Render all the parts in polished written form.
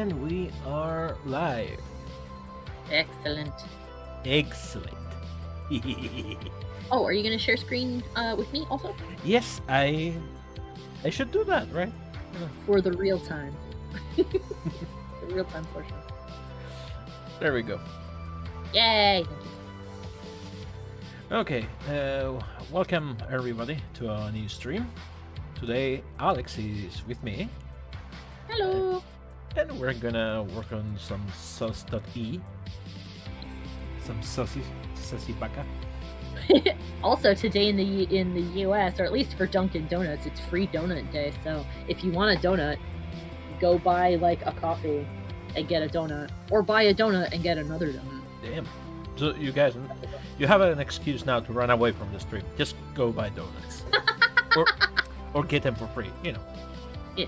And we are live. Excellent. Excellent. Oh, are you going to share screen with me also? Yes, I should do that, right? For the real time. The real time portion. There we go. Yay! Okay, welcome everybody to our new stream. Today, Alex is with me. Hello! And we're gonna work on some sauce.e. Some saucy baka. Also, today in the US, or at least for Dunkin' Donuts, it's free donut day. So if you want a donut, go buy like a coffee and get a donut, or buy a donut and get another donut. Damn. So you guys, you have an excuse now to run away from the stream. Just go buy donuts, or get them for free. You know. Yeah.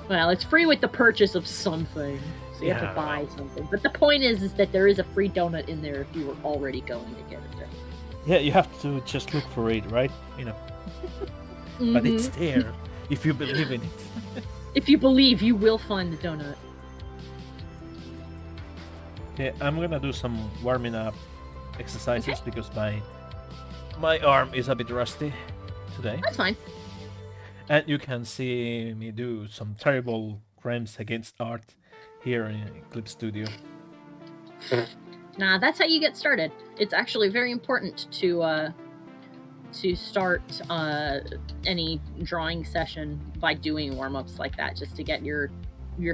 Well, it's free with the purchase of something, so you have to buy something. But the point is that there is a free donut in there if you were already going to get it there. Yeah, you have to just look for it, right? You know. Mm-hmm. But it's there if you believe in it. If you believe, you will find the donut. Yeah, I'm gonna do some warming up exercises because my arm is a bit rusty today. That's fine. And you can see me do some terrible crimes against art here in Clip Studio. Nah, that's how you get started. It's actually very important to start any drawing session by doing warm-ups like that, just to get your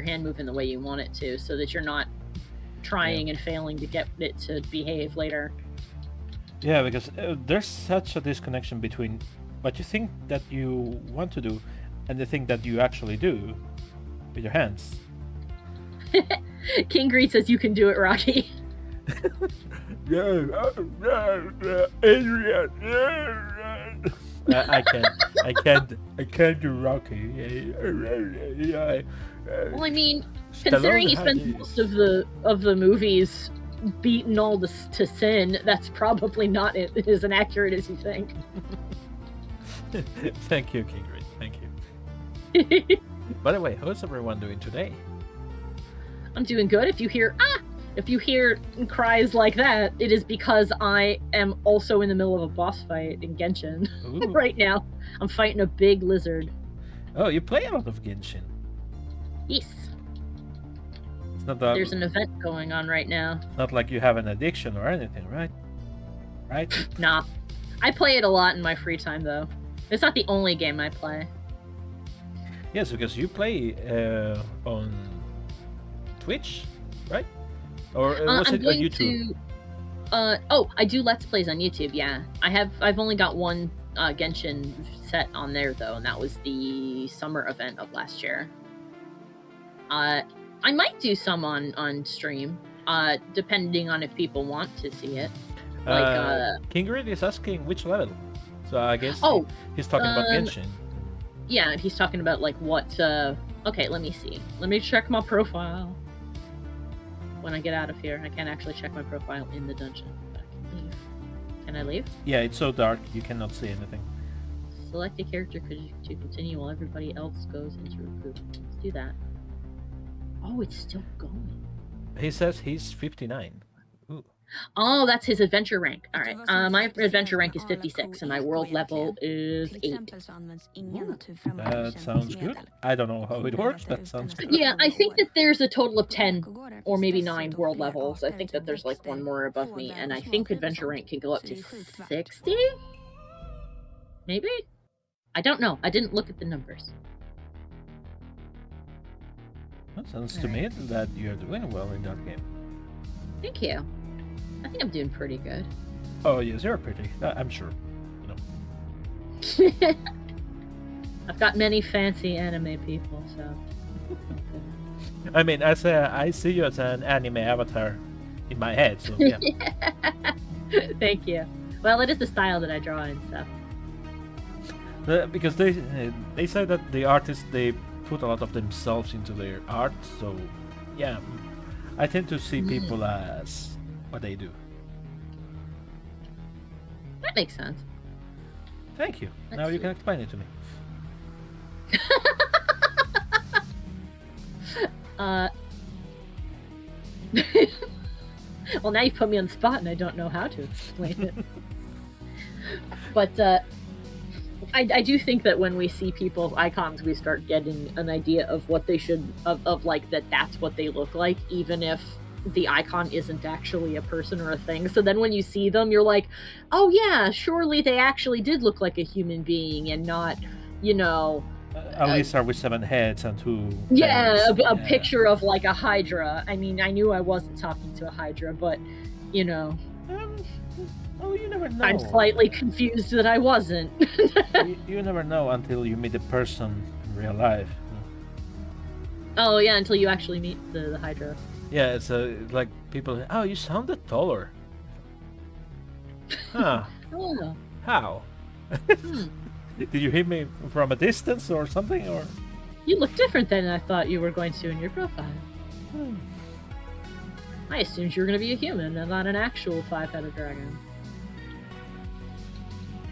hand moving the way you want it to, so that you're not trying and failing to get it to behave later. Yeah, because there's such a disconnection between what you think that you want to do and the thing that you actually do with your hands. King Greet says you can do it, Rocky. Adrian. I can't do Rocky. Well, I mean, considering he spends most of the movies beaten all to sin, that's probably not as inaccurate as you think. Thank you, King Greet. Thank you. By the way, how's everyone doing today? I'm doing good. If you hear cries like that, it is because I am also in the middle of a boss fight in Genshin right now. I'm fighting a big lizard. Oh, you play a lot of Genshin. Yes. It's not that there's an event going on right now. Not like you have an addiction or anything, right? Right? Nah. I play it a lot in my free time, though. It's not the only game I play. Yes, because you play on Twitch, right? Or was it on YouTube? I do Let's Plays on YouTube, yeah. I've only got one Genshin set on there, though, and that was the summer event of last year. I might do some on stream, depending on if people want to see it. King Greet is asking which level, so I guess he's talking about Genshin. Yeah, he's talking about like what. Okay, let me see. Let me check my profile. When I get out of here, I can't actually check my profile in the dungeon, but I can leave. Can I leave? Yeah, it's so dark you cannot see anything. Select a character to continue while everybody else goes into recruit. Let's do that. Oh, it's still going. He says he's 59. Ooh. Oh, that's his adventure rank. All right. My adventure rank is 56, and my world level is 8. That sounds good. I don't know how it works, but sounds good. Yeah, I think that there's a total of 10 or maybe 9 world levels. I think that there's like one more above me, and I think adventure rank can go up to 60? Maybe? I don't know. I didn't look at the numbers. That sounds to me that you're doing well in that game. Thank you. I think I'm doing pretty good. Oh yes, you're pretty. I'm sure. You know. I've got many fancy anime people, so. I mean, I see you as an anime avatar in my head, so yeah. Thank you. Well, it is the style that I draw in, so. Because they say that the artists, they put a lot of themselves into their art, so yeah, I tend to see people as what they do. That makes sense. Thank you. Now you can explain it to me. Well, now you put me on the spot, and I don't know how to explain it. But I do think that when we see people's icons, we start getting an idea of what they should of like that's what they look like, even if the icon isn't actually a person or a thing. So then when you see them, you're like, oh yeah, surely they actually did look like a human being and not, At least are with 7 heads and 2. yeah, a picture of like a Hydra. I mean, I knew I wasn't talking to a Hydra, but Oh, you never know. I'm slightly confused that I wasn't. you never know until you meet the person in real life. Oh yeah, until you actually meet the Hydra. Yeah, it's like people. Oh, you sounded taller. Huh? Oh. How? Did you hit me from a distance or something, or? You look different than I thought you were going to in your profile. I assumed you were going to be a human and not an actual 5-headed dragon.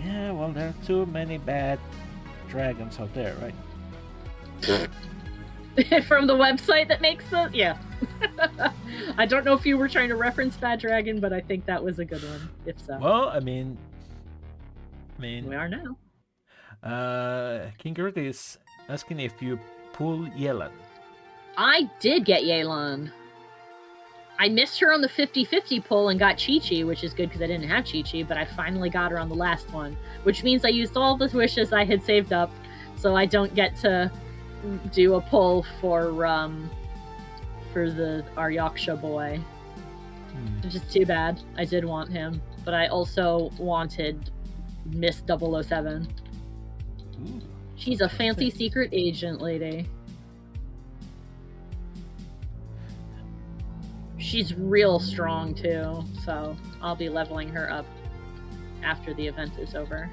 Yeah, well, there are too many bad dragons out there, right? From the website that makes those? Yeah. I don't know if you were trying to reference Bad Dragon, but I think that was a good one, if so. Well, I mean... We are now. King Gert is asking if you pull Yelan. I did get Yelan. I missed her on the 50-50 pull and got Chi-Chi, which is good because I didn't have Chi-Chi, but I finally got her on the last one, which means I used all the wishes I had saved up, so I don't get to do a pull for our Yaksha boy. Which is too bad. I did want him, but I also wanted Miss 007. Ooh, she's a fancy secret agent lady. She's real strong too, so I'll be leveling her up after the event is over.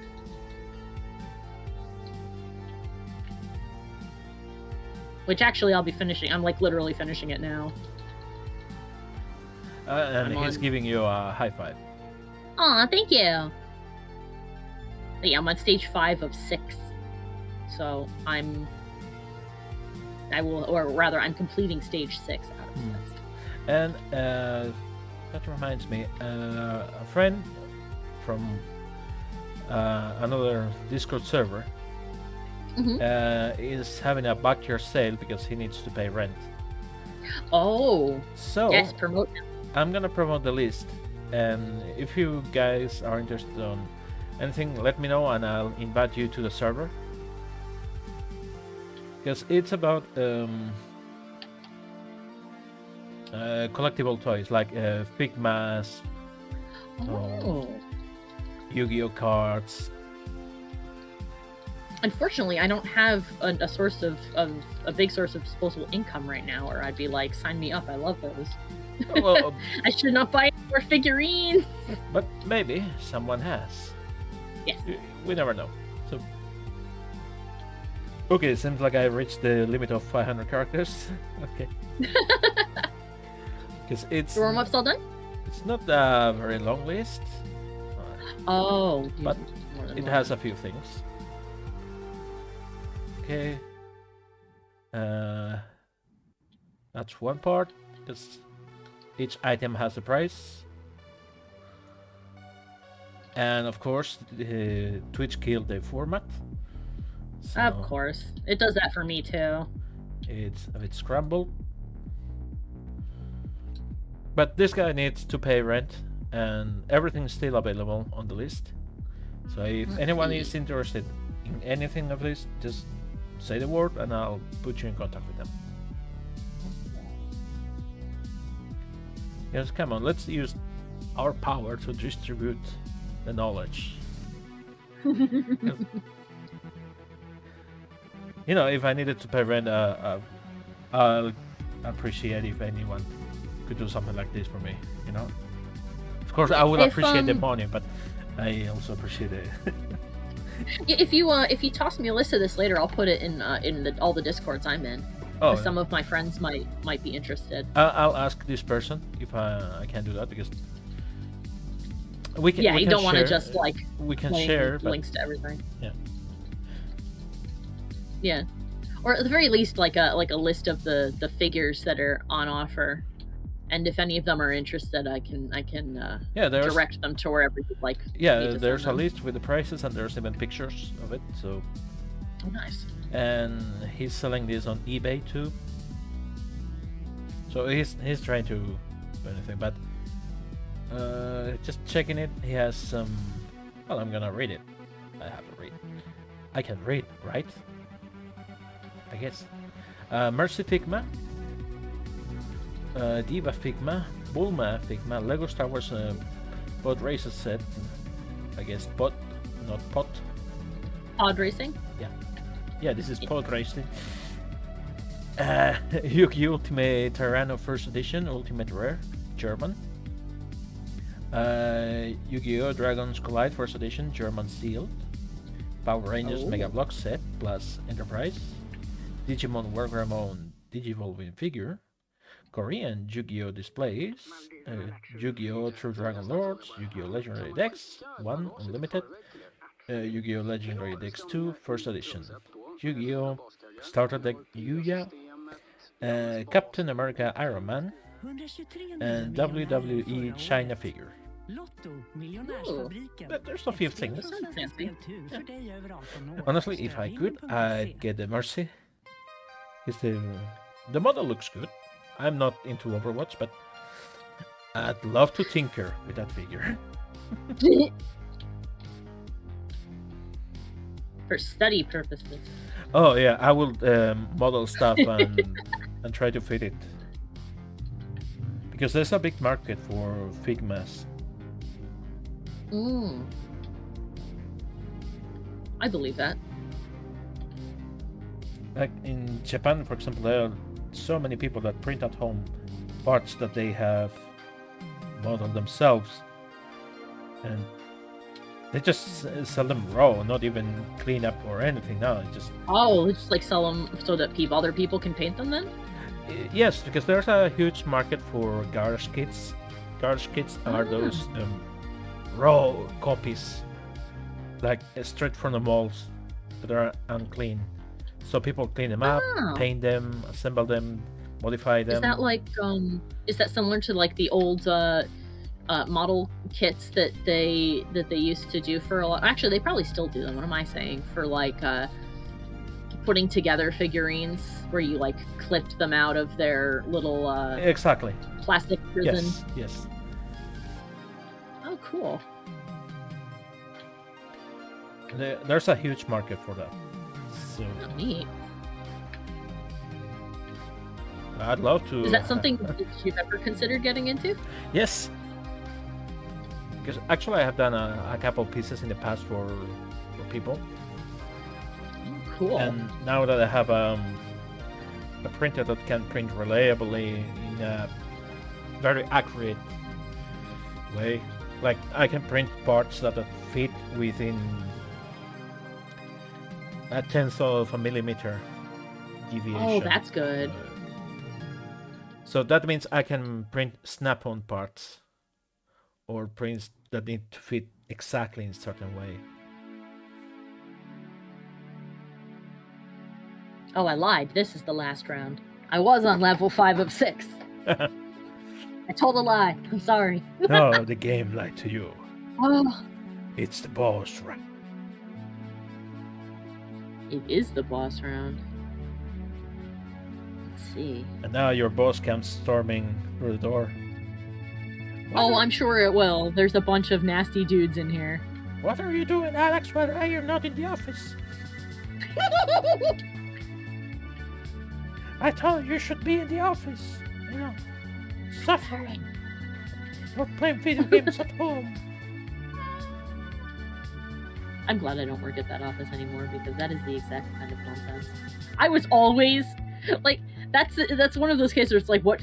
Which actually I'll be finishing. I'm like literally finishing it now. And he's giving you a high five. Aw, thank you. But yeah, I'm on stage 5 of 6. So I'm completing stage 6 out of 6. And that reminds me, a friend from another Discord server is having a backyard sale because he needs to pay rent. Oh, so yes, promote him. I'm gonna promote the list, and if you guys are interested on anything, let me know and I'll invite you to the server. Because it's about collectible toys like Figmas, Yu-Gi-Oh cards. Unfortunately, I don't have a source of a big source of disposable income right now, or I'd be like, sign me up. I love those. Well, I should not buy more figurines. But maybe someone has. Yes. We never know. So, okay, seems like I reached the limit of 500 characters. Okay. Because it's... The warm-up's all done? It's not a very long list. But it has a few things. Okay. That's one part, because each item has a price. And of course, Twitch killed the format. So of course. It does that for me too. It's a bit scrambled. But this guy needs to pay rent, and everything's still available on the list. So if anyone is interested in anything of this, just say the word and I'll put you in contact with them. Yes, come on, let's use our power to distribute the knowledge. You know, if I needed to pay rent, I'll appreciate if anyone could do something like this for me, you know? Of course, I would appreciate the money, but I also appreciate it. If you toss me a list of this later, I'll put it in all the Discords I'm in. Oh, some of my friends might be interested. I'll ask this person if I can do that, because we can. Yeah, we you can don't want to just like we can share links to everything. Yeah. Yeah. or at the very least, like a list of the figures that are on offer. And if any of them are interested, I can there's direct them to wherever you'd like. there's a list with the prices, and there's even pictures of it. So nice. And he's selling this on eBay too. So he's trying to do anything, but just checking it. He has some. Well, I'm gonna read it. I have to read. I can read, right? I guess. Mercy Figma. Diva Figma, Bulma Figma, Lego Star Wars Pod Races set. I guess pod, not pot. Pod racing? Yeah, this is pod racing. Yu-Gi-Oh! Ultimate Tyranno First Edition, Ultimate Rare, German. Yu-Gi-Oh! Dragons Collide First Edition, German sealed. Power Rangers Mega Block set plus Enterprise. Digimon Wargreymon Digivolving figure. Korean Yu-Gi-Oh! Displays, Yu-Gi-Oh! True Dragon Lords, Yu-Gi-Oh! Legendary Decks 1 Unlimited, Yu-Gi-Oh! Legendary Decks 2 First Edition, Yu-Gi-Oh! Starter Deck Yuya, Captain America Iron Man, and WWE China figure. But there's a few things. Honestly, if I could, I'd get the Mercy. The model looks good. I'm not into Overwatch, but I'd love to tinker with that figure. For study purposes. Oh yeah, I will model stuff and try to fit it. Because there's a big market for Figmas. I believe that. Like in Japan, for example, there are so many people that print at home parts that they have modeled themselves, and they just sell them raw, not even clean up or anything. No, just just like sell them so that other people can paint them then? Yes, because there's a huge market for garage kits. Garage kits are those raw copies, like straight from the malls, that are unclean. So people clean them up, paint them, assemble them, modify them. Is that like is that similar to like the old model kits that they used to do for a lot? Actually, they probably still do them. What am I saying? For like putting together figurines, where you like clipped them out of their little exactly plastic prison. Yes. Oh, cool. There's a huge market for that. So neat. I'd love to. Is that something that you've ever considered getting into? Yes. Because actually I have done a couple pieces in the past for people. Cool. And now that I have a printer that can print reliably in a very accurate way, like I can print parts that fit within a tenth of a millimeter deviation. Oh, that's good. So that means I can print snap-on parts or prints that need to fit exactly in a certain way. Oh, I lied. This is the last round. I was on level 5 of 6. I told a lie. I'm sorry. No, the game lied to you. Oh. It's the boss round. It is the boss round. Let's see. And now your boss comes storming through the door. I'm sure it will. There's a bunch of nasty dudes in here. What are you doing, Alex, while I am not in the office? I told you should be in the office. You know, suffering. Not playing video games at home. I'm glad I don't work at that office anymore, because that is the exact kind of nonsense. I was always like, that's one of those cases where it's like what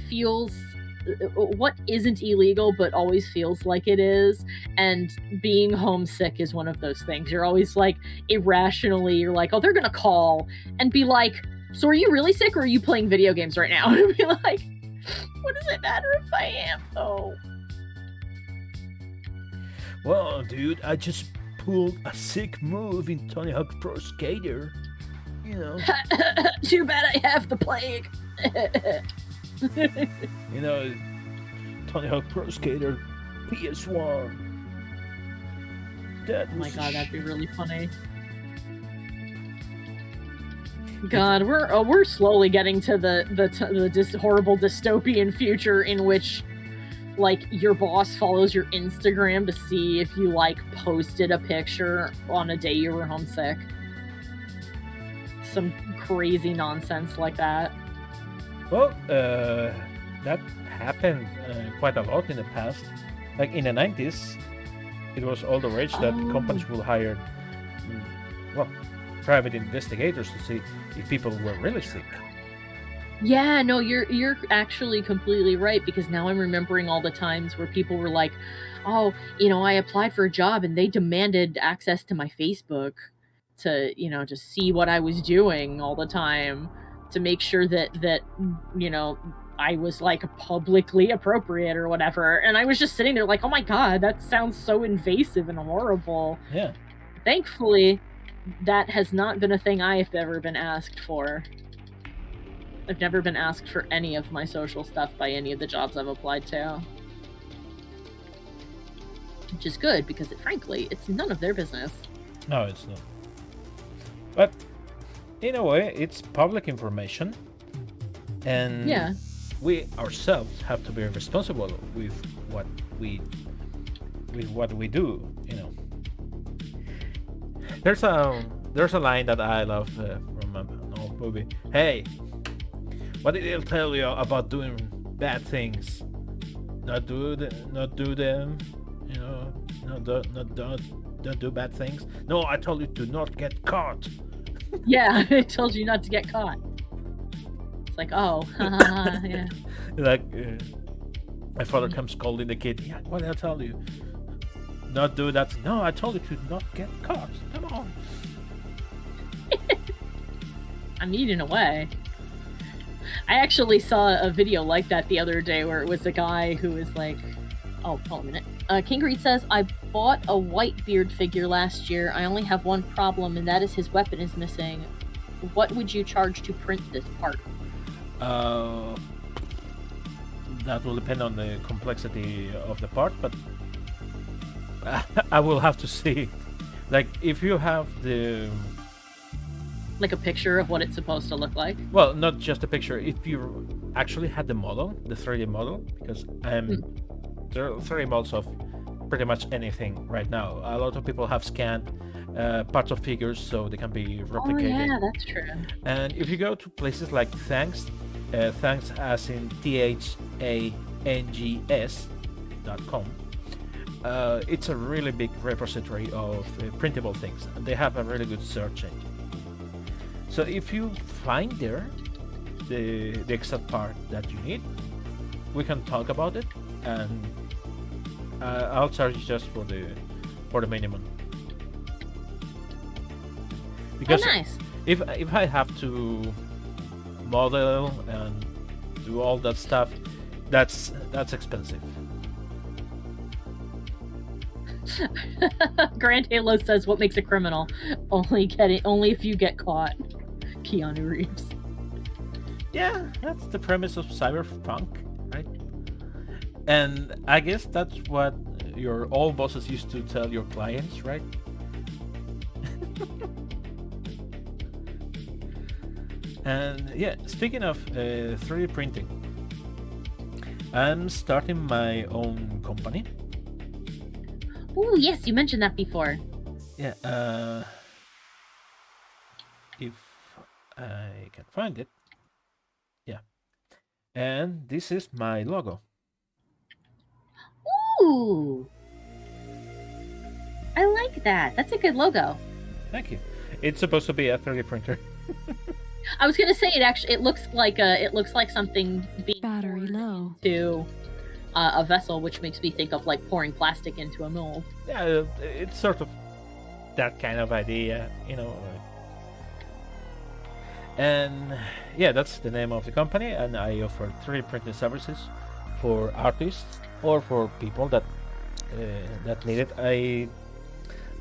isn't illegal but always feels like it is, and being homesick is one of those things. You're always like irrationally, you're like, oh, they're gonna call and be like, so are you really sick or are you playing video games right now? And be like, what does it matter if I am though? Well, dude, I just pulled a sick move in Tony Hawk Pro Skater. you know, Too bad I have the plague. you know, Tony Hawk Pro Skater PS1. That Oh my was god, that'd be shit. really funny. God, we're slowly getting to the horrible dystopian future in which, like, your boss follows your Instagram to see if you, like, posted a picture on a day you were homesick. Some crazy nonsense like that. Well, that happened quite a lot in the past. Like in the 90s, it was all the rage that companies will hire, well, private investigators to see if people were really sick. Yeah, no, you're actually completely right, because now I'm remembering all the times where people were like, "Oh, I applied for a job and they demanded access to my Facebook to, just see what I was doing all the time to make sure that I was like publicly appropriate or whatever." And I was just sitting there like, "Oh my god, that sounds so invasive and horrible." Yeah. Thankfully, that has not been a thing I've ever been asked for. I've never been asked for any of my social stuff by any of the jobs I've applied to. Which is good, because frankly, it's none of their business. No, it's not. But in a way, it's public information, and Yeah. we ourselves have to be responsible with what we do. There's a line that I love from an old movie. Hey, what did it tell you about doing bad things? Not do them. Don't do bad things. No, I told you to not get caught. Yeah, I told you not to get caught. It's like, oh, yeah. Like my father comes scolding the kid. Yeah, what did I tell you? Not do that. No, I told you to not get caught. Come on. I'm eating away. I actually saw a video like that the other day where it was a guy who was like, oh, hold on a minute. King Greed says, I bought a Whitebeard figure last year. I only have one problem, and that is his weapon is missing. What would you charge to print this part? That will depend on the complexity of the part, but I will have to see. Like, if you have the... Like a picture of what it's supposed to look like? Well, not just a picture. If you actually had the model, the 3D model, because there are 3D models of pretty much anything right now. A lot of people have scanned parts of figures so they can be replicated. Oh yeah, that's true. And if you go to places like Thanks as in THANGS.com, it's a really big repository of printable things. And they have a really good search engine. So if you find there the exact part that you need, we can talk about it, and I'll charge you just for the minimum. Because nice. if I have to model and do all that stuff, that's expensive. Grand Halo says, "What makes a criminal? Only if you get caught." Keanu Reeves. Yeah, that's the premise of cyberpunk, right? And I guess that's what your old bosses used to tell your clients, right? And yeah, speaking of 3D printing, I'm starting my own company. Oh yes, you mentioned that before. Yeah, if I can find it. Yeah. And this is my logo. Ooh. I like that. That's a good logo. Thank you. It's supposed to be a 3D printer. I was gonna say it looks like something being Battery low. to a vessel, which makes me think of like pouring plastic into a mold. Yeah, it's sort of that kind of idea, And yeah, that's the name of the company, and I offer 3D printing services for artists or for people that need it. I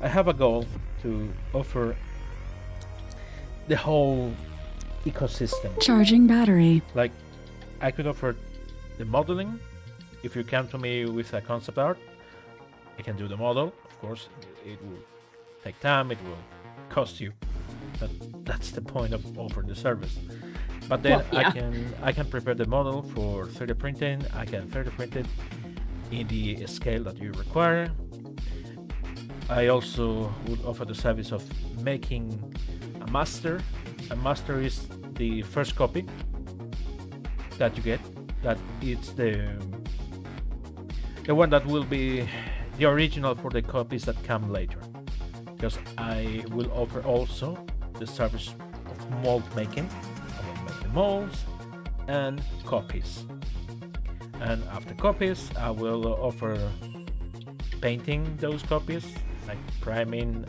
have a goal to offer the whole ecosystem. Charging battery. Like, I could offer the modeling. If you come to me with a concept art, I can do the model. Of course, it will take time, it will cost you, but that's the point of offering the service. But then I can prepare the model for 3D printing. I can 3D print it in the scale that you require. I also would offer the service of making a master. A master is the first copy that you get. That it's the one that will be the original for the copies that come later. Because I will offer also the service of mold making. I will make the molds and copies. And after copies, I will offer painting those copies, like priming,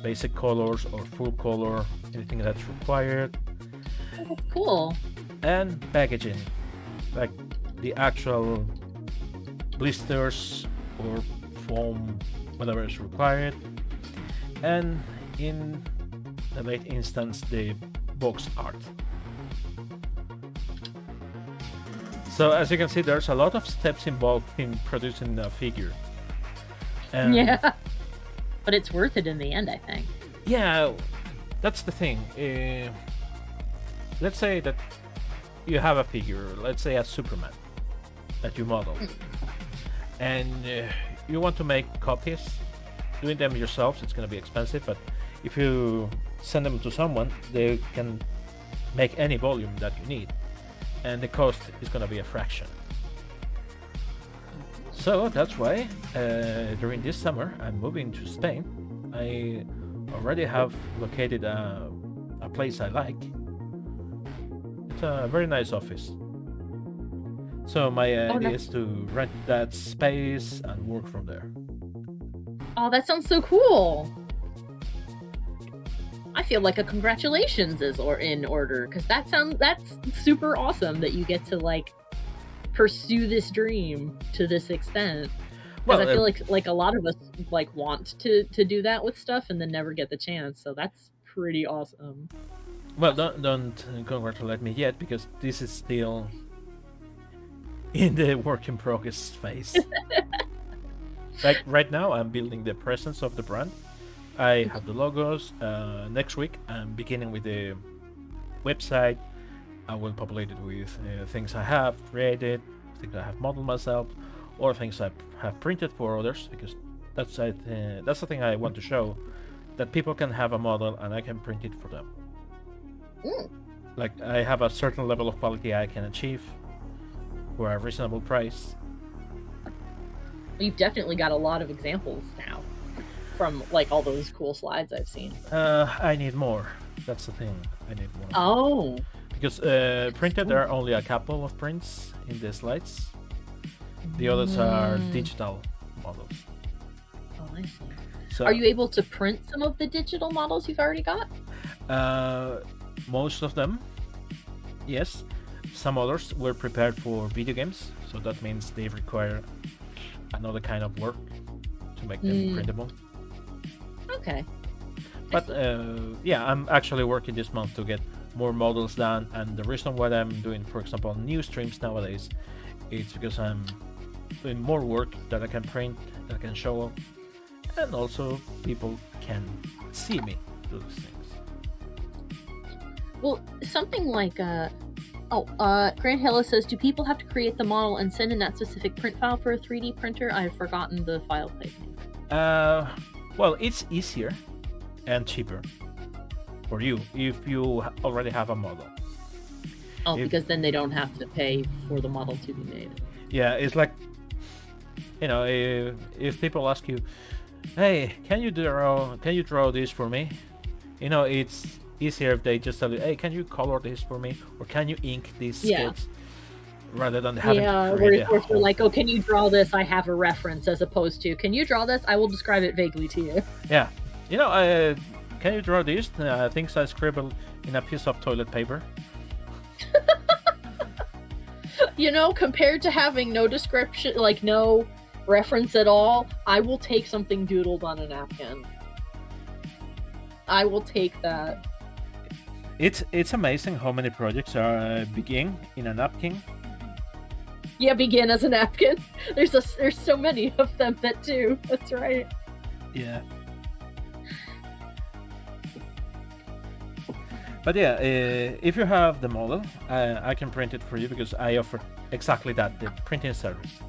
basic colors or full color, anything that's required. Oh, that's cool. And packaging, like the actual blisters or foam, whatever is required. And in the late instance, the box art. So as you can see, there's a lot of steps involved in producing a figure. And Yeah. But it's worth it in the end, I think. yeah, that's the thing. Let's say that you have a figure, let's say a Superman, that you model, and you want to make copies. Doing them yourselves, it's going to be expensive, but if you send them to someone, they can make any volume that you need, and the cost is going to be a fraction. So that's why during this summer I'm moving to Spain. I already have located a place I like. It's a very nice office. So my idea is to rent that space and work from there. Oh, that sounds so cool. I feel like a congratulations is in order, because that's super awesome that you get to like pursue this dream to this extent. Because I feel like a lot of us like want to do that with stuff and then never get the chance. So that's pretty awesome. Well, don't congratulate me yet, because this is still in the work in progress phase. Like right now, I'm building the presence of the brand. I have the logos. Next week, I'm beginning with the website. I will populate it with things I have created, things I have modeled myself, or things I have printed for others, because that's the thing I want to show, that people can have a model and I can print it for them. Like, I have a certain level of quality I can achieve for a reasonable price. You've definitely got a lot of examples now from like all those cool slides I've seen. I need more. That's the thing. I need more. Oh. Because printed, there are only a couple of prints in the slides. The others are digital models. Oh, I see. So, are you able to print some of the digital models you've already got? Most of them, yes. Some others were prepared for video games, so that means they require another kind of work to make them printable. Okay. But yeah, I'm actually working this month to get more models done, and the reason why I'm doing, for example, new streams nowadays, it's because I'm doing more work that I can print, that I can show, and also people can see me do these things. Well, something like Grant Hillis says, do people have to create the model and send in that specific print file for a 3D printer? I've forgotten the file type name. Well, it's easier and cheaper for you if you already have a model. Oh, because then they don't have to pay for the model to be made. Yeah, it's like, you know, if people ask you, hey, can you draw this for me? You know, it's easier if they just tell you, hey, can you color this for me, or can you ink these sketches, rather than having to create or if you're like, oh, can you draw this? I have a reference, as opposed to, can you draw this? I will describe it vaguely to you. Yeah, you know, can you draw this? Things I scribbled in a piece of toilet paper. You know, compared to having no description, like no reference at all, I will take something doodled on a napkin. I will take that. It's amazing how many projects are begin in a napkin. Yeah, begin as a napkin. There's so many of them that do. That's right. Yeah. But yeah, if you have the model, I can print it for you because I offer exactly that, the printing service.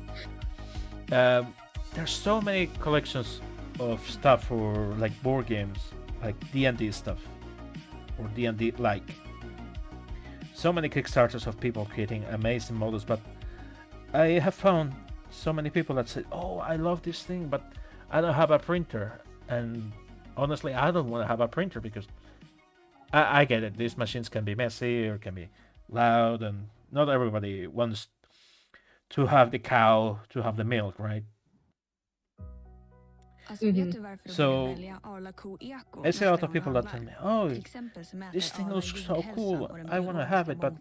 There's so many collections of stuff for like board games, like D&D stuff, or D&D like. So many Kickstarters of people creating amazing models, but I have found so many people that say, "Oh, I love this thing, but I don't have a printer." And honestly, I don't want to have a printer because I get it. These machines can be messy or can be loud, and not everybody wants to have the cow to have the milk, right? So I see a lot of people that tell me, "Oh, this thing looks so cool. I want to have it, but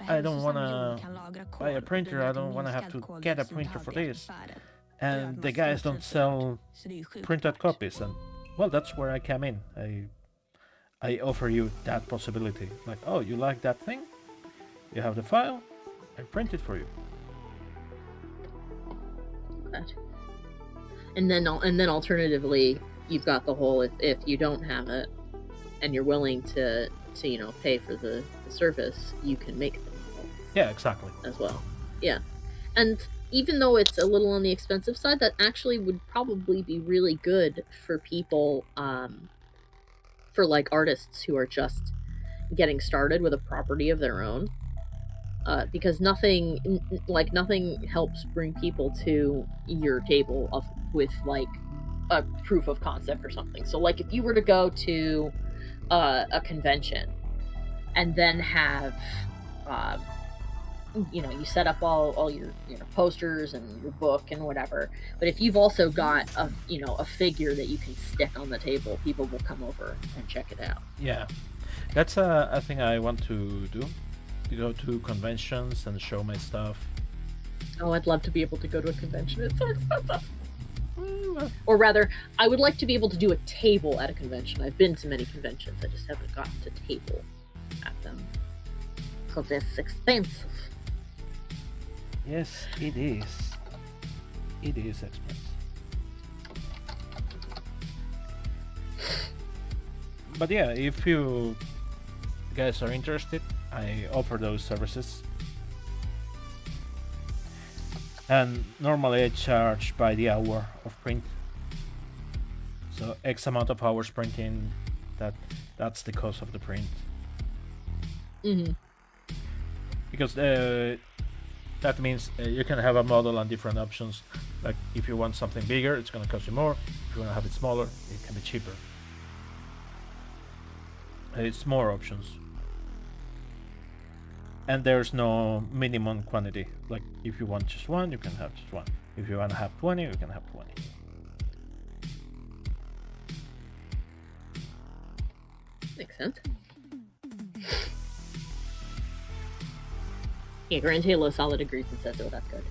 I don't want to buy a printer. I don't want to have to get a printer for this." And the guys don't sell printed copies, and well, that's where I come in. I offer you that possibility. Like, oh, you like that thing? You have the file, I print it for you. That. And then alternatively, you've got the whole if you don't have it and you're willing to pay for the service, you can make the model. Yeah, exactly. As well. Yeah. And even though it's a little on the expensive side, that actually would probably be really good for people, for like artists who are just getting started with a property of their own. Because nothing helps bring people to your table with like a proof of concept or something. So like if you were to go to a convention and then have you set up all your posters and your book and whatever, but if you've also got a figure that you can stick on the table, people will come over and check it out. Yeah, that's a thing I want to do. To go to conventions and show my stuff. Oh, I'd love to be able to go to a convention. It's so expensive. Or rather, I would like to be able to do a table at a convention. I've been to many conventions. I just haven't gotten to table at them. Because it's expensive. Yes, it is. It is expensive. But yeah, if you guys are interested, I offer those services. And normally I charge by the hour of print. So X amount of hours printing, that's the cost of the print. Mm-hmm. Because that means you can have a model on different options. Like if you want something bigger, it's going to cost you more. If you want to have it smaller, it can be cheaper. It's more options. And there's no minimum quantity. Like if you want just one, you can have just one. If you want to have 20, you can have 20. Makes sense. Yeah, Grand Halo solid agrees and says, "Oh, that's good."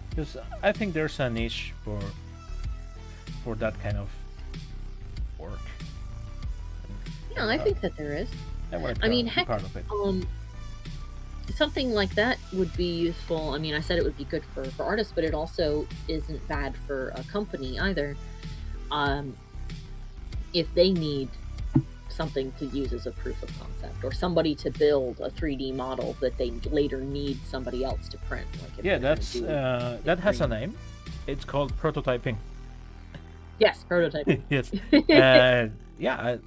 Because I think there's a niche for that kind of work. Yeah, I think that there is. I mean, heck, part of it. Something like that would be useful. I mean, I said it would be good for artists, but it also isn't bad for a company either. If they need something to use as a proof of concept, or somebody to build a 3D model that they later need somebody else to print. Like yeah, that has a name. It's called prototyping. Yes, prototyping. Yes. Yeah.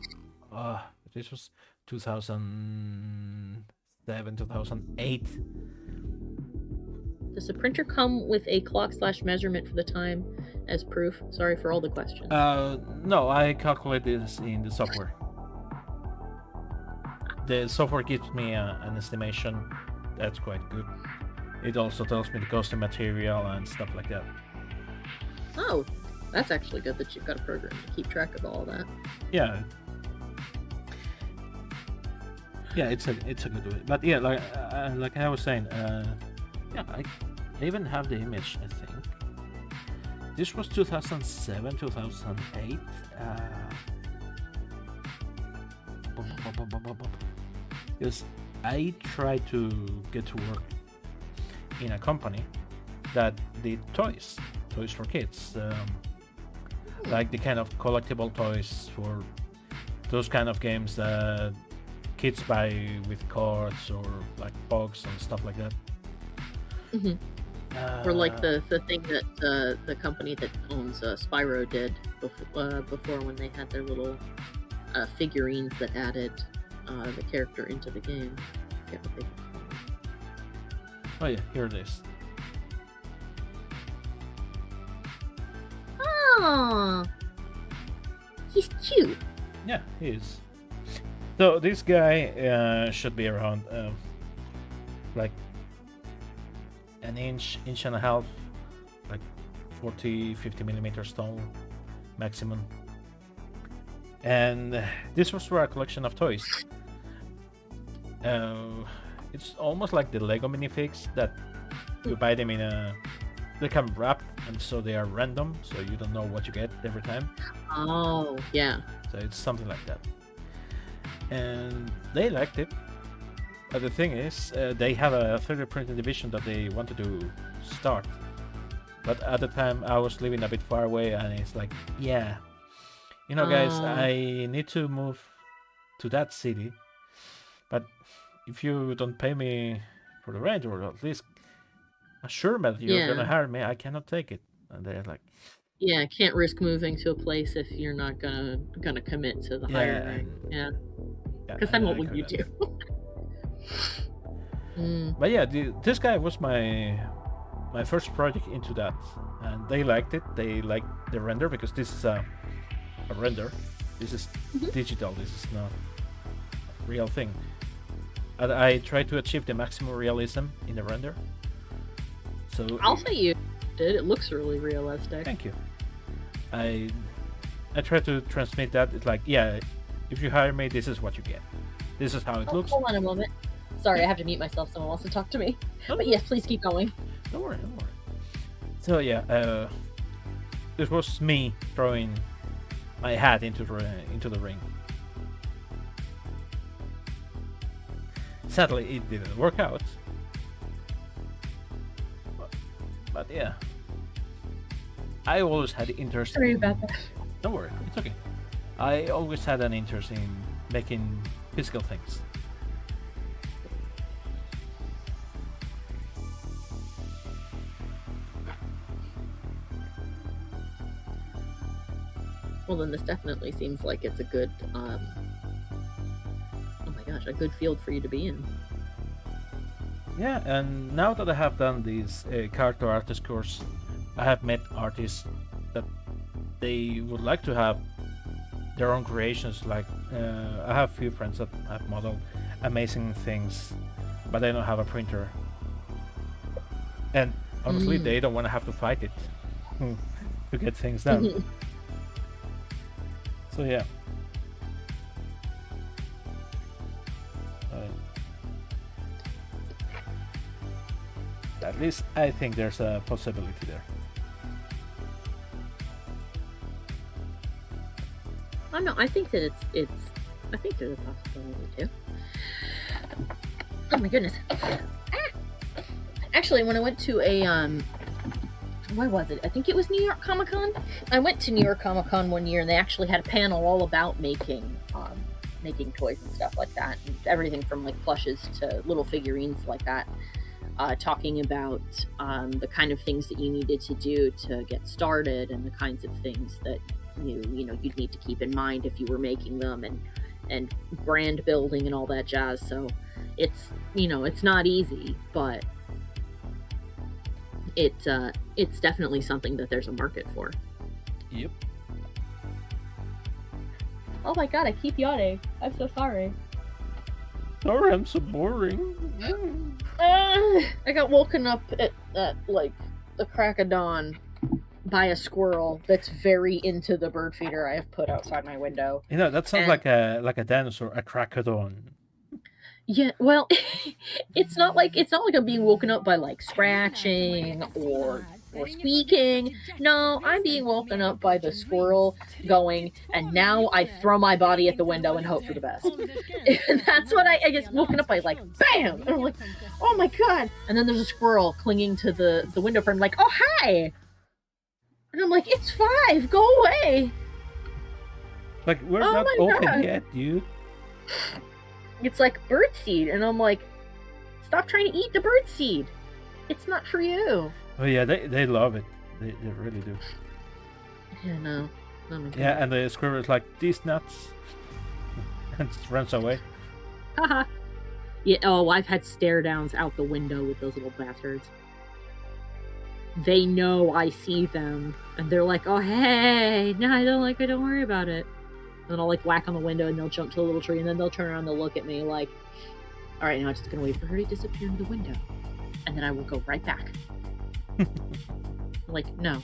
This was 2007, 2008. Does the printer come with a clock/measurement for the time as proof? Sorry for all the questions. No, I calculate this in the software. The software gives me an estimation. That's quite good. It also tells me the cost of material and stuff like that. Oh, that's actually good that you've got a program to keep track of all that. Yeah. Yeah, it's a good way. But yeah, like I was saying, yeah, I even have the image. I think this was 2007, 2008. Because I tried to get to work in a company that did toys for kids, like the kind of collectible toys for those kind of games that kids buy with cards or like box and stuff like that. Mhm. Or like the thing that the company that owns Spyro did before when they had their little figurines that added the character into the game. I forget what they call them. Oh yeah, here it is. Oh, he's cute. Yeah, he is. So this guy should be around like an inch and a half, like 40-50 millimeters tall maximum. And this was for a collection of toys. It's almost like the Lego minifigs that you buy them in a. They come wrapped, and so they are random, so you don't know what you get every time. Oh, yeah. So it's something like that. And they liked it. But the thing is, they have a 3D printing division that they wanted to start. But at the time, I was living a bit far away, and it's like, yeah, you know, guys, I need to move to that city. But if you don't pay me for the rent, or at least assure me that you're gonna hire me, I cannot take it. And they're like, yeah, can't risk moving to a place if you're not gonna commit to the hiring. Yeah, because then what would you do? But yeah, this guy was my first project into that, and they liked it. They liked the render, because this is a render. This is digital. This is not a real thing. And I tried to achieve the maximum realism in the render. So I'll say you did. It looks really realistic. Thank you. I tried to transmit that. It's like, yeah, if you hire me, this is what you get. This is how it looks. Hold on a moment. Sorry, I have to mute myself. Someone wants to talk to me. But yes, please keep going. Don't worry. So yeah, it was me throwing my hat into the ring. Sadly, it didn't work out. But yeah, I always had interest. Sorry about that. Don't worry, it's okay. I always had an interest in making physical things. Well, then this definitely seems like it's a good, oh my gosh, a good field for you to be in. Yeah, and now that I have done this character artist course, I have met artists that they would like to have their own creations. Like, I have a few friends that have modeled amazing things, but they don't have a printer. And honestly, they don't want to have to fight it to get things done. So yeah. At least I think there's a possibility there. Oh no, I think that it's I think there's a possibility too. Oh my goodness. Actually, when I went to a where was it? I think it was New York Comic Con. I went to New York Comic Con one year, and they actually had a panel all about making toys and stuff like that, and everything from like plushes to little figurines like that. Talking about the kind of things that you needed to do to get started, and the kinds of things that you'd need to keep in mind if you were making them, and brand building and all that jazz. So it's it's not easy, but it's definitely something that there's a market for. Yep. Oh my god, I keep yawning. I'm so sorry. Sorry, I'm so boring. I got woken up at like the crack of dawn by a squirrel that's very into the bird feeder I have put outside my window. That sounds like a dinosaur, a cracodon. Yeah, well, it's not like I'm being woken up by like scratching or or squeaking. No, I'm being woken up by the squirrel going, and now I throw my body at the window and hope for the best. And that's what I get woken up by, like, bam! And I'm like, oh my god! And then there's a squirrel clinging to the window frame, like, oh, hi! And I'm like, it's 5, go away! Like, we're not open yet, dude. It's like birdseed, and I'm like, stop trying to eat the birdseed. It's not for you. Oh yeah, they love it. They really do. Yeah, no. Oh my god. Yeah, and the squirrel is like, these nuts, and runs away. Haha. Yeah. Oh, I've had stare downs out the window with those little bastards. They know I see them, and they're like, "Oh, hey, no, I don't like it. Don't worry about it." And then I'll like whack on the window, and they'll jump to the little tree, and then they'll turn around and they'll look at me like, "All right, now I'm just gonna wait for her to disappear into the window, and then I will go right back." I'm like, no.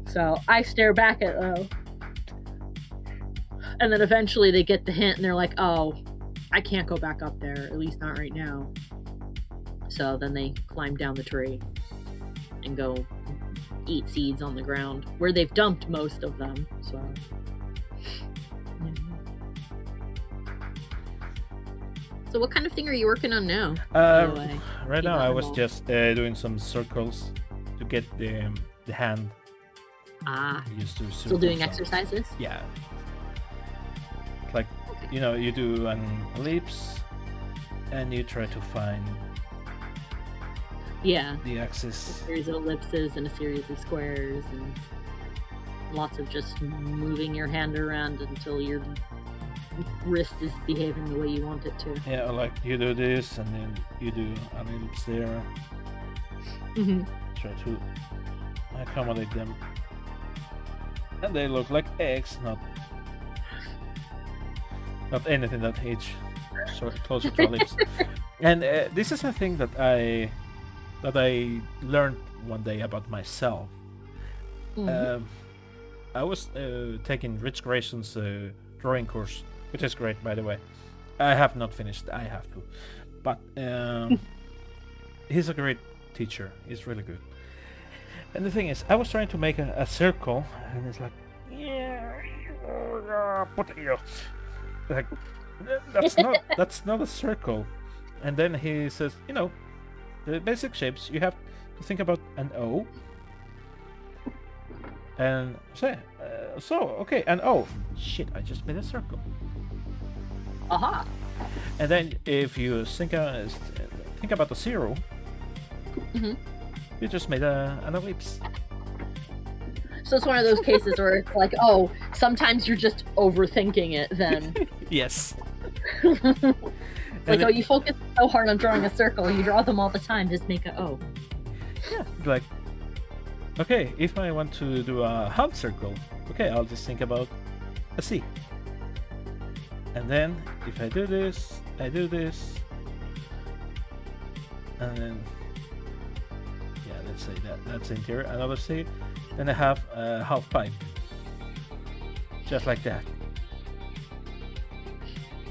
So I stare back at and then eventually they get the hint, and they're like, "Oh, I can't go back up there, at least not right now." So then they climb down the tree and go eat seeds on the ground, where they've dumped most of them. So, yeah. So what kind of thing are you working on now? Right now I was just doing some circles to get the hand used to. Still doing exercises? Yeah. Like, you know, you do an ellipse and you try to find the axis. A series of ellipses and a series of squares, and lots of just moving your hand around until your wrist is behaving the way you want it to. Yeah, like you do this and then you do an ellipse there. Mm-hmm. Try to accommodate them. And they look like eggs, not anything that age closer to ellipse. And this is a thing that I learned one day about myself. Mm-hmm. I was taking Rich Grayson's drawing course, which is great, by the way. I have not finished. I have to, but he's a great teacher. He's really good. And the thing is, I was trying to make a circle, and it's like, like that's not a circle. And then he says, you know, the basic shapes, you have to think about an O. And say, okay, an O. Shit, I just made a circle. Aha. And then if you think about the 0, Mm-hmm. you just made an ellipse. So it's one of those cases where it's like, oh, sometimes you're just overthinking it then. Yes. It's like, oh, you focus so hard on drawing a circle, you draw them all the time, just make a O. Yeah, like, okay, if I want to do a half circle, okay, I'll just think about a C. And then, if I do this, and then, yeah, let's say that's interior, another C, then I have a half pipe. Just like that.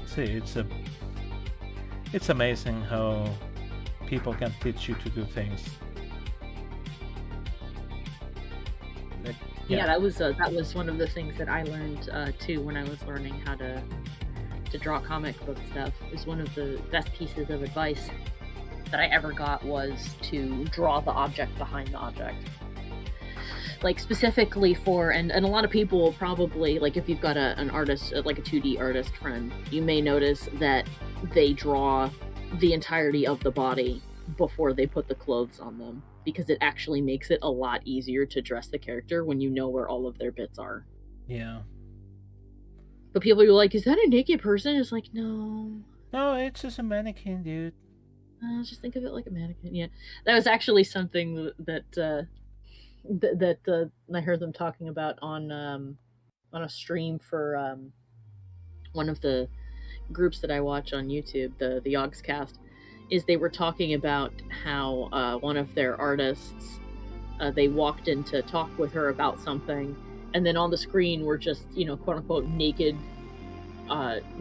See, it's amazing how people can teach you to do things. Like, Yeah, that was one of the things that I learned too when I was learning how to draw comic book stuff. Is one of the best pieces of advice that I ever got was to draw the object behind the object. Like specifically for, and a lot of people will probably, like if you've got an artist, like a 2D artist friend, you may notice that they draw the entirety of the body before they put the clothes on them, because it actually makes it a lot easier to dress the character when you know where all of their bits are. Yeah. But people are like, is that a naked person? It's like, no. No, it's just a mannequin, dude. Just think of it like a mannequin. Yeah. That was actually something that I heard them talking about on a stream for one of the groups that I watch on YouTube, the Yogscast, is they were talking about how one of their artists, they walked in to talk with her about something, and then on the screen were just, quote unquote naked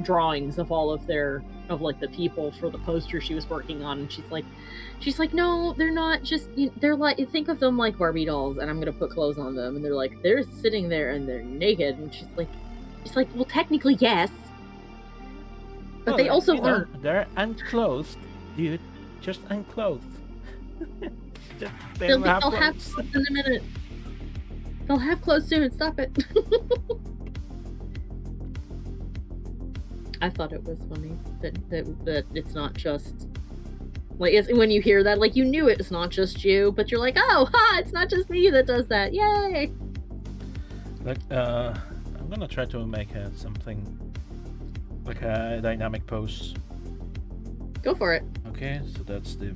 drawings of all of their like the people for the poster she was working on, and she's like, no, they're not just, they're like, think of them like Barbie dolls, and I'm gonna put clothes on them, and they're like, they're sitting there and they're naked, and she's like, well, technically yes, but they also aren't. They're unclothed, dude. Just unclothed. They'll have clothes in a minute. They'll have clothes soon. Stop it. I thought it was funny that it's not just like, it's when you hear that, like, you knew it's not just you, but you're like, oh, ha, it's not just me that does that. Yay! Like, I'm gonna try to make something like a dynamic pose. Go for it. Okay, so that's the.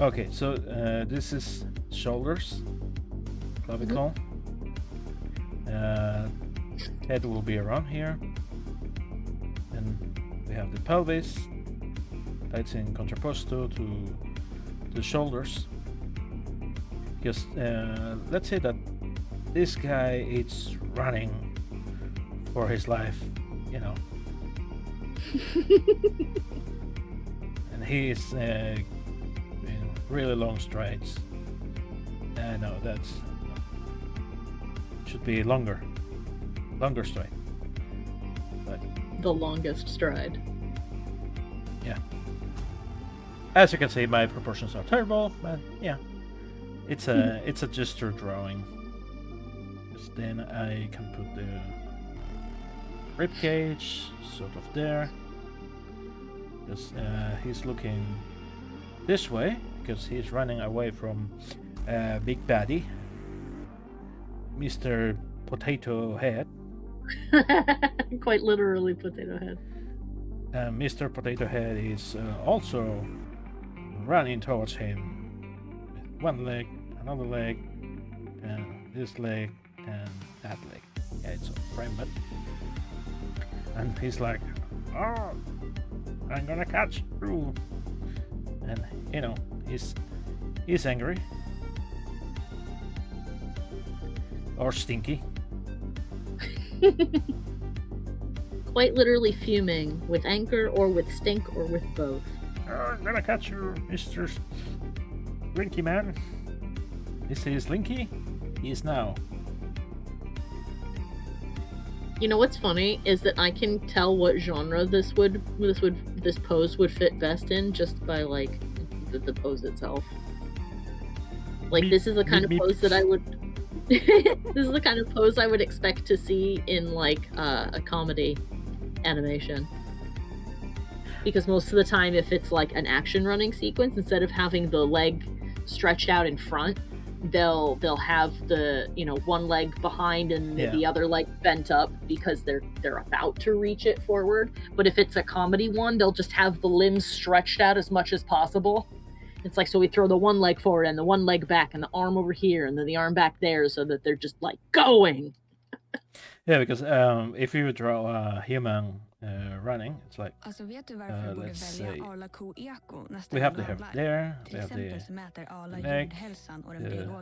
Okay, so this is shoulders, clavicle. Head will be around here, and we have the pelvis. That's in contrapposto to the shoulders. Because let's say that this guy is running for his life, you know. And he is in really long strides. No, that's should be longer stride. But the longest stride. Yeah. As you can see, my proportions are terrible, but yeah, it's a gesture drawing. Because then I can put the rib cage sort of there. Because he's looking this way because he's running away from Big Baddie, Mr. Potato Head. Quite literally, Potato Head. Mr. Potato Head is also running towards him with one leg, another leg, and this leg, and that leg. Yeah, it's a frame, but. And he's like, oh, I'm gonna catch you. And, you know, he's angry. Or stinky. Quite literally fuming with anger or with stink or with both. Oh, I'm gonna catch you, Mr. Slinky Man. Is he Slinky? He is now. You know what's funny is that I can tell what genre this pose would fit best in just by like the pose itself. Like, this is the kind of pose that I would this is the kind of pose I would expect to see in like a comedy animation. Because most of the time, if it's like an action running sequence, instead of having the leg stretched out in front, they'll have the, you know, one leg behind and the other leg bent up because they're about to reach it forward. But if it's a comedy one, they'll just have the limbs stretched out as much as possible. It's like, so we throw the one leg forward and the one leg back and the arm over here and then the arm back there, so that they're just like going. Yeah, because if you draw a human running, it's like, let's say, we have the head there, we have the neck,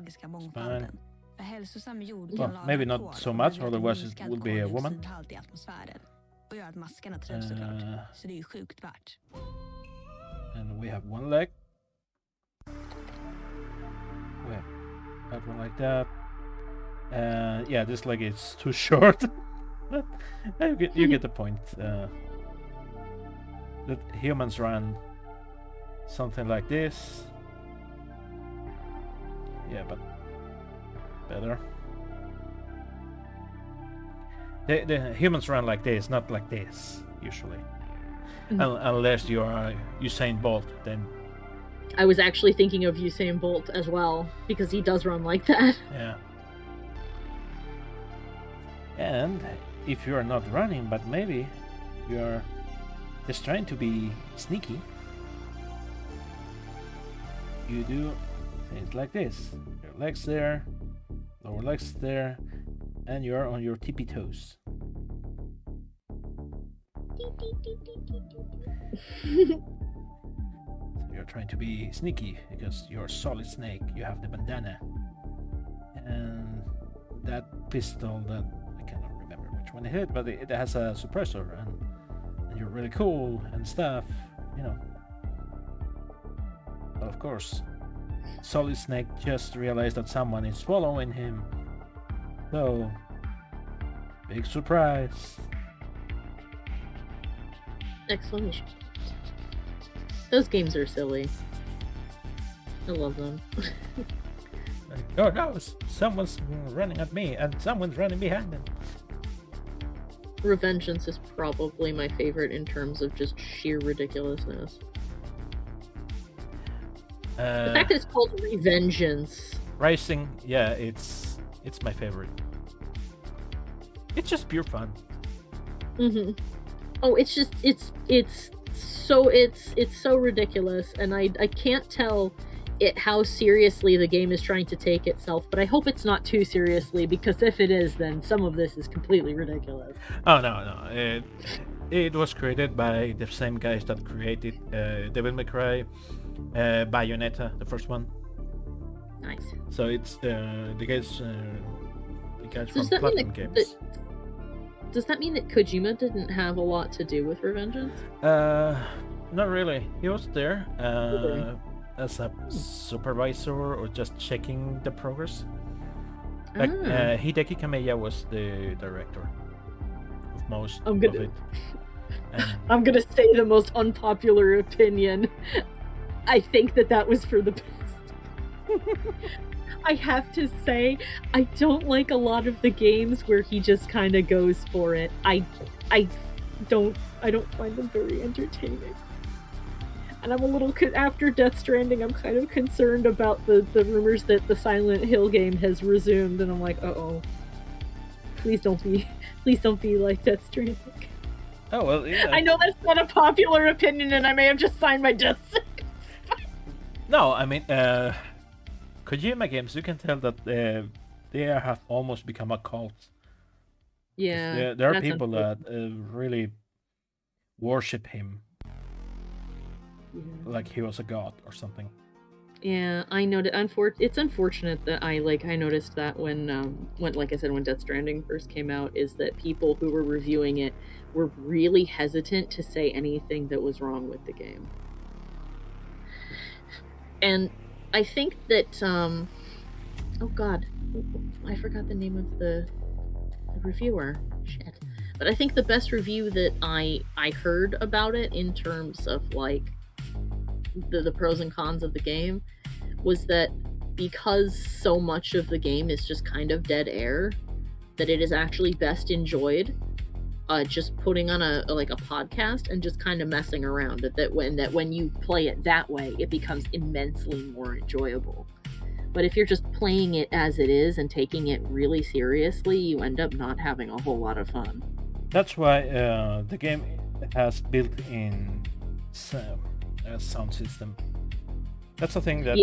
the spine. Well, maybe not so much, otherwise it would be a woman. And we have one leg. We have that one like that. Yeah, this leg is too short. But you get the point. That humans run something like this. Yeah, but better. The humans run like this, not like this, usually. Unless you are Usain Bolt, then. I was actually thinking of Usain Bolt as well, because he does run like that. Yeah. And if you are not running, but maybe you are just trying to be sneaky, you do things like this. Your legs there, lower legs there, and you're on your tippy toes. So you're trying to be sneaky because you're a solid snake. You have the bandana. and that pistol that I cannot remember which one it hit, but it has a suppressor, and you're really cool and stuff, you know. But of course, Solid Snake just realized that someone is following him. So, big surprise. Exclamation point. Those games are silly. I love them. Oh no, someone's running at me and someone's running behind them. Revengeance is probably my favorite in terms of just sheer ridiculousness. The fact that it's called Revengeance. Racing, yeah, it's my favorite. It's just pure fun. Mm-hmm. Oh, it's so ridiculous, and I can't tell how seriously the game is trying to take itself, but I hope it's not too seriously, because if it is, then some of this is completely ridiculous. Oh no, it was created by the same guys that created Devil May Cry, Bayonetta, the first one. Nice. So it's the guys So from Platinum Games. Does that mean that Kojima didn't have a lot to do with Revengeance? Not really. He was there Okay. as a supervisor or just checking the progress. Like Hideki Kamiya was the director of most of it. And I'm gonna say the most unpopular opinion. I think that was for the best. I have to say, I don't like a lot of the games where he just kind of goes for it. I don't find them very entertaining. And I'm a little after Death Stranding, I'm kind of concerned about the rumors that the Silent Hill game has resumed, and I'm like, uh-oh. Please don't be like Death Stranding. oh well, yeah. I know that's not a popular opinion, and I may have just signed my death sentence. No, I mean, Kojima games, you can tell that they have almost become a cult. Yeah. There are people that really worship him, like he was a god or something. Yeah, I know. It's unfortunate that I noticed that when like I said, when Death Stranding first came out, is that people who were reviewing it were really hesitant to say anything that was wrong with the game. And I think that oh god, I forgot the name of the reviewer. Shit. But I think the best review that I heard about it in terms of like the pros and cons of the game was that because so much of the game is just kind of dead air, that it is actually best enjoyed just putting on a podcast and just kind of messing around. That when you play it that way, it becomes immensely more enjoyable. But if you're just playing it as it is and taking it really seriously, you end up not having a whole lot of fun. That's why the game has built-in sound system. That's a thing that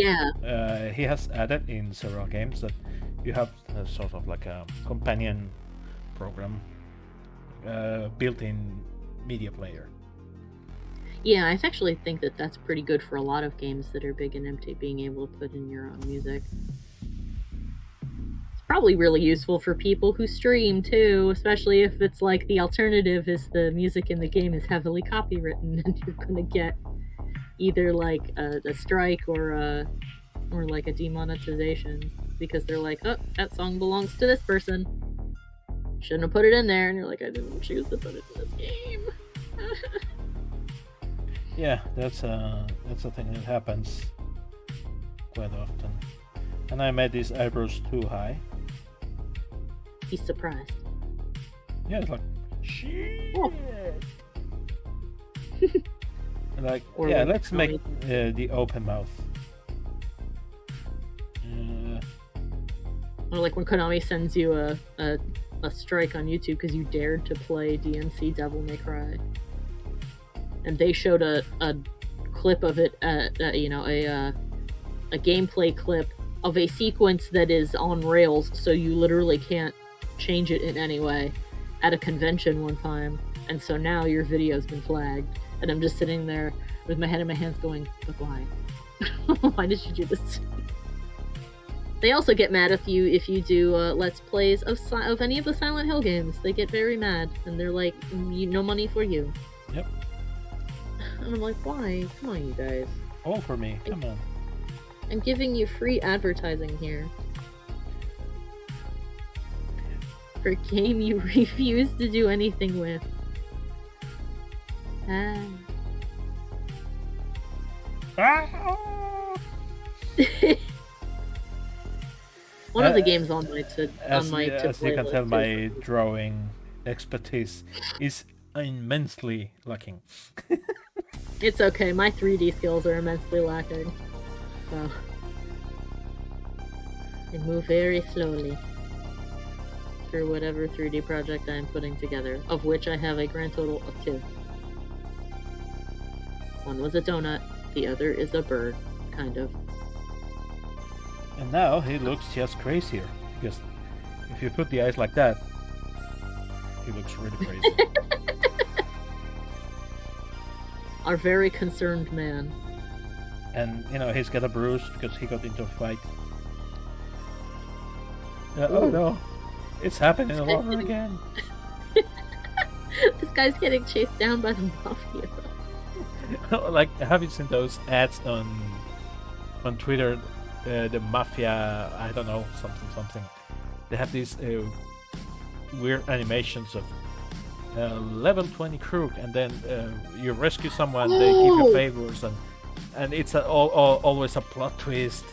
he has added in several games, that you have sort of like a companion program built-in media player. Yeah, I actually think that that's pretty good for a lot of games that are big and empty, being able to put in your own music. It's probably really useful for people who stream too, especially if it's like the alternative is the music in the game is heavily copywritten and you're gonna get either like a strike or like a demonetization because they're like, oh, that song belongs to this person. Shouldn't have put it in there, and you're like, I didn't choose to put it in this game. Yeah, that's a thing that happens quite often. And I made these eyebrows too high. He's surprised. Yeah, it's like shit. Oh. Like, Or yeah, like let's make the open mouth. Or like when Konami sends you a strike on YouTube because you dared to play DMC Devil May Cry, and they showed a clip of it, a gameplay clip of a sequence that is on rails, so you literally can't change it in any way, at a convention one time, and so now your video's been flagged, and I'm just sitting there with my head in my hands going, but why? Why did you do this? They also get mad if you do let's plays of any of the Silent Hill games. They get very mad and they're like, no money for you. Yep. And I'm like, why? Come on, you guys. All for me. Come on. I'm giving you free advertising here. For a game you refuse to do anything with. One of the games on my as you can tell, list my drawing expertise is immensely lacking. It's okay. My 3D skills are immensely lacking. So I move very slowly through whatever 3D project I'm putting together, of which I have a grand total of 2. One was a donut, the other is a bird, kind of. And now he looks just crazier, because if you put the eyes like that, he looks really crazy. Our very concerned man. And, he's got a bruise because he got into a fight. Oh no, it's happening all over again. This guy's getting chased down by the mafia. Like, have you seen those ads on Twitter? The mafia, I don't know, something. They have these weird animations of level 20 crook, and then you rescue someone, they give you favors, and it's always a plot twist.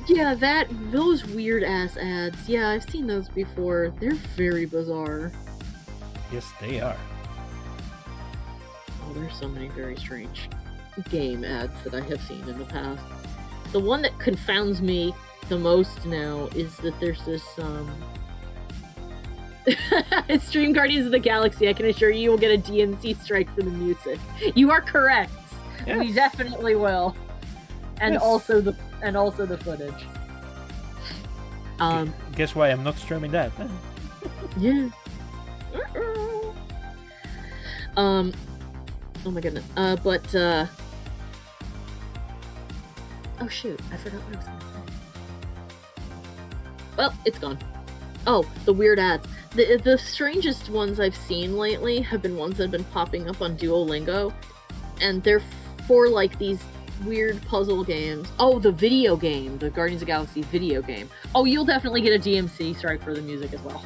Yeah, those weird ass ads. Yeah, I've seen those before. They're very bizarre. Yes, they are. Oh, there's so many very strange game ads that I have seen in the past. The one that confounds me the most now is that there's this it's Stream Guardians of the Galaxy. I can assure you will get a DMC strike for the music. You are correct. Yes. We definitely will. And yes. also the footage. Guess why I'm not streaming that? Yeah. Oh my goodness. Oh shoot, I forgot what I was gonna say. Well, it's gone. Oh, the weird ads. The strangest ones I've seen lately have been ones that have been popping up on Duolingo. And they're for like these weird puzzle games. Oh, the video game. The Guardians of the Galaxy video game. Oh, you'll definitely get a DMC strike for the music as well.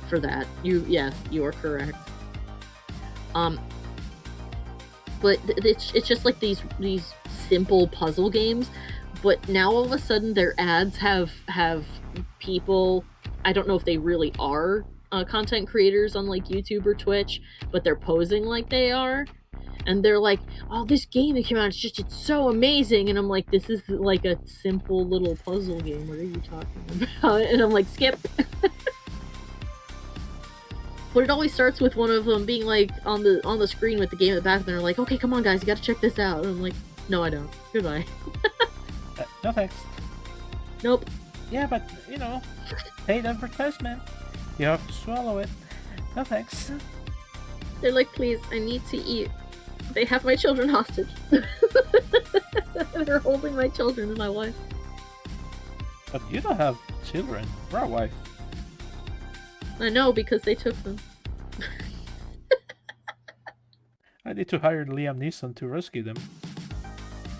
For that. Yes, you are correct. But it's just like these simple puzzle games, but now all of a sudden their ads have people, I don't know if they really are content creators on like YouTube or Twitch, but they're posing like they are, and they're like, oh, this game that came out, it's so amazing, and I'm like, this is like a simple little puzzle game, what are you talking about? And I'm like, skip. But it always starts with one of them being like on the screen with the game at the back, and they're like, okay, come on guys, you gotta check this out. And I'm like, no, I don't. Goodbye. No thanks. Nope. Yeah, but, paid advertisement. You have to swallow it. No thanks. They're like, please, I need to eat. They have my children hostage. They're holding my children and my wife. But you don't have children or a wife. I know, because they took them. I need to hire Liam Neeson to rescue them.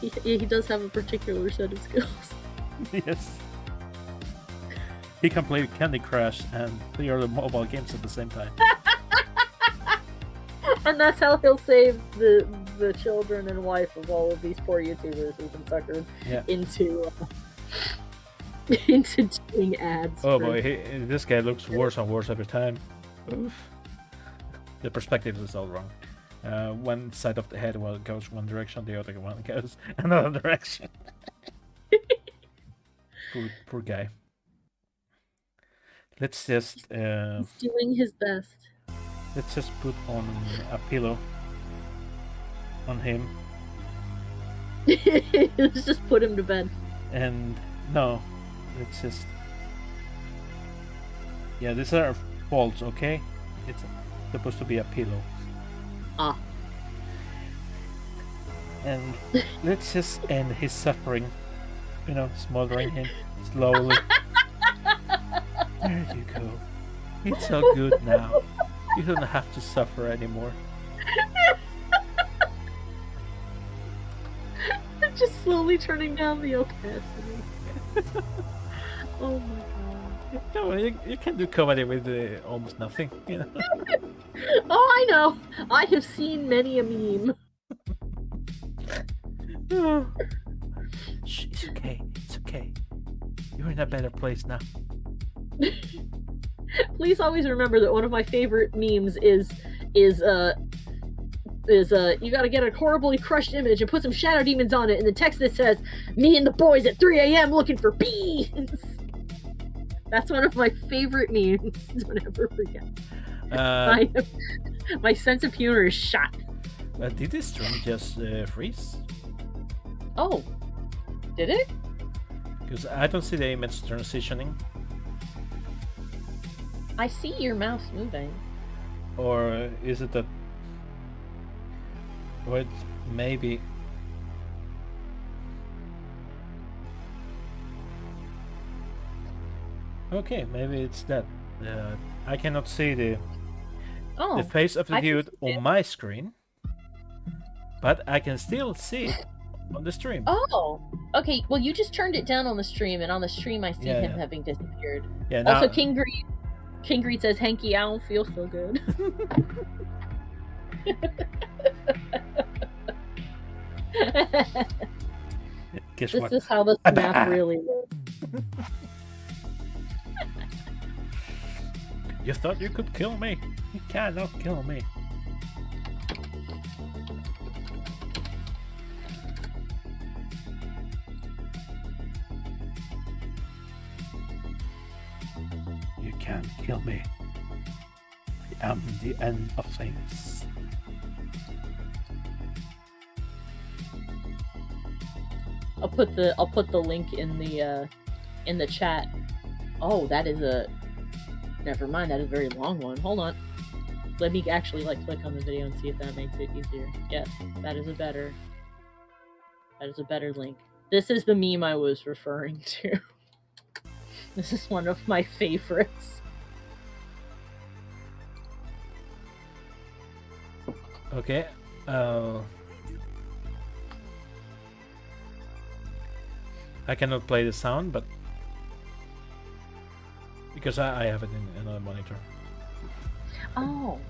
He does have a particular set of skills. Yes. He can play Candy Crush and play other mobile games at the same time. And that's how he'll save the children and wife of all of these poor YouTubers who've been suckered into doing ads. Oh boy, this guy looks worse and worse every time. Oof. The perspective is all wrong. One side of the head goes one direction, the other one goes another direction. Poor guy. Let's just... He's doing his best. Let's just put on a pillow on him. Let's just put him to bed. And no, let's just... Yeah, these are faults, okay? It's supposed to be a pillow. Ah. And let's just end his suffering smothering him slowly. There you go. It's all good now. You don't have to suffer anymore. Just slowly turning down the opacity. Oh my god. No, you can do comedy with almost nothing. Oh, I know. I have seen many a meme. Shh, it's okay. It's okay. You're in a better place now. Please always remember that one of my favorite memes is you gotta get a horribly crushed image and put some shadow demons on it, and the text that says, "Me and the boys at 3 a.m. looking for bees." That's one of my favorite memes. Don't ever forget. My sense of humor is shot. Did this stream just freeze? Oh, did it? Because I don't see the image transitioning. I see your mouse moving. Or is it that... Or it's maybe... Okay, maybe it's that. I cannot see the face of the dude on my screen, but I can still see it on the stream. Oh, okay. Well, you just turned it down on the stream, and on the stream I see him having disappeared. Yeah. Now... Also, King Greed says, "Hanky, I don't feel so good." Guess this what? is how the snap really works. You thought you could kill me? You cannot kill me. You can't kill me. I am the end of things. I'll put the link in the chat. Oh, that is a... Never mind, that is a very long one. Hold on. Let me actually click on the video and see if that makes it easier. Yes, that is a better link. This is the meme I was referring to. This is one of my favorites. Okay. I cannot play the sound, but because I have it in another monitor. Oh.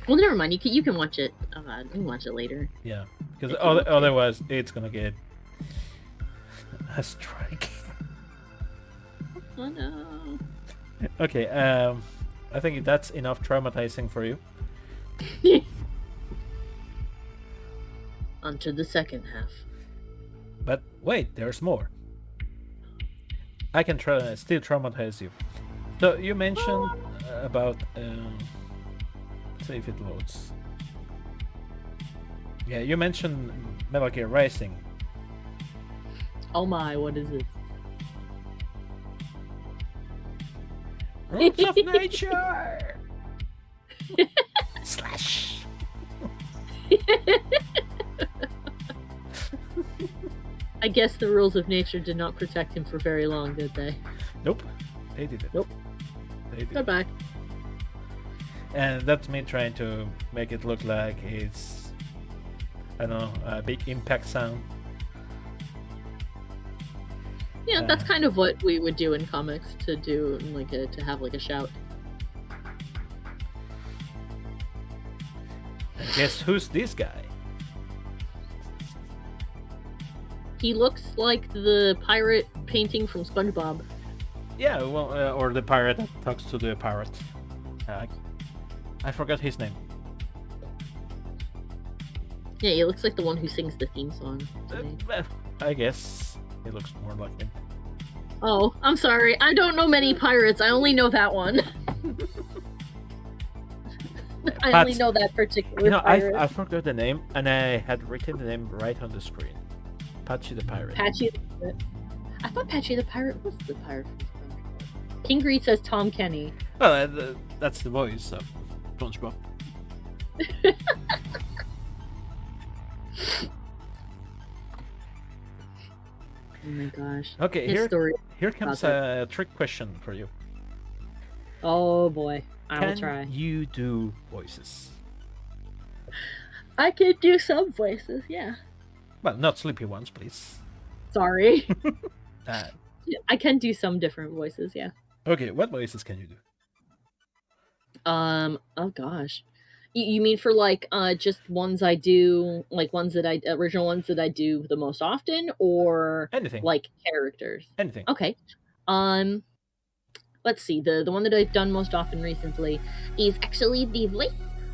Well, never mind. You can watch it. You can watch it later. Yeah, because otherwise it's gonna get a strike. Oh no. Okay. I think that's enough traumatizing for you. On to the second half. But wait, there's more. I can still traumatize you. So you mentioned about let's see if it loads. Yeah, you mentioned Metal Gear Rising. Oh my, what is it? Rules of nature. Slash. I guess the rules of nature did not protect him for very long, did they? Nope, they didn't. Nope. They didn't. Goodbye. And that's me trying to make it look like it's, I don't know, a big impact sound. Yeah, that's kind of what we would do in comics, to do to have a shout. And guess who's this guy? He looks like the pirate painting from SpongeBob. Yeah, well, or the pirate that talks to the parrot. I forgot his name. Yeah, he looks like the one who sings the theme song. I guess he looks more like him. Oh, I'm sorry. I don't know many pirates. I only know that one. I only know that particular pirate. I forgot the name, and I had written the name right on the screen. Patchy the Pirate. Patchy the Pirate. I thought Patchy the Pirate was the pirate from SpongeBob. King Greed says Tom Kenny. Well, that's the voice of SpongeBob. my gosh. Okay, His story. here comes a trick question for you. Oh boy, I will Can try. you do voices? I can do some voices, yeah. Well, not sleepy ones, please. Sorry. Uh, I can do some different voices, yeah. okay, what voices can you do? Oh gosh. You mean for like just ones I do, like ones that original ones that I do the most often, or Anything. like characters? Anything. Okay. Um let's see. The one that I've done most often recently is actually the voice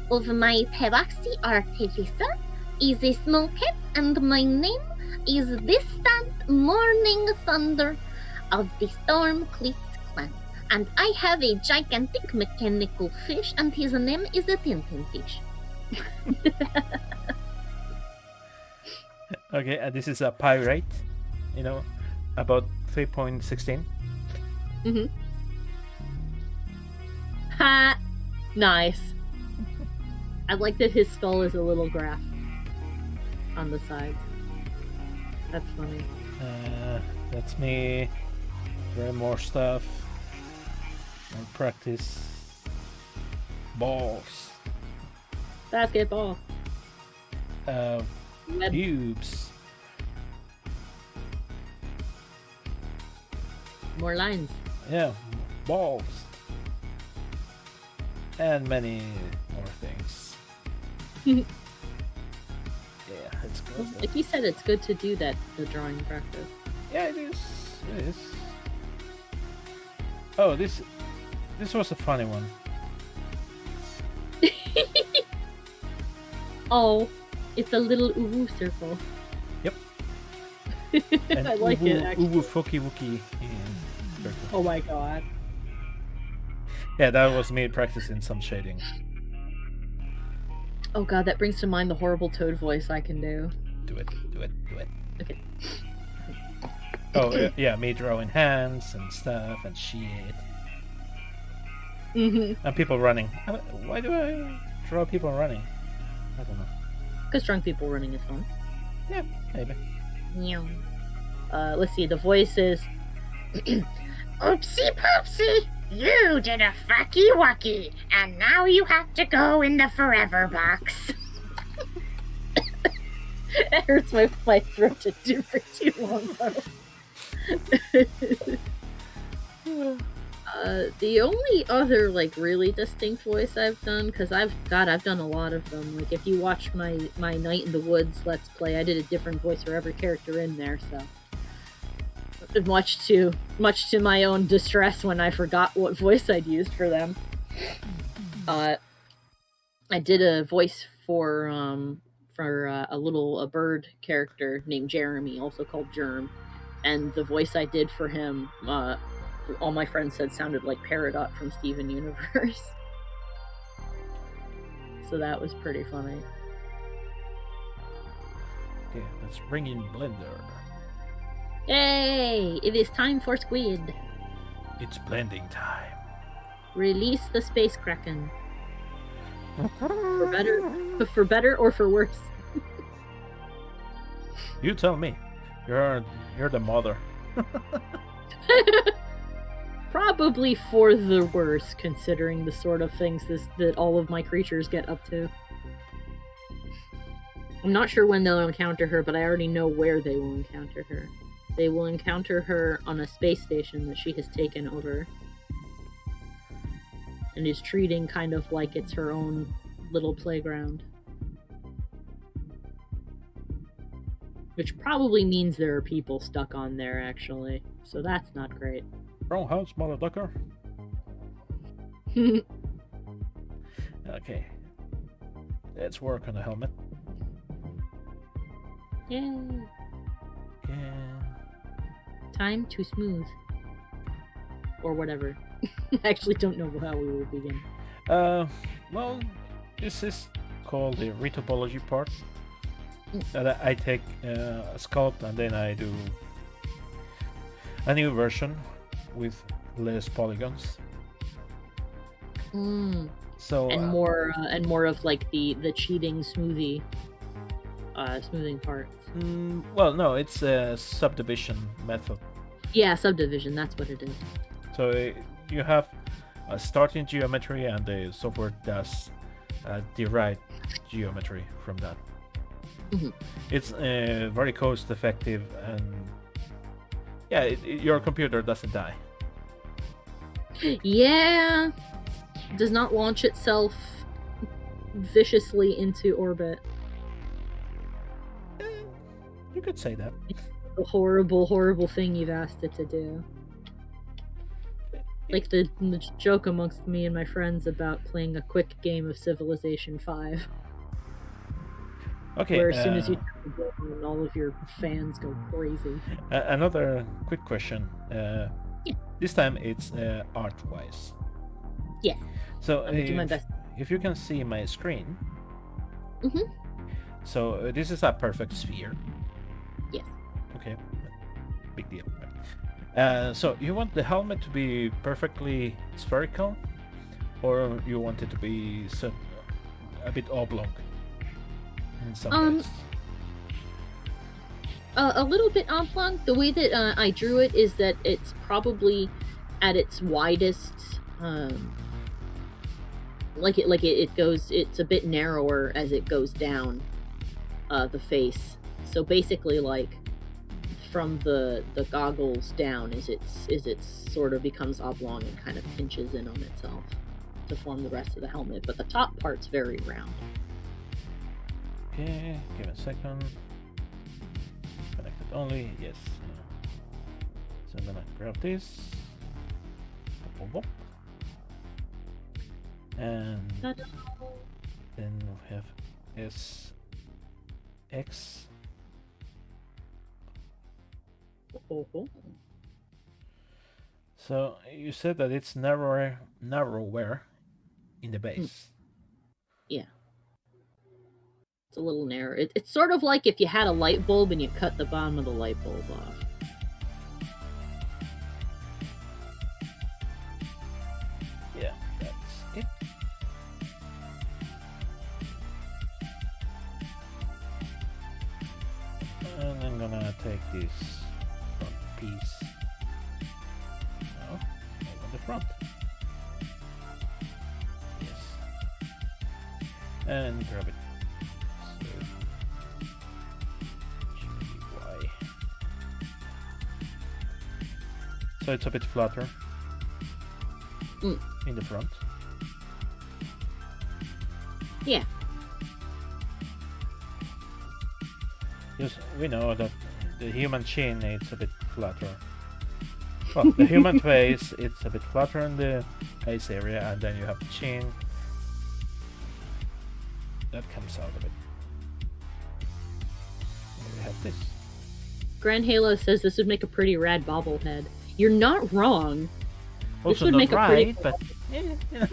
of my peroxy artificer. Is a small cat, and my name is Distant Morning Thunder of the Storm Cliffs clan. And I have a gigantic mechanical fish, and his name is a Tintin fish. Okay, this is a pirate, about 3.16. Mm-hmm. Ha! Nice. I like that his skull is a little graph on the sides. That's funny. That's me. Try more stuff. And practice. Balls. Basketball. Web. Pubes. More lines. Yeah, balls. And many more things. Yeah, it's good. Like you said, it's good to do that, the drawing practice. Yeah, it is. It is. Oh, this was a funny one. Oh, it's a little uwu circle. Yep. I like it, actually. Uwu Fuki Wookie. Yeah, oh my god. Yeah, that was me practicing some shading. Oh god, that brings to mind the horrible toad voice I can do. Do it. Okay. Oh, yeah, me drawing hands and stuff and shit. Mm-hmm. And people running. Why do I draw people running? I don't know. Because drunk people running is fun. Yeah, maybe. Let's see, the voice is... Oopsie poopsie! You did a fucky wucky, and now you have to go in the forever box. It hurts my throat to do for too long, though. The only other, like, really distinct voice I've done, because I've done a lot of them. Like, if you watch my Night in the Woods Let's Play, I did a different voice for every character in there, so... Much to my own distress when I forgot what voice I'd used for them. I did a voice for a bird character named Jeremy, also called Germ, and the voice I did for him, all my friends said sounded like Peridot from Steven Universe. So that was pretty funny. Okay, let's bring in Blender. Yay! It is time for Squid. It's blending time. Release the space kraken. For better or for worse. You tell me. You're the mother. Probably for the worse, considering the sort of things that all of my creatures get up to. I'm not sure when they'll encounter her, but I already know where they will encounter her. They will encounter her on a space station that she has taken over. And is treating kind of like it's her own little playground. Which probably means there are people stuck on there, actually. So that's not great. Wrong house, motherfucker. Okay. Let's work on the helmet. Yay. Yeah. Time to smooth. Or whatever. I actually don't know how we will begin. Well, this is called the retopology part. That I take a sculpt and then I do a new version with less polygons. Mm. So And more of like the cheating smoothie smoothing parts. Well, no, it's a subdivision method. Yeah, subdivision. That's what it is. So you have a starting geometry, and the software does derived geometry from that. Mhm. It's very cost effective, and yeah, your computer doesn't die. Yeah, does not launch itself viciously into orbit. You could say that. The horrible, horrible thing you've asked it to do. Like the joke amongst me and my friends about playing a quick game of Civilization 5. Okay. Where as soon as you turn the game on, all of your fans go crazy. Another quick question. This time it's art-wise. Yeah. So I'm gonna do my best. if you can see my screen. Mhm. So this is a perfect sphere. Yes. Okay. Big deal. So you want the helmet to be perfectly spherical, or you want it to be a bit oblong in some ways? A little bit oblong. The way that I drew it is that it's probably at its widest. It goes. It's a bit narrower as it goes down. The face. So basically, like from the goggles down, is it sort of becomes oblong and kind of pinches in on itself to form the rest of the helmet. But the top part's very round. Okay, give me a second. Connected only, yes. So I'm gonna grab this. Boop, boop, boop. And Ta-da. then we have SX. Oh. So you said that it's narrower in the base. Yeah. It's a little narrow. It's sort of like if you had a light bulb and you cut the bottom of the light bulb off. Yeah, that's it. And I'm gonna take this front piece. On the front. Yes. And grab it. So it's a bit flatter in the front. Yeah. Yes, we know that the human chin it's a bit flatter. Well, the human face it's a bit flatter in the face area, and then you have the chin that comes out of it. And we have this. Grand Halo says this would make a pretty rad bobblehead. You're not wrong. Also would not make a pretty right, but you know.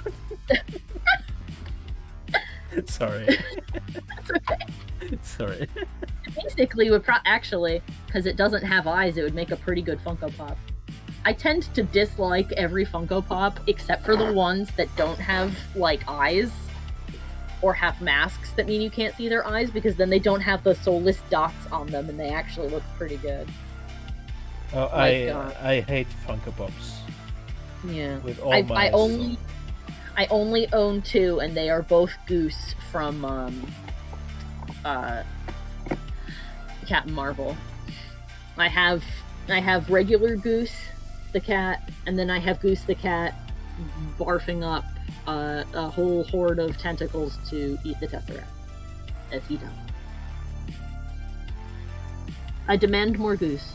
Sorry. That's okay. Sorry. Basically, would actually, because it doesn't have eyes, it would make a pretty good Funko Pop. I tend to dislike every Funko Pop except for the ones that don't have like eyes or have masks that mean you can't see their eyes, because then they don't have the soulless dots on them and they actually look pretty good. Oh, Like, I hate Funko Pops. Yeah. With all my I only own two, and they are both Goose from Captain Marvel. I have regular Goose the cat, and then I have Goose the cat barfing up a whole horde of tentacles to eat the Tesseract, as he does. I demand more Goose.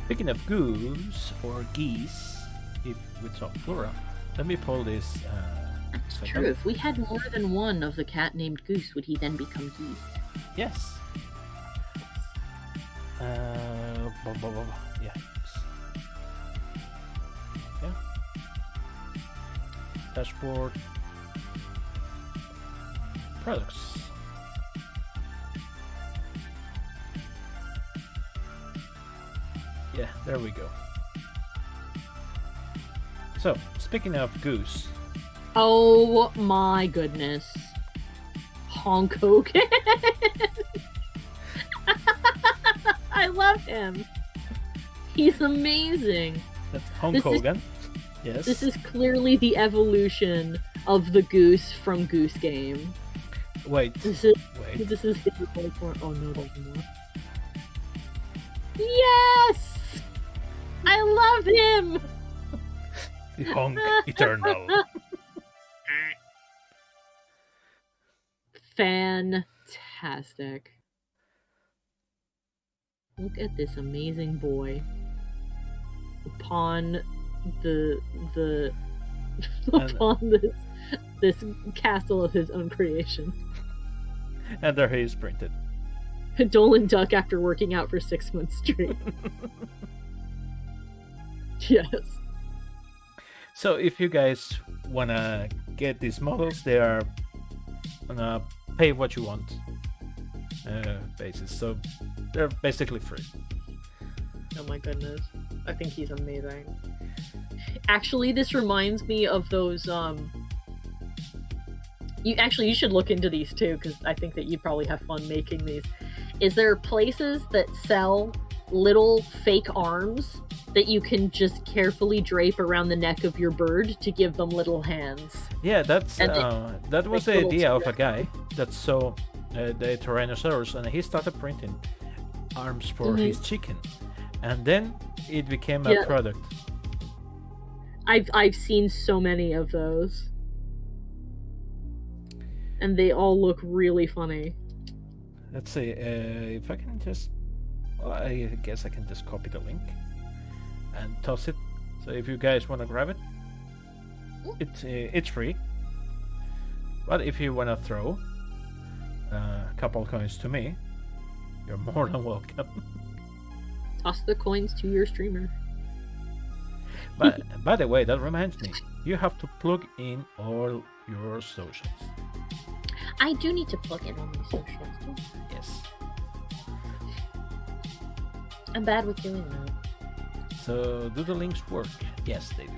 Speaking of goose or geese, if we talk plural, let me pull this. It's second. true. If we had more than one of the cat named Goose, would he then become Geese? Yes. Yeah. Yeah. Dashboard. Products. Yeah, there we go. So, speaking of Goose, Oh my goodness. Honk Hogan. I love him. He's amazing. That's Hulk This is- Hogan. Yes. This is clearly the evolution of the goose from Goose Game. Wait. This is Wait. his like more. Oh no, there's more. Yes! I love him! The Honk Eternal. Fantastic. Look at this amazing boy. Upon the upon this castle of his own creation. And there he is printed. Dolan Duck after working out for 6 months straight. Yes. So if you guys wanna get these models, they are on a pay what you want basis. So they're basically free. Oh my goodness. I think he's amazing. Actually, this reminds me of those you should look into these too, because I think that you'd probably have fun making these. Is there places that sell little fake arms that you can just carefully drape around the neck of your bird to give them little hands? Yeah, that's And that was like the little idea of a squares. guy that saw the Tyrannosaurus, and he started printing arms for his chicken, and then it became a Yeah. product. I've seen so many of those. And they all look really funny. Let's see if I can just. Well, I guess I can just copy the link and toss it. So if you guys want to grab it, it's free. But if you want to throw a couple coins to me, you're more than welcome. Toss the coins to your streamer. But by the way, that reminds me, you have to plug in all your socials. I do need to plug in on my socials too. Yes. I'm bad with doing that. So do the links work? Yes, they do.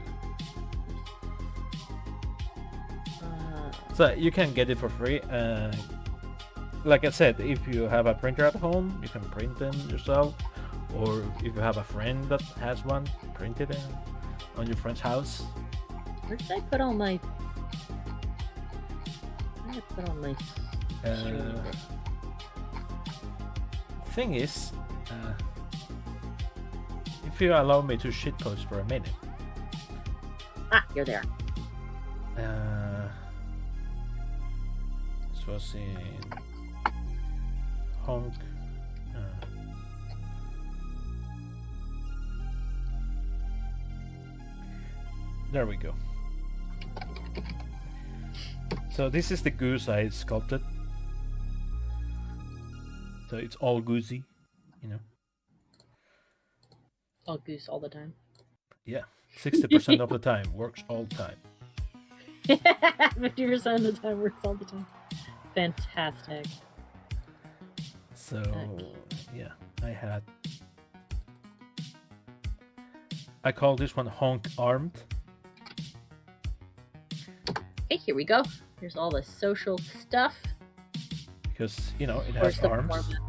So you can get it for free. Like I said, if you have a printer at home, you can print them yourself. Or if you have a friend that has one, print it on your friend's house. Where did I put all my? Where did I put all my? Thing is, if you allow me to shitpost for a minute, You're there. this was in Honk. There we go. So this is the goose I sculpted. So it's all goosey, you know. All goose all the time. Yeah, 60% of the time works all the time. 50% of the time works all the time. Fantastic. So yeah, I call this one Honk Armed. Okay, here we go. Here's all the social stuff. Because, you know, it Where's has the arms. format?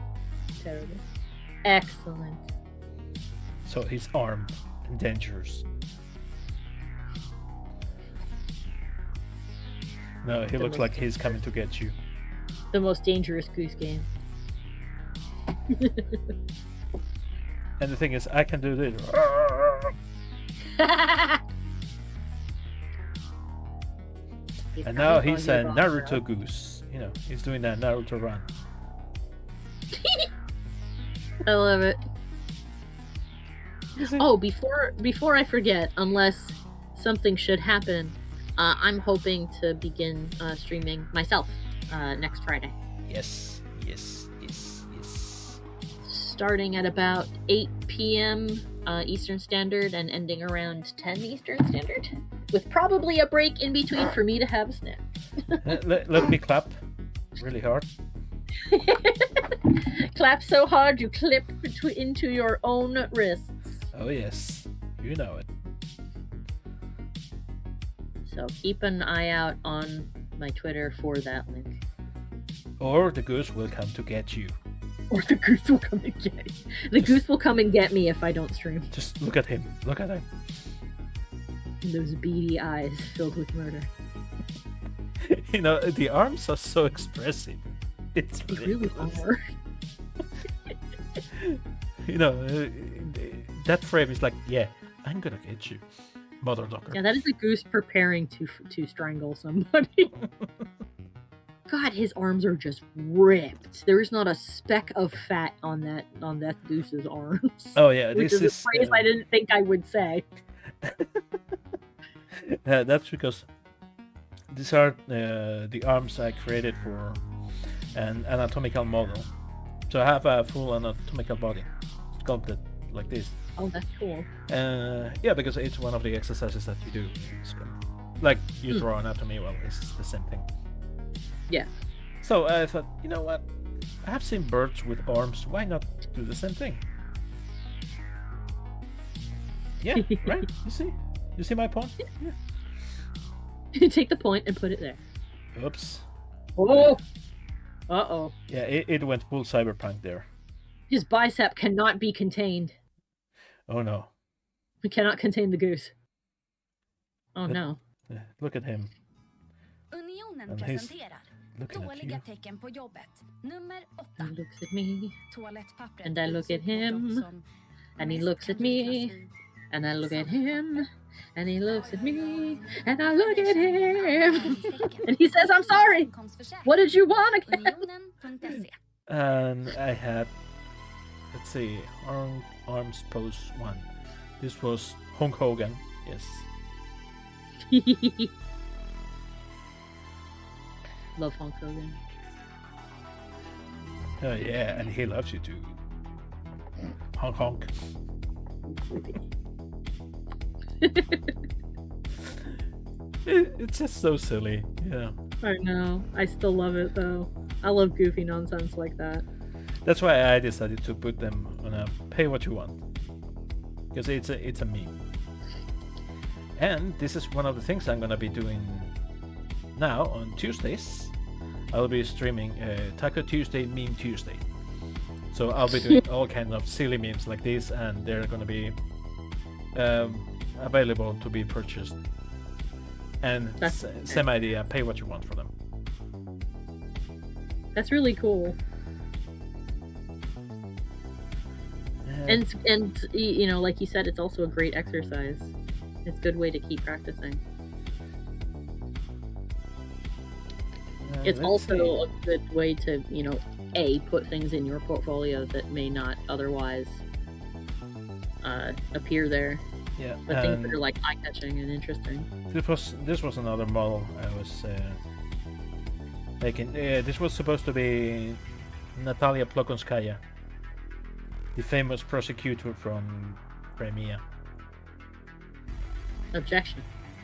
Terrible. Excellent. So he's armed and dangerous. No, he The looks most like he's coming to get you. The most dangerous goose game. And the thing is, I can do this. And now he's a Naruto goose. You know, he's doing that Naruto run. I love it. Is it? Oh, before I forget, unless something should happen, I'm hoping to begin streaming myself next Friday. Yes. Starting at about 8 p.m. Eastern Standard and ending around 10 Eastern Standard, with probably a break in between for me to have a snack. Let me clap really hard. Clap so hard you clip into your own wrists. Oh yes, you know it. So keep an eye out on my Twitter for that link. Or the goose will come to get you. Or the goose will come and get me. The goose will come and get me if I don't stream. Just look at him. Look at him. And those beady eyes filled with murder. You know, the arms are so expressive. It's They really ridiculous. are. You know, that frame is like, yeah, I'm gonna get you, mother ducker. Yeah, that is a goose preparing to strangle somebody. God, his arms are just ripped. There is not a speck of fat on that goose's arms. Oh yeah, Which this is a phrase I didn't think I would say. That's because these are the arms I created for an anatomical model. So I have a full anatomical body sculpted like this. Oh, that's cool. Yeah, because it's one of the exercises that you do. Like you draw anatomy, well, it's the same thing. Yeah. So I thought, you know what? I have seen birds with arms. Why not do the same thing? Yeah, right. You see my point? Yeah. Take the point and put it there. Oops. Oh. Uh-oh. Yeah, it went full cyberpunk there. His bicep cannot be contained. Oh no. We cannot contain the goose. Oh But- no. Look at him. Unionen And he's presenterar looking at dåliga you. tecken på jobbet. Nummer 8. He looks at me, Toalettpappret And I look bjuds at ut på him, de som and he mest looks at kan me, liknas vid and I look at him, and he looks at me, and I look at him, and he says, I'm sorry. inkomstförsäkring. What did you want again? Unionen.se. And I had, let's see, arms pose 1. This was Hulk Hogan. Yes. Love Hulk Hogan. Oh yeah, and he loves you too. Honk honk. It's just so silly. Yeah. I know. I still love it though. I love goofy nonsense like that. That's why I decided to put them on a pay what you want. Because it's a meme. And this is one of the things I'm gonna be doing now on Tuesdays. I'll be streaming Taco Tuesday, Meme Tuesday. So I'll be doing all kind of silly memes like this, and they're gonna be available to be purchased. And That's- same idea, pay what you want for them. That's really cool. And you know, like you said, it's also a great exercise. It's a good way to keep practicing. It's let's also see. a good way to, you know, put things in your portfolio that may not otherwise appear there. Yeah, But things and that are like eye-catching and interesting. this was another model I was making. This was supposed to be Natalia Plokonskaya, the famous prosecutor from Crimea. Objection.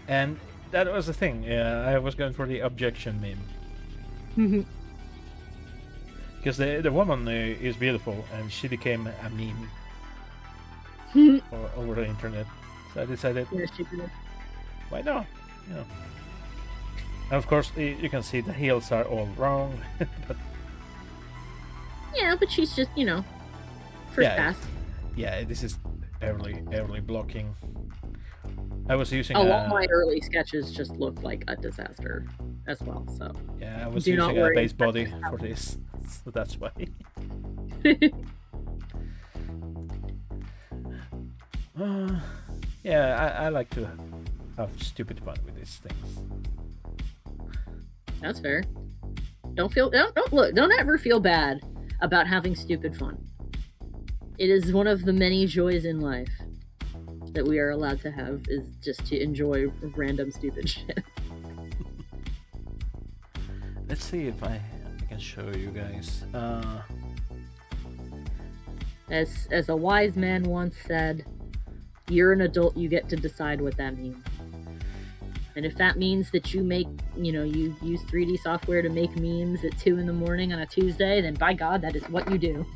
And that was the thing. I was going for the objection meme. Because the woman is beautiful, and she became a meme over the internet. So I decided, Yeah, she did. why not? You know. And of course, you can see the heels are all wrong. But Yeah, but she's just, you know, first Yeah, pass. yeah, this is early blocking. I was using Oh, all my early sketches just look like a disaster as well, so. yeah, I was Do not using a worry. base body for this, so that's why. Yeah, I like to have stupid fun with these things. That's fair. Don't ever feel bad about having stupid fun. It is one of the many joys in life that we are allowed to have, is just to enjoy random stupid shit. Let's see if I can show you guys. As a wise man once said, you're an adult, you get to decide what that means. And if that means that you you use 3D software to make memes at 2 a.m. on a Tuesday, then by God, that is what you do.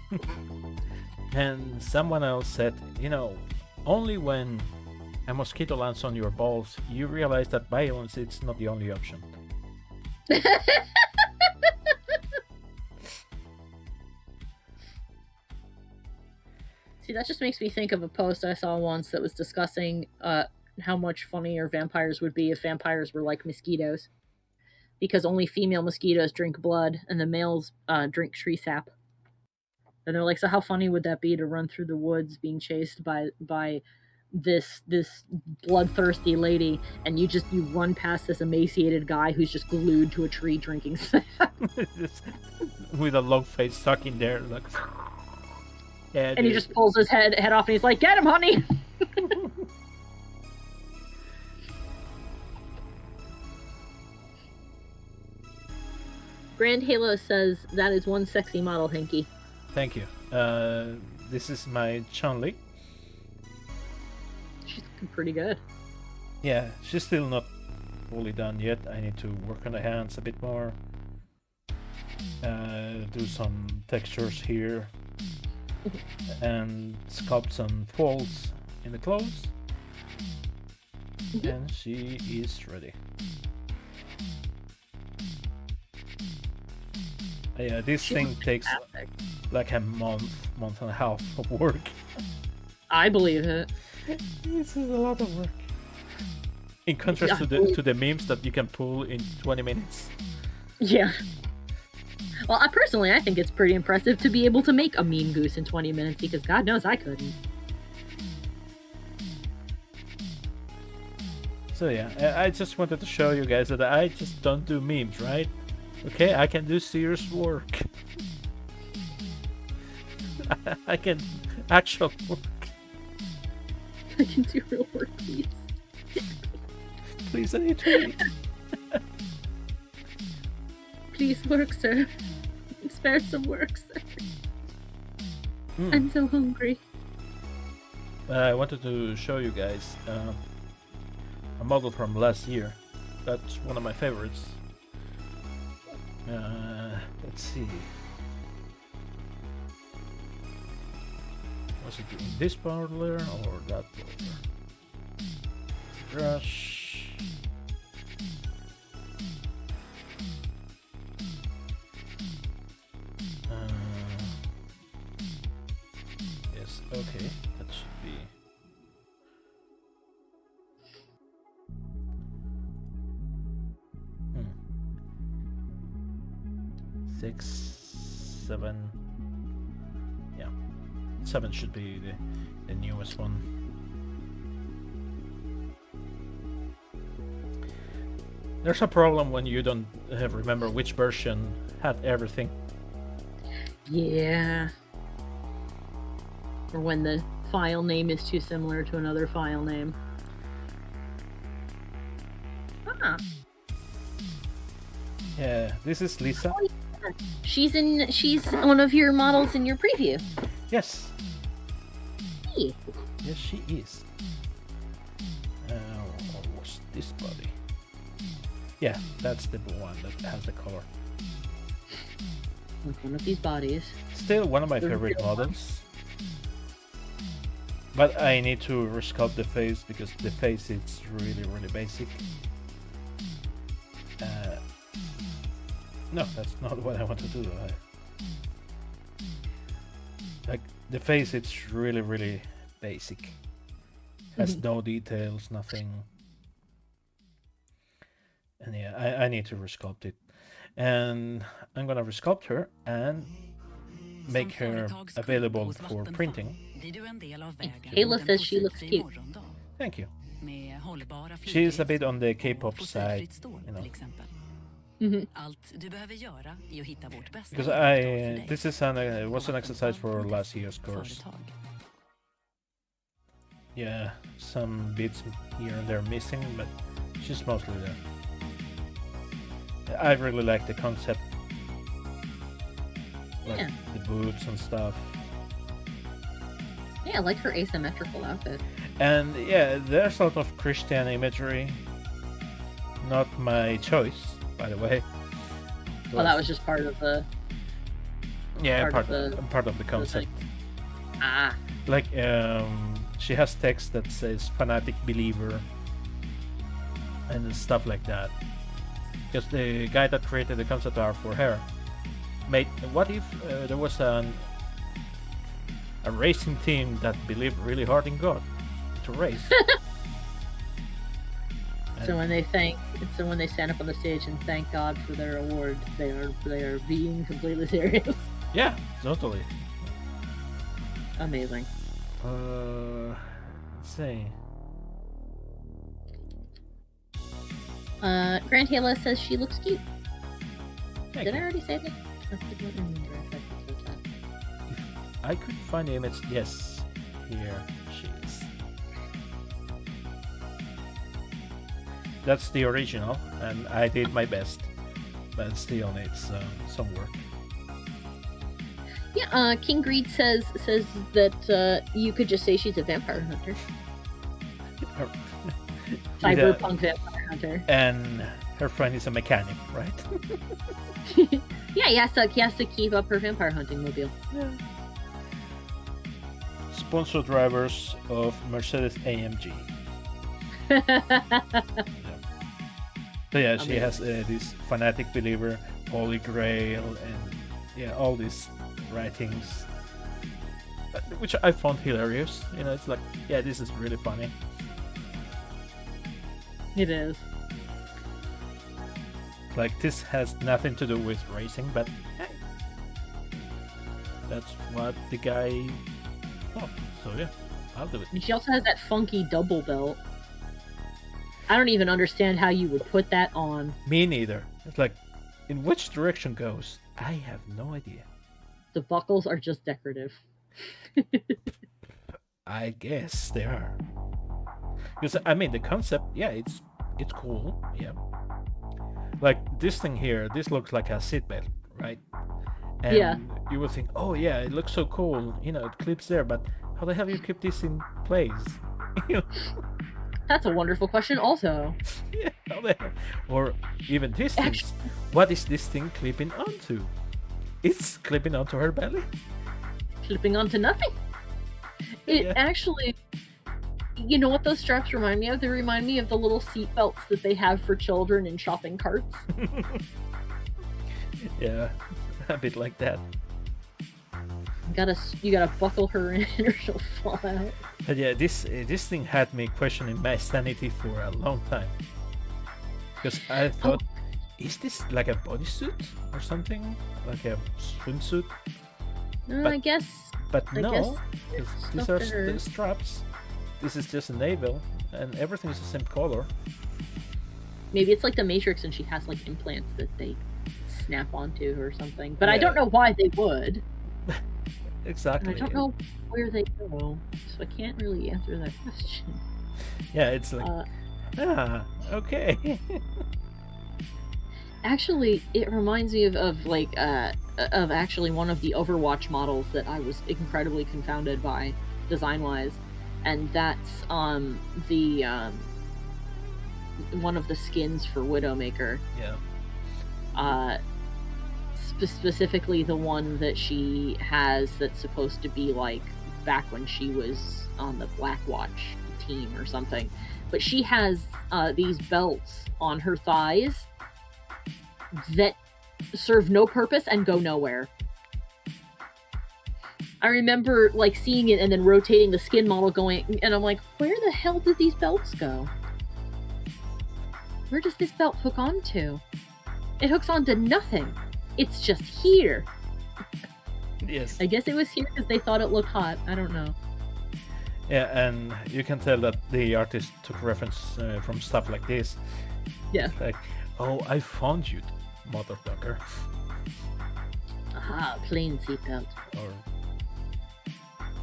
And someone else said, only when a mosquito lands on your balls, you realize that violence is not the only option. See, that just makes me think of a post I saw once that was discussing how much funnier vampires would be if vampires were like mosquitoes. Because only female mosquitoes drink blood and the males drink tree sap. And they're like, so how funny would that be to run through the woods being chased by this bloodthirsty lady, and you run past this emaciated guy who's just glued to a tree drinking sap. With a long face stuck in there, like. Yeah, and he just pulls his head off, and he's like, "Get him, honey!" Grand Halo says that is one sexy model, Hinky. Thank you. This is my Chun-Li. She's looking pretty good. Yeah, she's still not fully done yet. I need to work on the hands a bit more. Do some textures here. And sculpt some folds in the clothes. And she is ready. Yeah, this thing takes like a month and a half of work. I believe it. This is a lot of work. In contrast to the memes that you can pull in 20 minutes. Yeah. Well, I think it's pretty impressive to be able to make a mean goose in 20 minutes, because God knows I couldn't. So yeah, I just wanted to show you guys that I just don't do memes, right? Okay, I can do serious work. I can actual work. I can do real work, please. Please, I need to eat. Please work, sir. Spare some work, sir. I'm so hungry. I wanted to show you guys a model from last year. That's one of my favorites. Let's see. Was it in this parlor or that parlor? Brush. Yes, okay, that should be. Six, 7. Yeah, 7 should be the newest one. There's a problem when you don't remember which version had everything. Yeah. Or when the file name is too similar to another file name. Ah. Yeah, this is Lisa. She's one of your models in your preview. Yes. Hey. Yes, she is. What's this body? Yeah, that's the one that has the color. With one of these bodies. Still one of my favorite models. But I need to resculpt the face because the face is really, really basic. No, that's not what I want to do. Like the face, it's really, really basic. Has no details, nothing. And yeah, I need to resculpt it. And I'm gonna resculpt her and make her available for printing. Kayla says she looks cute. Thank you. She's a bit on the K-pop side, you know. Because this is was an exercise for last year's course. Yeah, some bits here and there missing, but she's mostly there. I really like the concept, like the boots and stuff. Yeah, I like her asymmetrical outfit. And yeah, there's a lot of Christian imagery. Not my choice, by the way. Well, that was just part of the. Yeah, part of the concept. Ah. Like she has text that says fanatic believer and stuff like that. Because the guy that created the concept art for her made, what if there was a racing team that believed really hard in God to race? So when they stand up on the stage and thank God for their award, they are being completely serious. Yeah, totally. Amazing. Let's see. Grand Halo says she looks cute. Thank Did I you. already say that? I don't remember if I said that. I could find the image. Yes, here she is. That's the original, and I did my best, but it still needs some work. Yeah, King Greed says that you could just say she's a vampire hunter. Cyberpunk vampire hunter. And her friend is a mechanic, right? Yeah, he has to keep up her vampire hunting mobile. Yeah. Sponsor drivers of Mercedes AMG. So yeah, she has this fanatic believer, Holy Grail, and all these writings, which I found hilarious. It's like, yeah, this is really funny. It is. Like, this has nothing to do with racing, but hey, that's what the guy thought. So yeah, I'll do it. And she also has that funky double belt. I don't even understand how you would put that on. Me neither. It's like, in which direction goes? I have no idea. The buckles are just decorative. I guess they are. Because I mean, the concept, yeah, it's cool, yeah. Like this thing here, this looks like a seatbelt, right? And Yeah. you would think, oh yeah, it looks so cool, it clips there, but how the hell do you keep this in place? That's a wonderful question also. Yeah, how the hell? Or even this thing. What is this thing clipping onto? It's clipping onto her belly? Clipping onto nothing. It Yeah. actually, you know what those straps remind me of? They remind me of the little seat belts that they have for children in shopping carts. Yeah, a bit like that. You gotta buckle her in or she'll fall out. But yeah, this thing had me questioning my sanity for a long time. Because I thought, is this like a bodysuit or something? Like a swimsuit? But- I guess. But I no, guess these stuff are to her. the straps. This is just a navel, and everything is the same color. Maybe it's like the Matrix and she has like implants that they snap onto or something. But I Yeah. don't know why they would. And Exactly. I don't know where they go. So I can't really answer that question. Yeah, it's like, okay. Actually, it reminds me of actually one of the Overwatch models that I was incredibly confounded by design-wise, and that's the one of the skins for Widowmaker. Yeah. Specifically the one that she has that's supposed to be like back when she was on the Blackwatch team or something. But she has these belts on her thighs that serve no purpose and go nowhere. I remember like seeing it and then rotating the skin model going, and I'm like, where the hell did these belts go? Where does this belt hook onto? It hooks onto nothing. It's just here. Yes. I guess it was here because they thought it looked hot. I don't know. Yeah, and you can tell that the artist took reference from stuff like this. Yeah. Like, oh, I found you, motherfucker. Aha, plain seatbelt. Or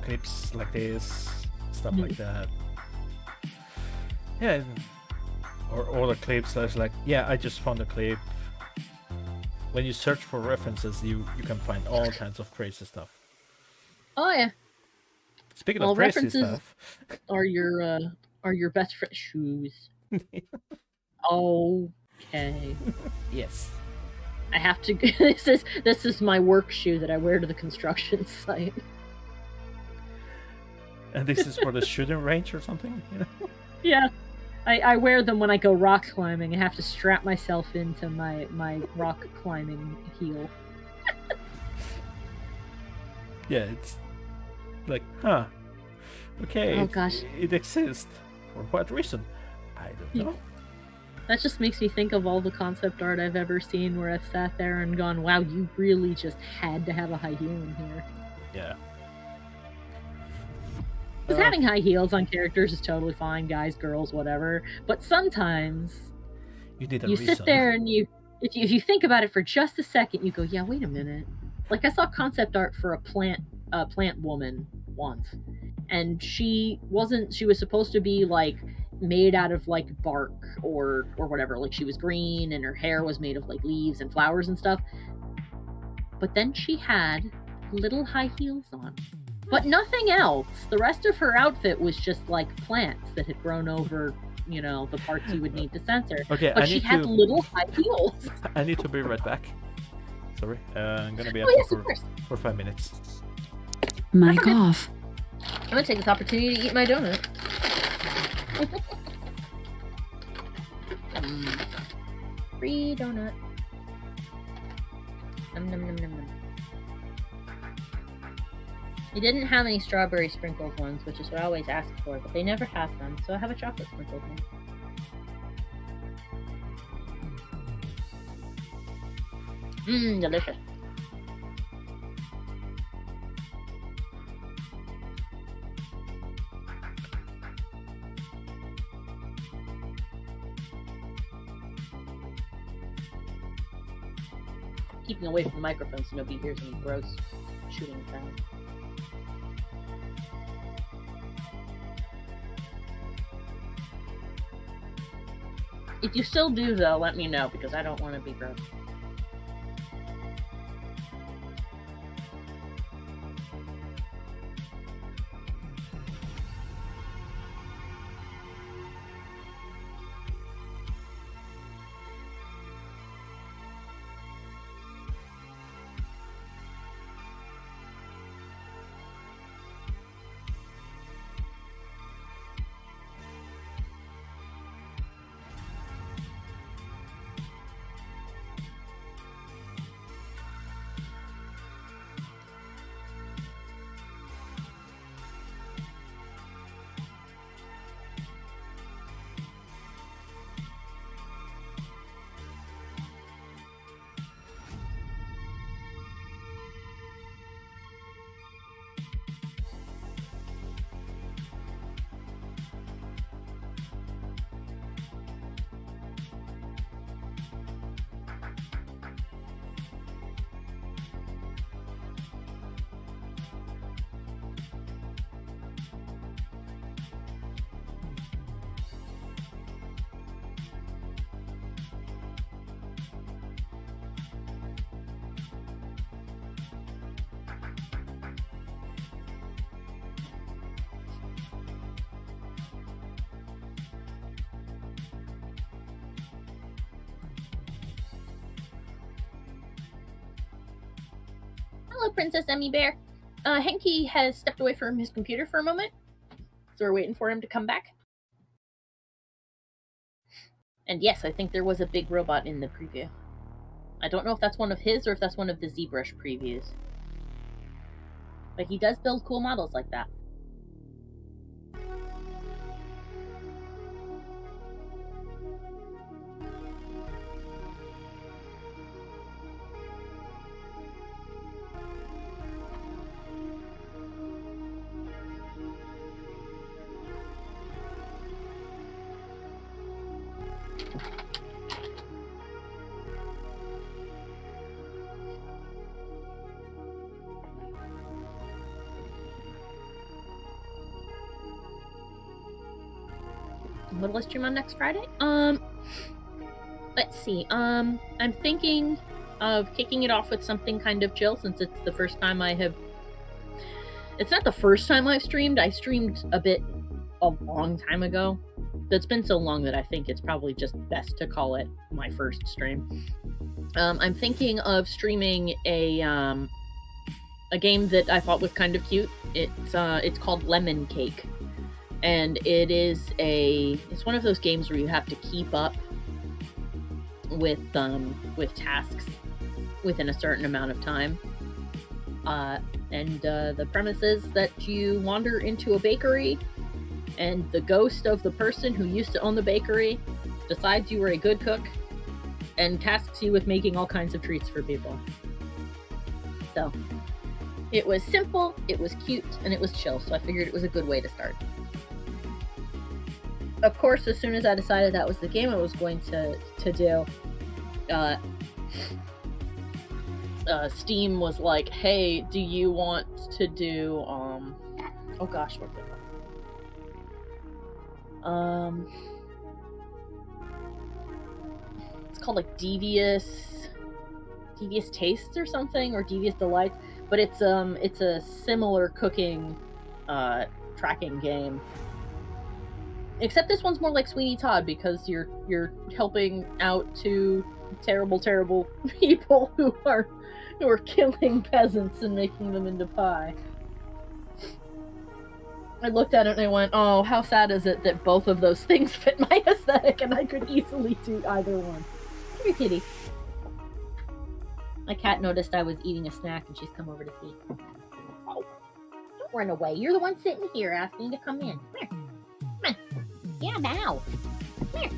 clips like this, stuff like that. Yeah, or other clips that's like, yeah, I just found a clip. When you search for references, you can find all kinds of crazy stuff. Oh yeah. Speaking Well, of crazy references- stuff, Are your best friend shoes? Okay. yes. I have to. This is my work shoe that I wear to the construction site. And this is for the shooting range or something, you know? Yeah. I wear them when I go rock climbing. I have to strap myself into my rock climbing heel. Yeah, it's like, huh. Okay, Oh, gosh. it exists. For what reason? I don't know. That just makes me think of all the concept art I've ever seen where I've sat there and gone, wow, you really just had to have a high heel in here. Yeah. Because having high heels on characters is totally fine, guys, girls, whatever. But sometimes You need a you reason. sit there and if you think about it for just a second, you go, yeah, wait a minute. Like I saw concept art for a plant woman once, and she was supposed to be like made out of like bark or whatever. Like she was green and her hair was made of like leaves and flowers and stuff. But then she had little high heels on. But nothing else. The rest of her outfit was just like plants that had grown over, you know, the parts you would need to censor. Okay, But she had little high heels. I need to be right back. Sorry, I'm gonna be Oh, up yes, of course. for 5 minutes. Mic Okay. off. I'm gonna take this opportunity to eat my donut. Free donut. Nom nom nom nom nom. They didn't have any strawberry sprinkled ones, which is what I always ask for, but they never have them, so I have a chocolate sprinkled one. Mmm, delicious. Keeping away from the microphone so nobody hears any gross shooting sound. If you still do, though, let me know, because I don't want to be gross. Hello, Princess Emmy Bear. Henky has stepped away from his computer for a moment, so we're waiting for him to come back. And yes, I think there was a big robot in the preview. I don't know if that's one of his or if that's one of the ZBrush previews. But he does build cool models like that. What will I stream on next Friday? Let's see. I'm thinking of kicking it off with something kind of chill, since it's the first time I have. It's not the first time I've streamed. I streamed a long time ago. It's been so long that I think it's probably just best to call it my first stream. I'm thinking of streaming a a game that I thought was kind of cute. It's called Lemon Cake, and it's one of those games where you have to keep up with tasks within a certain amount of time. And the premise is that you wander into a bakery, and the ghost of the person who used to own the bakery decides you were a good cook and tasks you with making all kinds of treats for people. So it was simple, it was cute, and it was chill, so I figured it was a good way to start. Of course, as soon as I decided that was the game I was going to do, Steam was like, hey, do you want to do, oh gosh, what the it's called like Devious Tastes or something, or Devious Delights, but it's a similar cooking tracking game. Except this one's more like Sweeney Todd, because you're helping out two terrible people who are killing peasants and making them into pie. I looked at it and I went, oh, how sad is it that both of those things fit my aesthetic and I could easily do either one. Come here, kitty. My cat noticed I was eating a snack and she's come over to see. Oh, don't run away. You're the one sitting here asking to come in. Come here. Come on. Yeah, now. Come here.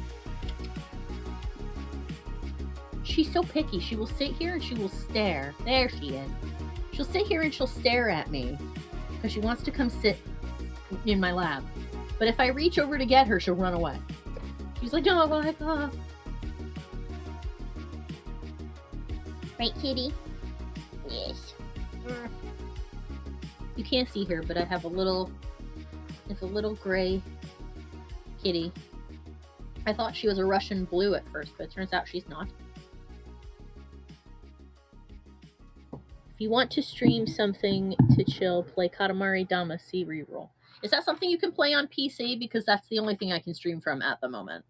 She's so picky. She will sit here and she will stare. There she is. She'll sit here and she'll stare at me because she wants to come sit in my lap. But if I reach over to get her, she'll run away. She's like, oh my god. Right, kitty? Yes. You can't see her, but I have it's a little gray kitty. I thought she was a Russian blue at first, but it turns out she's not. If you want to stream something to chill, play Katamari Damacy reroll. Is that something you can play on PC? Because that's the only thing I can stream from at the moment.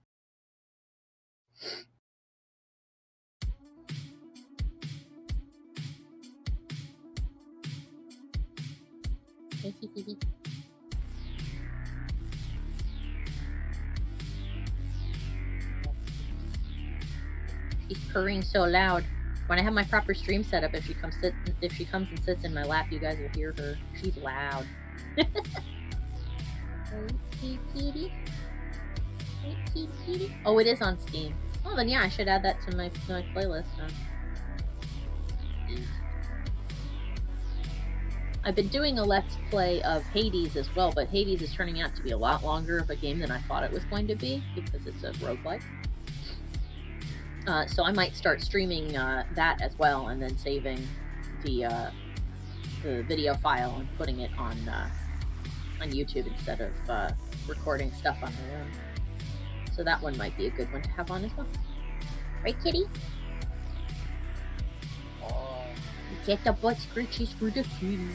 She's purring so loud. When I have my proper stream set up, if she comes and sits in my lap, you guys will hear her. She's loud. Oh, it is on Steam. Oh, then yeah, I should add that to my playlist. I've been doing a Let's Play of Hades as well, but Hades is turning out to be a lot longer of a game than I thought it was going to be, because it's a roguelike. So I might start streaming that as well, and then saving the video file and putting it on YouTube instead of recording stuff on my own. So that one might be a good one to have on as well. Right, kitty? Oh, get the butt scritches for the kitty.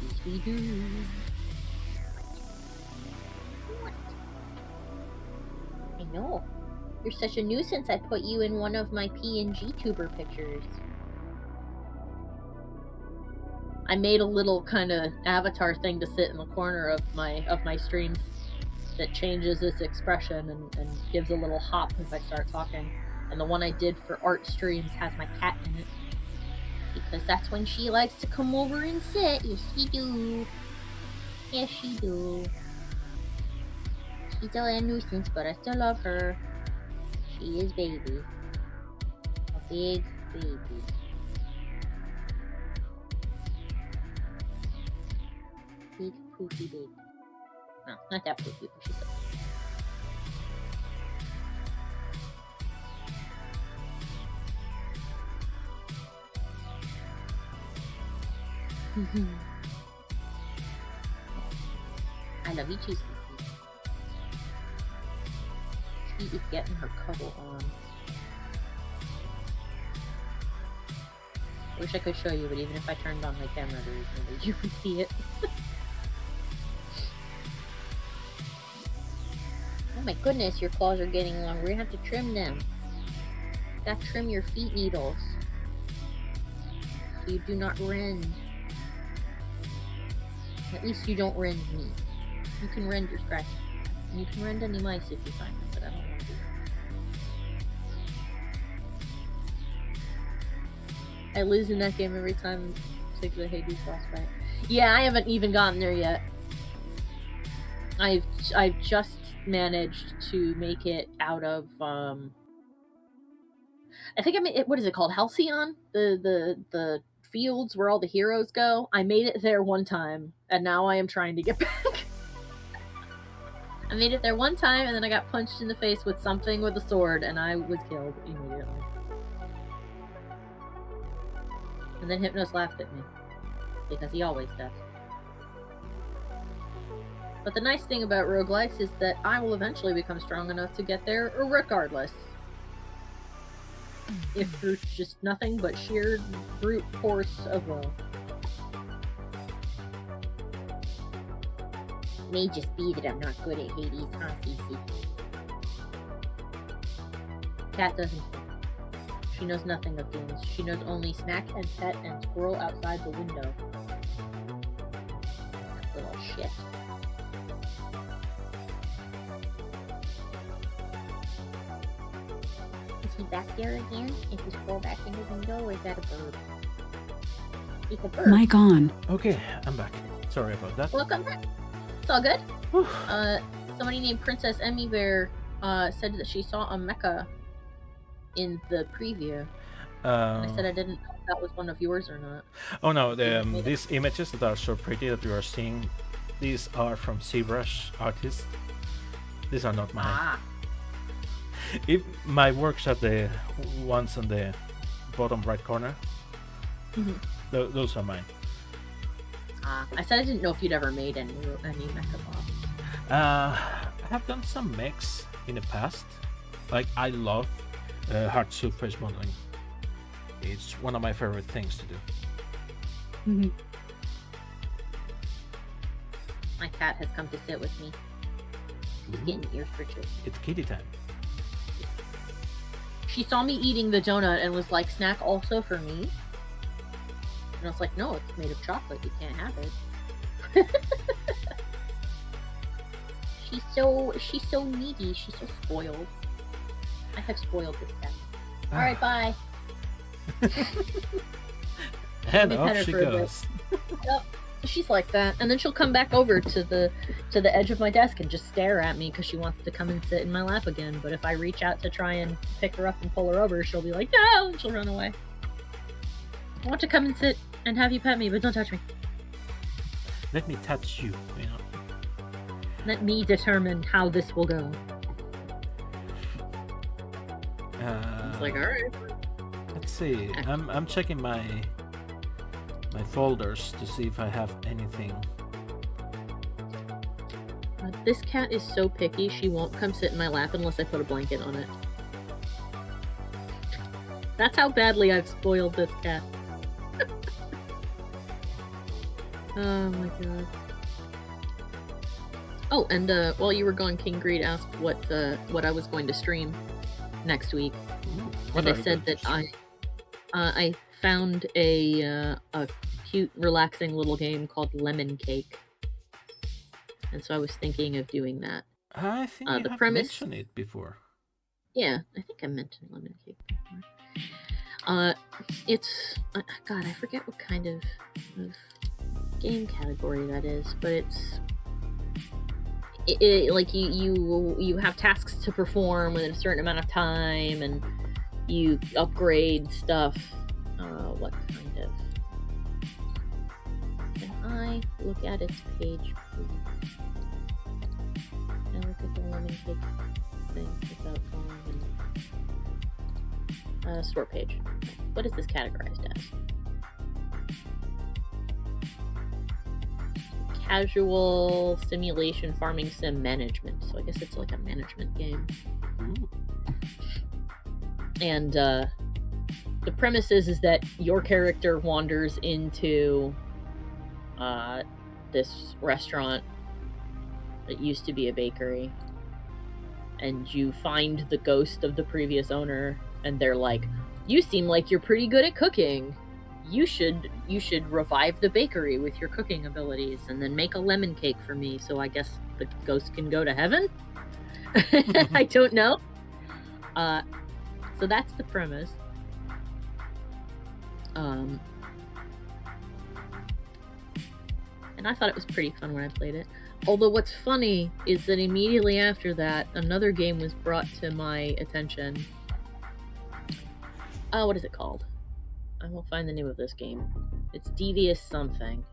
Yes, we do. What? I know. You're such a nuisance, I put you in one of my PNG tuber pictures. I made a little kind of avatar thing to sit in the corner of my streams that changes its expression and gives a little hop if I start talking. And the one I did for art streams has my cat in it. Because that's when she likes to come over and sit. Yes, she do. Yes, she do. She's still a nuisance, but I still love her. She is baby. A big baby. Big poofy baby. No, not that poofy, but she's so I love you too, Sissy. She is getting her cuddle on. I wish I could show you, but even if I turned on my camera, there is no way you would see it. Oh my goodness, your claws are getting longer. You have to trim them. You gotta trim your feet needles so you do not rend. At least you don't rend me. You can rend your scratch. You can rend any mice if you find them, but I don't want to do that. I lose in that game every time I take the Hades boss fight. Yeah, I haven't even gotten there yet. I've just managed to make it out of I think I made it, what is it called? Halcyon? The fields where all the heroes go. I made it there one time, and now I am trying to get back. I made it there one time, and then I got punched in the face with something with a sword, and I was killed immediately. And then Hypnos laughed at me. Because he always does. But the nice thing about roguelikes is that I will eventually become strong enough to get there regardless. If through just nothing but sheer brute force of will. May just be that I'm not good at Hades, huh, Cece? Cat doesn't. She knows nothing of games. She knows only snack and pet and squirrel outside the window. Little shit. Is he back there again? Is he scroll back in the window, or is that a bird? It's a bird. Mic on. Okay, I'm back. Sorry about that. Welcome back. It's all good. Whew. Somebody named Princess Emmy Bear said that she saw a mecha in the preview. I said I didn't know if that was one of yours or not. Oh no, these images that are so pretty that you are seeing, these are from ZBrush artists. These are not mine. Ah. If my works are the ones on the bottom right corner, those are mine. I said I didn't know if you'd ever made any mecha boss. I have done some mechs in the past. Like, I love hard surface modeling. It's one of my favorite things to do. My cat has come to sit with me. He's getting ear stretches. It's kitty time. She saw me eating the donut and was like, "Snack also for me?" And I was like, "No, it's made of chocolate. You can't have it." She's so needy. She's so spoiled. I have spoiled this cat. All right, bye. And Let me off pet her she for a bit. goes. Yep. She's like that, and then she'll come back over to the edge of my desk and just stare at me because she wants to come and sit in my lap again. But if I reach out to try and pick her up and pull her over, she'll be like, "No!" and she'll run away. I want to come and sit and have you pet me, but don't touch me. Let me touch you, you know. Let me determine how this will go. It's like, all right. Let's see. I'm checking my folders to see if I have anything. This cat is so picky, she won't come sit in my lap unless I put a blanket on it. That's how badly I've spoiled this cat. Oh my god. Oh, and while you were gone, King Greed asked what I was going to stream next week. What And I are you said going that to I found a cute, relaxing little game called Lemon Cake, and so I was thinking of doing that. I think you the have premise- mentioned it before. Yeah, I think I mentioned Lemon Cake before. It's God, I forget what kind of game category that is, but it's like you have tasks to perform within a certain amount of time, and you upgrade stuff. What kind of? Can I look at its page, please? Can I look at the lemon cake thing without going? Store page. What is this categorized as? Casual simulation farming sim management. So I guess it's like a management game. Ooh. And the premise is that your character wanders into this restaurant that used to be a bakery, and you find the ghost of the previous owner, and they're like, "You seem like you're pretty good at cooking. you should revive the bakery with your cooking abilities and then make a lemon cake for me so I guess the ghost can go to heaven. I don't know. So that's the premise. And I thought it was pretty fun when I played it. Although what's funny is that immediately after that, another game was brought to my attention. What is it called? I will find the name of this game. It's Devious something.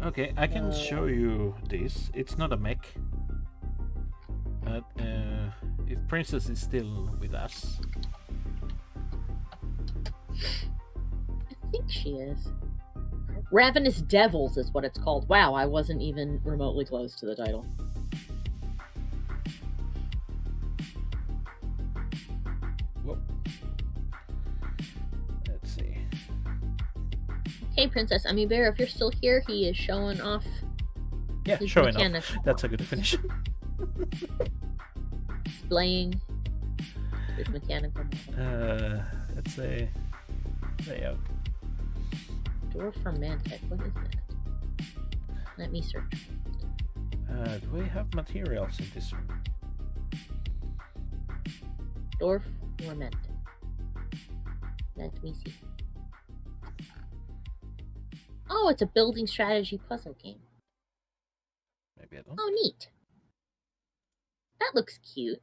Okay, I can show you this. It's not a mech. But if Princess is still with us. I think she is. Ravenous Devils is what it's called. Wow, I wasn't even remotely close to the title. Whoa. Let's see. Hey, Princess Emmy Bear, if you're still here, he is showing off. Yeah, his showing off. mechanics. That's a good definition. Displaying his mechanical model. Let's say layout. Dwarf Romantic. What is that? Let me search. Do we have materials in this room? Dwarf Romantic. Let me see. Oh, it's a building strategy puzzle game. Maybe I don't. Oh, neat. That looks cute.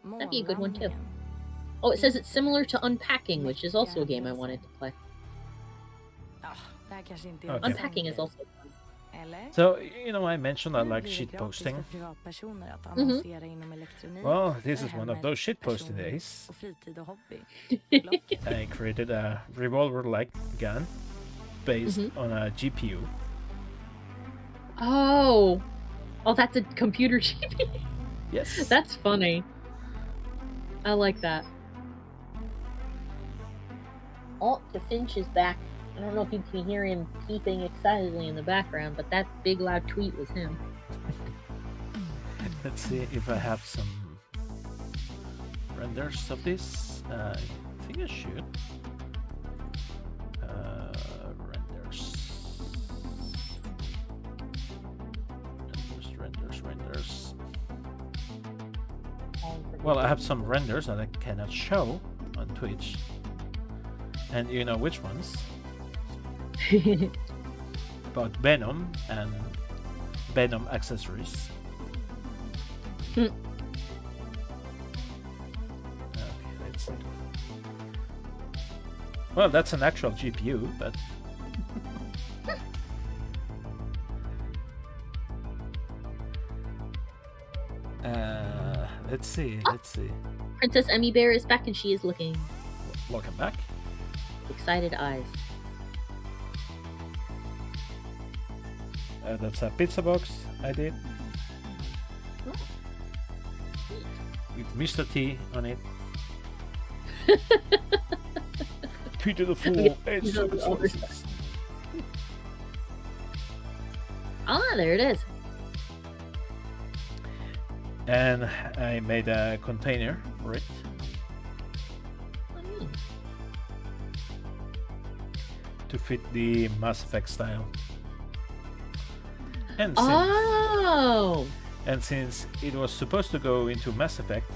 That'd be a good one too. Oh, it says it's similar to Unpacking, which is also a game I wanted to play. Okay. Unpacking is also fun. So, you know, I mentioned I like shit posting. Well, this is one of those shit posting days. I created a revolver-like gun based on a GPU. Oh, that's a computer GPU. Yes. That's funny. I like that. Oh, the Finch is back. I don't know if you can hear him peeping excitedly in the background, but that big loud tweet was him. Let's see if I have some renders of this. I think I should. Renders. Well, I have some renders that I cannot show on Twitch. And you know which ones? About Venom and Venom accessories. Okay, let's see. Well, that's an actual GPU, but let's see. Princess Emmy Bear is back and she is looking. Welcome back. Excited eyes. That's a pizza box I did. With Mr. T on it. T to the full. It's there it is. And I made a container for it. To fit the Mass Effect style. And since it was supposed to go into Mass Effect,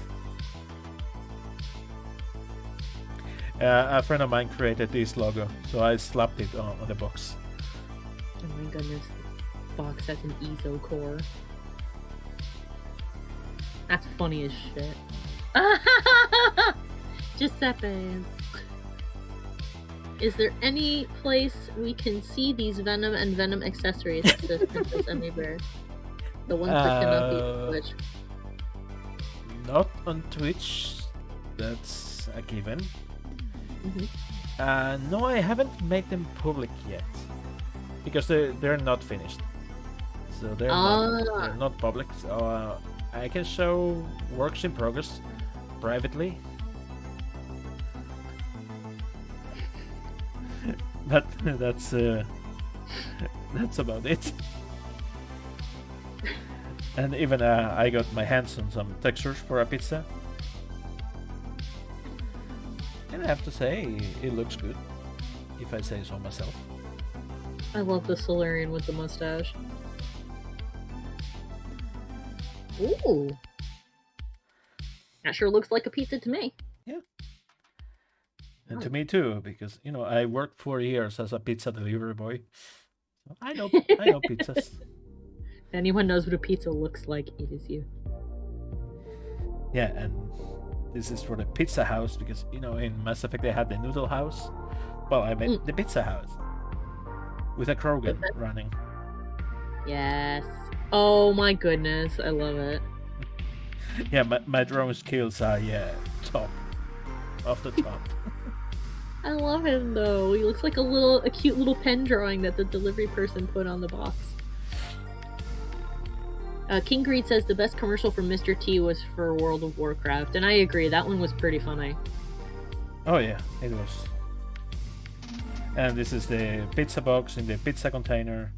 a friend of mine created this logo, so I slapped it on the box. Oh my goodness, the box has an ESO core. That's funny as shit. Giuseppe. Is there any place we can see these Venom and Venom accessories? Says Princess Emmy Bear. The ones that cannot be on Twitch. Not on Twitch. That's a given. No, I haven't made them public yet. Because they're not finished. So they're not public. So I can show works in progress privately. That's about it. And even I got my hands on some textures for a pizza. And I have to say, it looks good. if I say so myself. I love the Solarian with the mustache. Ooh. That sure looks like a pizza to me. And to me too, because I worked 4 years as a pizza delivery boy. So I know pizzas. If anyone knows what a pizza looks like, it is you. Yeah, and this is for the pizza house because in Mass Effect they had the noodle house. Well, I meant the pizza house with a Krogan running. Yes. Oh my goodness, I love it. Yeah, my drone skills are top off the top. I love him though. He looks like a cute little pen drawing that the delivery person put on the box. King Greed says the best commercial from Mr. T was for World of Warcraft, and I agree. That one was pretty funny. Oh yeah, it was. And this is the pizza box in the pizza container.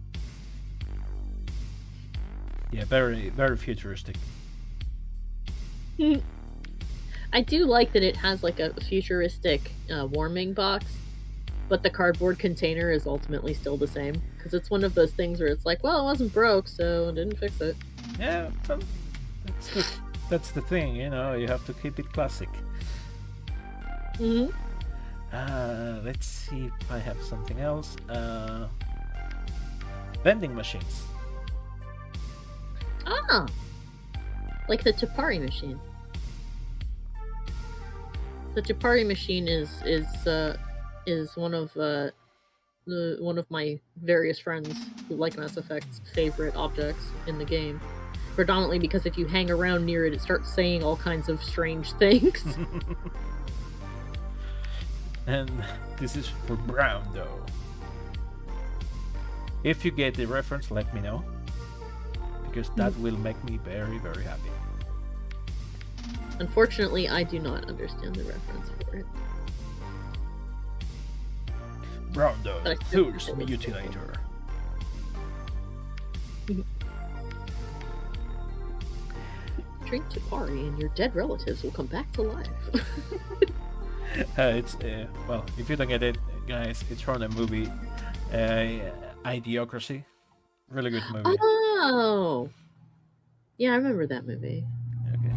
Yeah, very, very futuristic. I do like that it has like a futuristic warming box, but the cardboard container is ultimately still the same. Because it's one of those things where it's like, well, it wasn't broke, so I didn't fix it. Yeah, well, that's the thing, you have to keep it classic. Mm-hmm. Let's see if I have something else. Vending machines. Ah! Like the Tapari machine. The Tapari machine is one of my various friends who like Mass Effect's favorite objects in the game. Predominantly because if you hang around near it, it starts saying all kinds of strange things. And this is for Brown, though. If you get the reference, let me know. Because that will make me very, very happy. Unfortunately, I do not understand the reference for it. Brown, though, But I still Thurs think it's Mutilator. Drink Tapari and your dead relatives will come back to life. It's well, if you don't get it, guys, it's from the movie Idiocracy. Really good movie. Oh! Yeah, I remember that movie. Okay.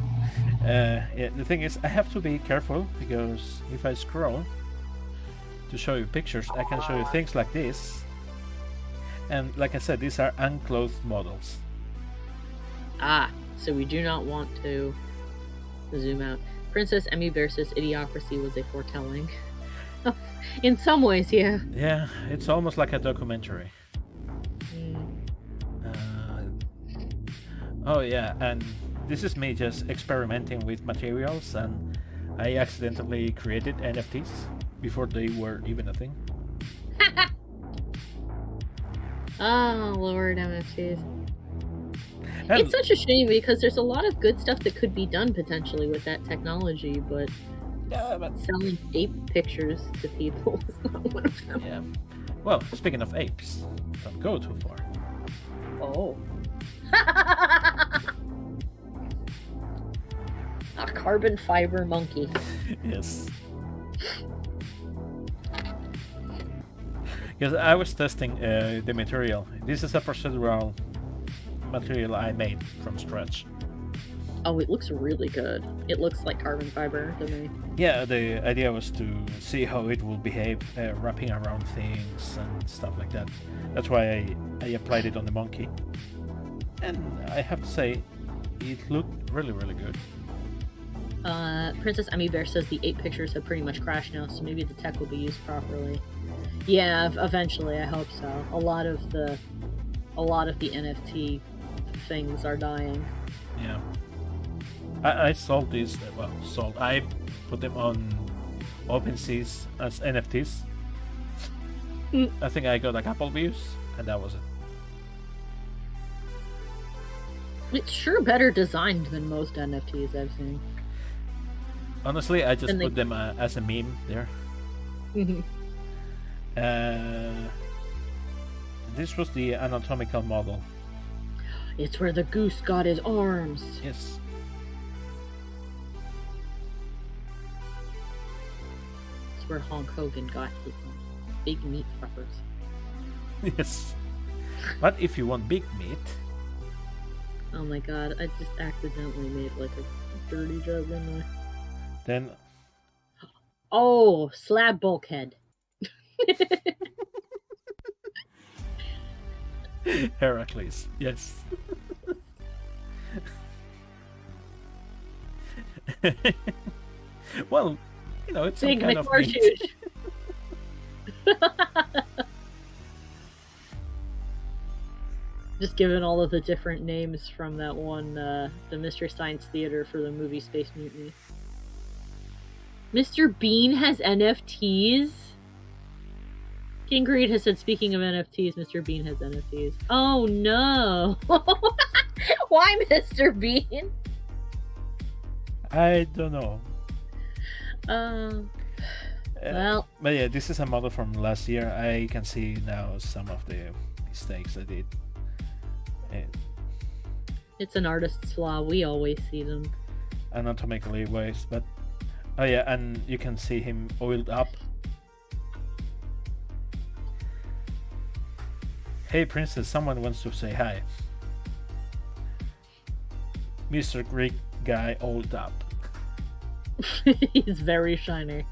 Yeah, the thing is, I have to be careful because if I scroll to show you pictures, I can show you things like this. And like I said, these are unclothed models. Ah, so we do not want to zoom out. Princess Emmy versus Idiocracy was a foretelling. In some ways, yeah. Yeah, it's almost like a documentary. Oh yeah, and this is me just experimenting with materials, and I accidentally created NFTs before they were even a thing. Oh, Lord, NFTs. And It's such a shame because there's a lot of good stuff that could be done potentially with that technology, but yeah, but selling ape pictures to people is not one of them. yeah. Well, speaking of apes, don't go too far. Oh. A carbon fiber monkey. Yes. Because I was testing the material. This is a procedural material I made from scratch. Oh, it looks really good. It looks like carbon fiber to me. Yeah, the idea was to see how it will behave wrapping around things and stuff like that. That's why I applied it on the monkey. And I have to say, it looked really, really good. Princess Emmy Bear says the 8 pictures have pretty much crashed now, so maybe the tech will be used properly. Yeah, eventually, I hope so. A lot of the NFT things are dying. Yeah. I sold these, I put them on OpenSeas as NFTs. I think I got a couple views, and that was it. It's sure better designed than most NFTs I've seen. Honestly, I just And they- put them as a meme there. This was the anatomical model. It's where the goose got his arms. Yes. It's where Hulk Hogan got his arms. big meat fuckers. Yes. But if you want big meat, Oh my god, I just accidentally made like a dirty joke, didn't I? then Oh, slab bulkhead. Heracles. Yes. Well, it's some Big kind of meat. McMarchuge. Just given all of the different names from that one, the Mystery Science Theater for the movie Space Mutiny. Mr. Bean has NFTs? King Greed has said, speaking of NFTs, Mr. Bean has NFTs. Oh no! Why Mr. Bean? I don't know. Well, But yeah, this is a model from last year. I can see now some of the mistakes I did. it's an artist's flaw. We always see them. Anatomically ways, but oh yeah, and you can see him oiled up. Hey princess, someone wants to say hi. Mr. Greek guy oiled up. He's very shiny.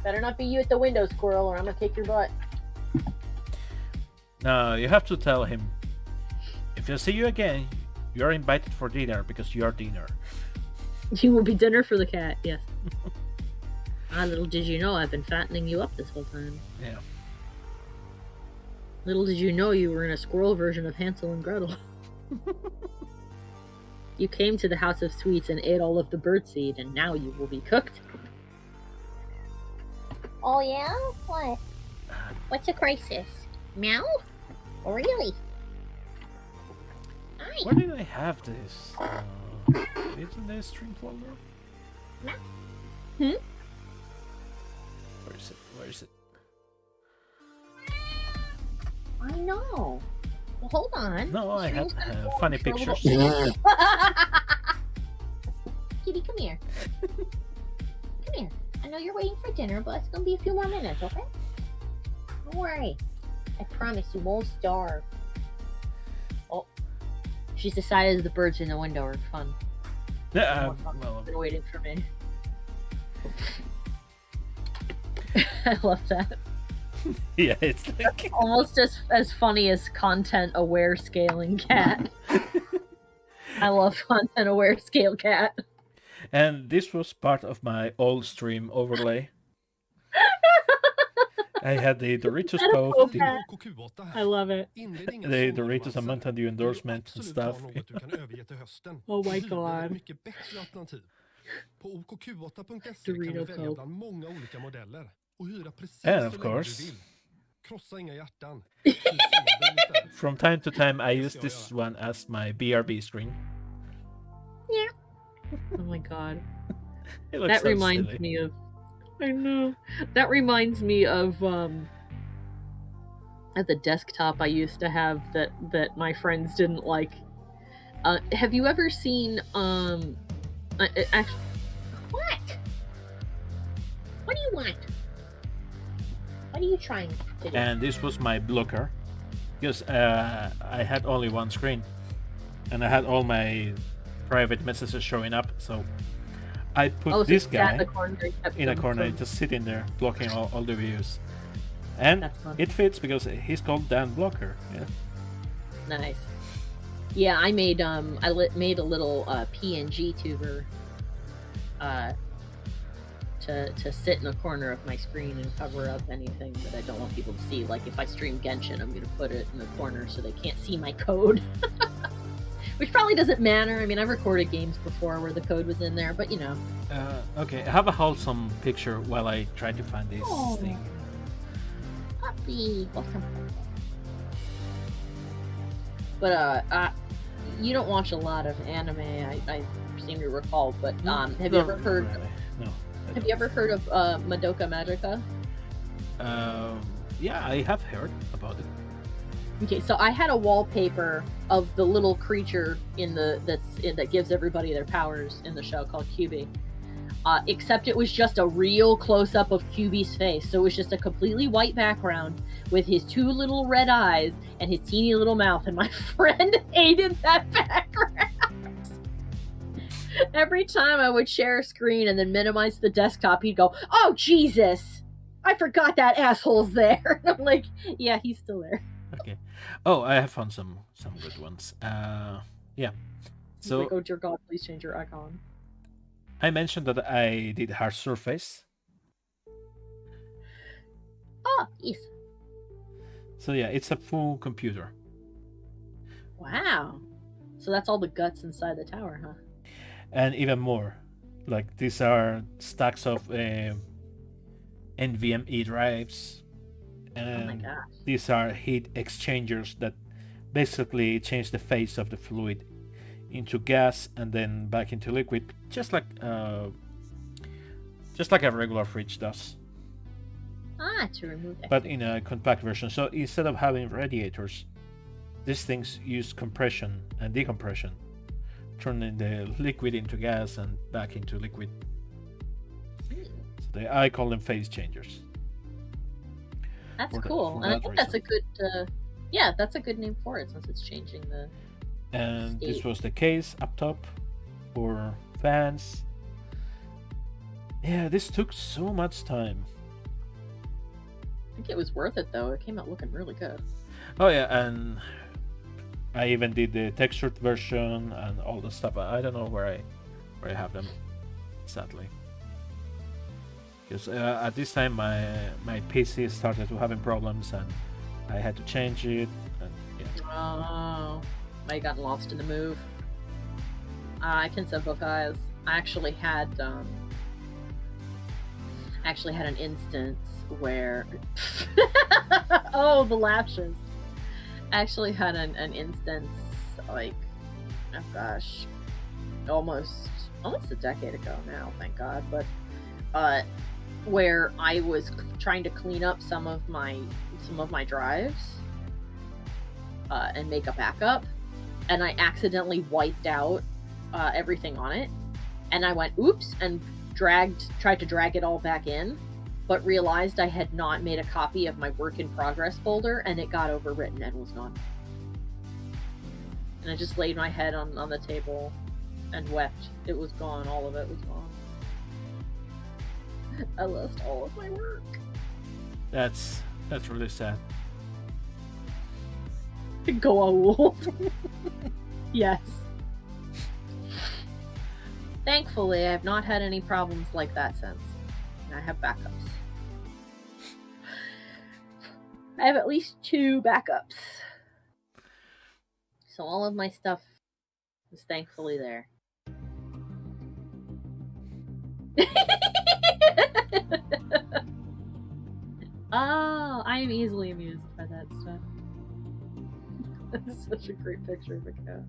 Better not be you at the window, squirrel, or I'm gonna kick your butt. No, you have to tell him, if I see you again, you're invited for dinner because you're dinner. You will be dinner for the cat, yes. Little did you know I've been fattening you up this whole time. Yeah. Little did you know you were in a squirrel version of Hansel and Gretel. You came to the House of Sweets and ate all of the birdseed, and now you will be cooked. Oh yeah? What? What's a crisis? Meow? Oh, really? Hi. Where did I have this? It's in the stream folder. Hmm? Where is it? Where is it? I know. Well, hold on. No, I have Stream's gonna go funny on for a little pictures. Kitty, come here. Come here. I know you're waiting for dinner, but it's gonna be a few more minutes, okay? Don't worry. I promise you won't starve. Oh. She's decided the birds in the window are fun. Yeah, Well, been waiting for me. I love that. yeah, it's like Almost as funny as content aware scaling cat. I love content aware scale cat. and this was part of my old stream overlay. I had the Doritos Pope, I love it. the Doritos and Mountain Dew endorsement and stuff. Oh my god. Dorito Pope. And of course, from time to time, I use this one as my BRB screen. Oh my god. It looks That so reminds silly. me of I know. That reminds me of at the desktop I used to have that my friends didn't like. Have you ever seen actually, What? What do you want? What are you trying to do? And this was my blocker, because I had only one screen, and I had all my private messages showing up. So I put so this he sat guy in the corner, he kept in a them corner, from- just sitting there blocking all the views, and That's fun. it fits because he's called Dan Blocker. Yeah. Nice. Yeah, I made made a little PNG tuber to sit in the corner of my screen and cover up anything that I don't want people to see. Like if I stream Genshin, I'm gonna put it in the corner so they can't see my code. Which probably doesn't matter. I mean, I've recorded games before where the code was in there, but you know. Okay, I have a wholesome picture while I try to find this Oh. thing. Puppy. Welcome. But you don't watch a lot of anime, I seem to recall. But have you ever heard? Really. No. I Have you ever heard of Madoka Magica? Yeah, I have heard about it. Okay, so I had a wallpaper of the little creature that gives everybody their powers in the show called QB. except it was just a real close-up of QB's face. So it was just a completely white background with his 2 little red eyes and his teeny little mouth, and my friend hated that background. Every time I would share a screen and then minimize the desktop, he'd go, "Oh, Jesus! I forgot that asshole's there." And I'm like, yeah, he's still there. Okay. Oh, I have found some good ones. Yeah. He's So like, oh, dear God, please change your icon. I mentioned that I did hard surface. Oh, yes. So yeah, it's a full computer. Wow. So that's all the guts inside the tower, huh? And even more, like these are stacks of NVMe drives, Oh my and gosh. these are heat exchangers that basically change the phase of the fluid into gas and then back into liquid, just like a regular fridge does, To remove that. but in a compact version. So instead of having radiators, these things use compression and decompression, turning the liquid into gas and back into liquid. So I call them phase changers. That's For that- cool. for And I that think that's a reason. good, that's a good name for it since it's changing the. And this State. was the case up top for fans. Yeah, this took so much time. I think it was worth it though. It came out looking really good. Oh yeah, and I even did the textured version and all the stuff. I don't know where I have them, sadly. Because at this time my PC started to having problems and I had to change it. And yeah. Oh, I got lost in the move. I can sympathize. I actually had an instance where oh, the lashes. I actually had an instance like, oh gosh, almost a decade ago now, thank God, but where I was trying to clean up some of my drives and make a backup, and I accidentally wiped out everything on it, and I went oops and tried to drag it all back in, but realized I had not made a copy of my work in progress folder, and it got overwritten and was gone. And I just laid my head on the table and wept. It was gone. All of it was gone. I lost all of my work. That's really sad. Go old. Yes. Thankfully, I have not had any problems like that since. I have backups. I have at least 2 backups. So all of my stuff is thankfully there. Oh, I am easily amused by that stuff. That's such a great picture of a cat.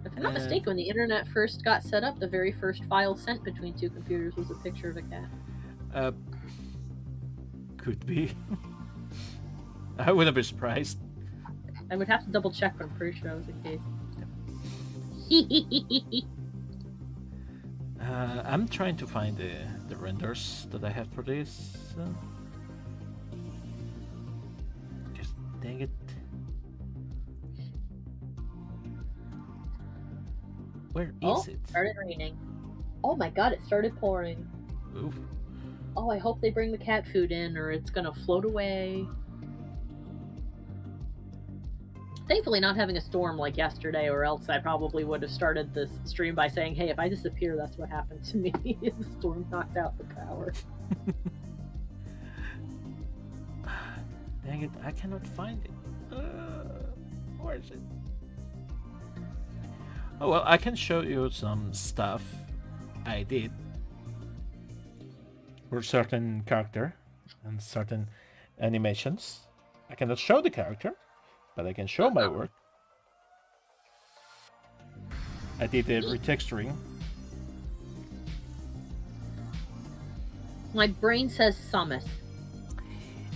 If I'm not mistaken, when the internet first got set up, the very first file sent between 2 computers was a picture of a cat. Could be. I wouldn't be surprised. I would have to double check, but I'm pretty sure that was the case. I'm trying to find the renders that I have for this. Just dang it. Where is it? Started raining. Oh my god, it started pouring. Oof. Oh, I hope they bring the cat food in or it's gonna float away. Thankfully not having a storm like yesterday, or else I probably would have started this stream by saying, hey, if I disappear, that's what happened to me. The storm knocked out the power. Dang it, I cannot find it. Where is it? Oh well, I can show you some stuff I did for certain character and certain animations. I cannot show the character, but I can show my work. I did the retexturing. My brain says Samus.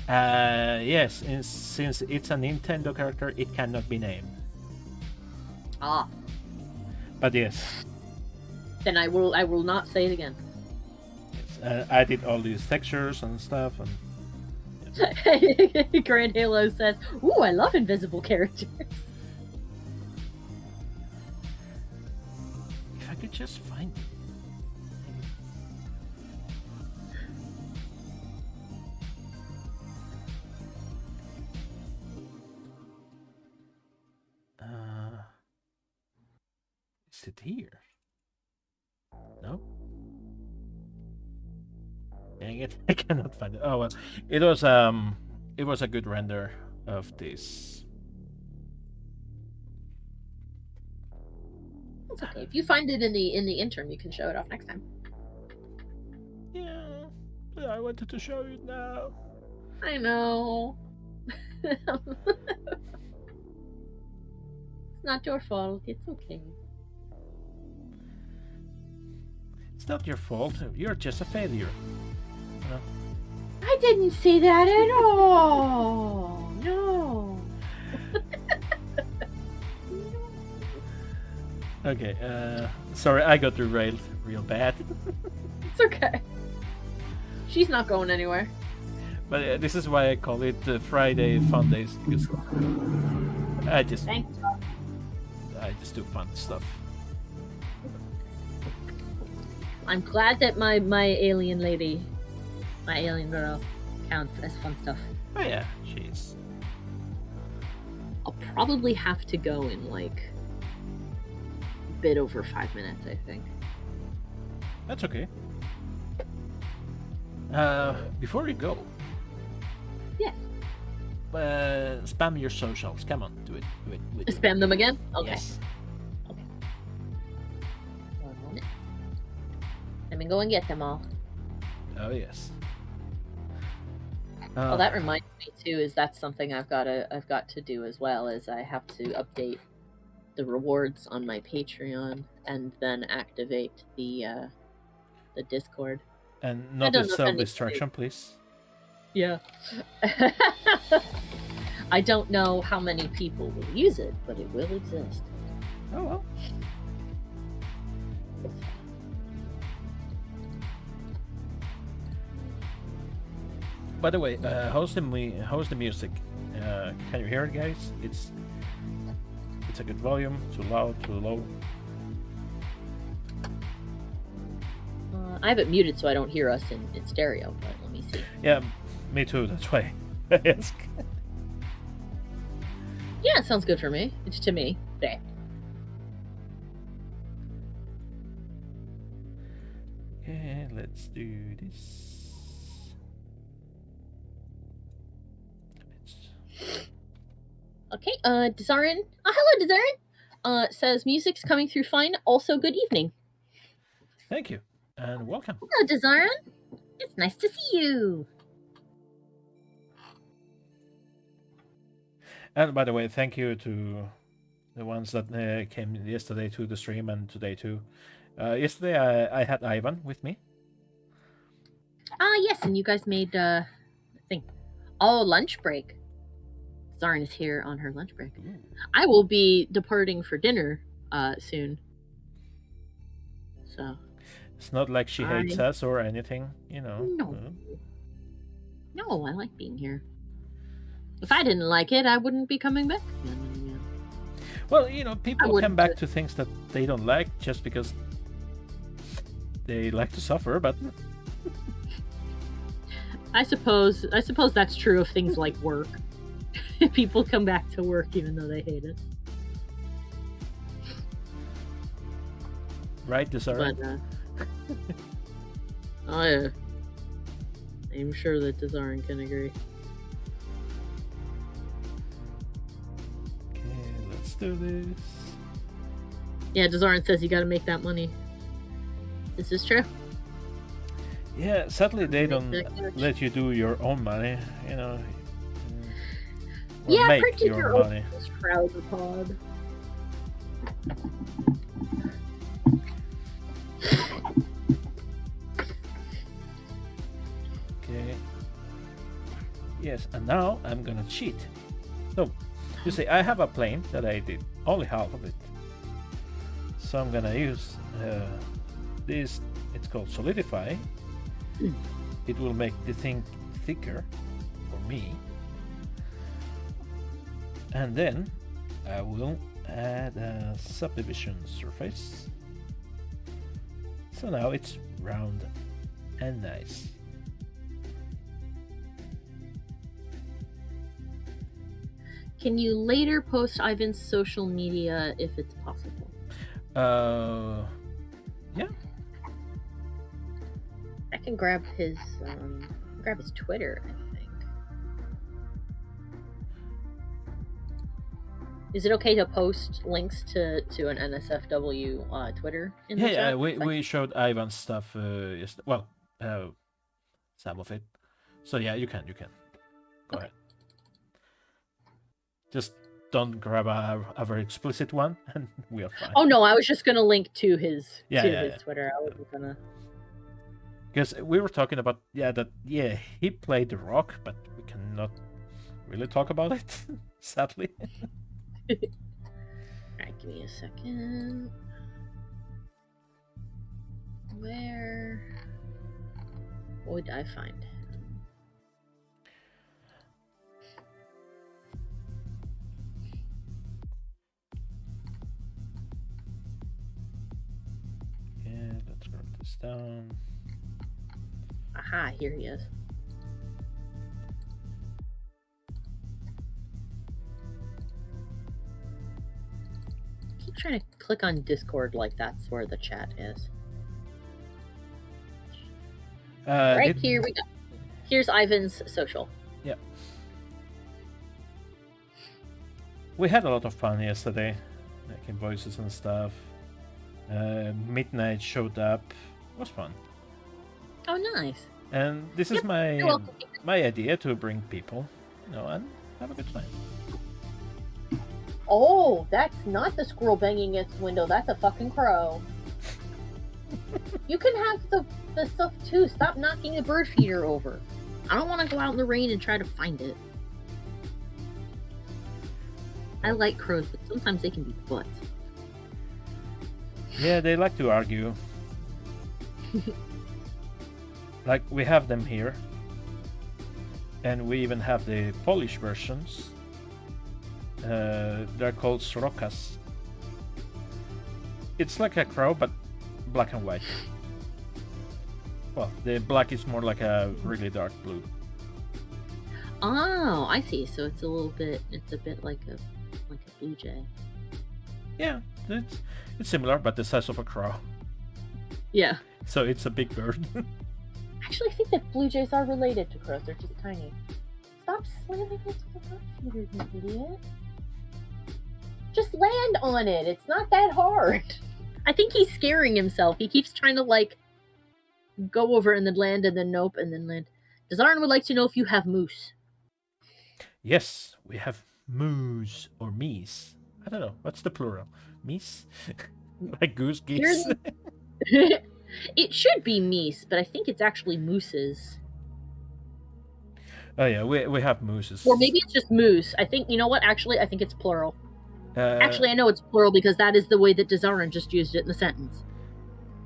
Yes, and since it's a Nintendo character, it cannot be named. Ah. But yes, Then I will not say it again. Yes, I did all these textures and stuff, and Grand Halo says, "Ooh, I love invisible characters." if I could just find it. Is it here? No? Dang it, I cannot find it. Oh well, it was a good render of this. It's okay. If you find it in the interim, you can show it off next time. Yeah, but I wanted to show you now. I know. It's not your fault. It's okay. It's not your fault. You're just a failure. I didn't say that at all. No. Okay. Sorry, I got derailed real bad. It's okay. She's not going anywhere. But this is why I call it Friday Fundays, because I just Thanks. do fun stuff. I'm glad that my alien lady, my alien girl, counts as fun stuff. Oh yeah, jeez. I'll probably have to go in like a bit over 5 minutes, I think. That's okay. Before you go, Yeah. spam your socials. Come on, do it. Spam them again? Okay. Yes. One moment. Let me go and get them all. Oh yes. Oh, that reminds me too. Is that's something I've got to do as well. Is I have to update the rewards on my Patreon and then activate the Discord. And I not don't the know if I need to self-destruction, please. Yeah. I don't know how many people will use it, but it will exist. Oh well. By the way, how's the music? Can you hear it, guys? It's a good volume. Too loud? Too low? I have it muted so I don't hear us in stereo, but let me see. Yeah, me too. That's why I ask. Yeah, it sounds good for me. It's to me. There. Okay, let's do this. Okay, Desarin. Oh, hello, Desarin. Says music's coming through fine. Also, good evening. Thank you, and welcome. Hello, Desarin. It's nice to see you. And by the way, thank you to the ones that came yesterday to the stream and today too. Yesterday I had Ivan with me. Yes, and you guys made, I think, lunch break. Zarin is here on her lunch break. Ooh. I will be departing for dinner soon. So. It's not like she hates us or anything, you know. No. No, I like being here. If I didn't like it, I wouldn't be coming back. Well, you know, people wouldn't come back to things that they don't like just because they like to suffer, but I suppose that's true of things like work. People come back to work even though they hate it. right, Desarin? But, oh yeah. I'm sure that Desarin can agree. Okay, let's do this. Yeah, Desarin says you gotta make that money. Is this true? Yeah, sadly they don't that cash. let you do your own money, you know. Or Yeah, make printed your your money. own Trouser Pod. Okay. Yes, and now I'm gonna cheat. So, you see, I have a plane that I did only half of it. So I'm gonna use this, it's called solidify. It will make the thing thicker for me. And then I will add a subdivision surface. So now it's round and nice. Can you later post Ivan's social media if it's possible? Yeah. I can grab his Twitter, I think. Is it okay to post links to an NSFW Twitter in the chat? We showed Ivan's stuff yesterday. Well, some of it. So yeah, you can. Go ahead. Just don't grab a very explicit one, and we are fine. Oh no, I was just gonna link to his Yeah. Twitter. I wasn't gonna. Because we were talking about he played the rock, but we cannot really talk about it, sadly. Alright, give me a second. Where would I find him? Yeah, let's write this down. Aha, here he is. Keep trying to click on Discord like that's where the chat is. Right, here we go. Here's Ivan's social. Yeah. We had a lot of fun yesterday, making voices and stuff. Midnight showed up. It was fun. Oh, nice. And this is my You're welcome. my idea to bring people, and have a good time. Oh, that's not the squirrel banging against the window. That's a fucking crow. You can have the stuff too. Stop knocking the bird feeder over. I don't want to go out in the rain and try to find it. I like crows, but sometimes they can be butts. Yeah, they like to argue. Like, we have them here. And we even have the Polish versions. They're called sorokas. It's like a crow, but black and white. Well, the black is more like a really dark blue. Oh, I see. So it's a bit like a blue jay. Yeah, it's similar, but the size of a crow. Yeah. So it's a big bird. Actually, I think that blue jays are related to crows. They're just tiny. Stop slamming into the bird feeder, you idiot. Just land on it. It's not that hard. I think he's scaring himself. He keeps trying to go over and then land and then nope and then land. Dezarin would like to know if you have moose. Yes, we have moose or meese. I don't know. What's the plural? Meese? Like goose geese? It should be meese, but I think it's actually mooses. Oh yeah, we have mooses. Or maybe it's just moose. I think, you know what? Actually, I think it's plural. Actually, I know it's plural because that is the way that Dezarin just used it in the sentence.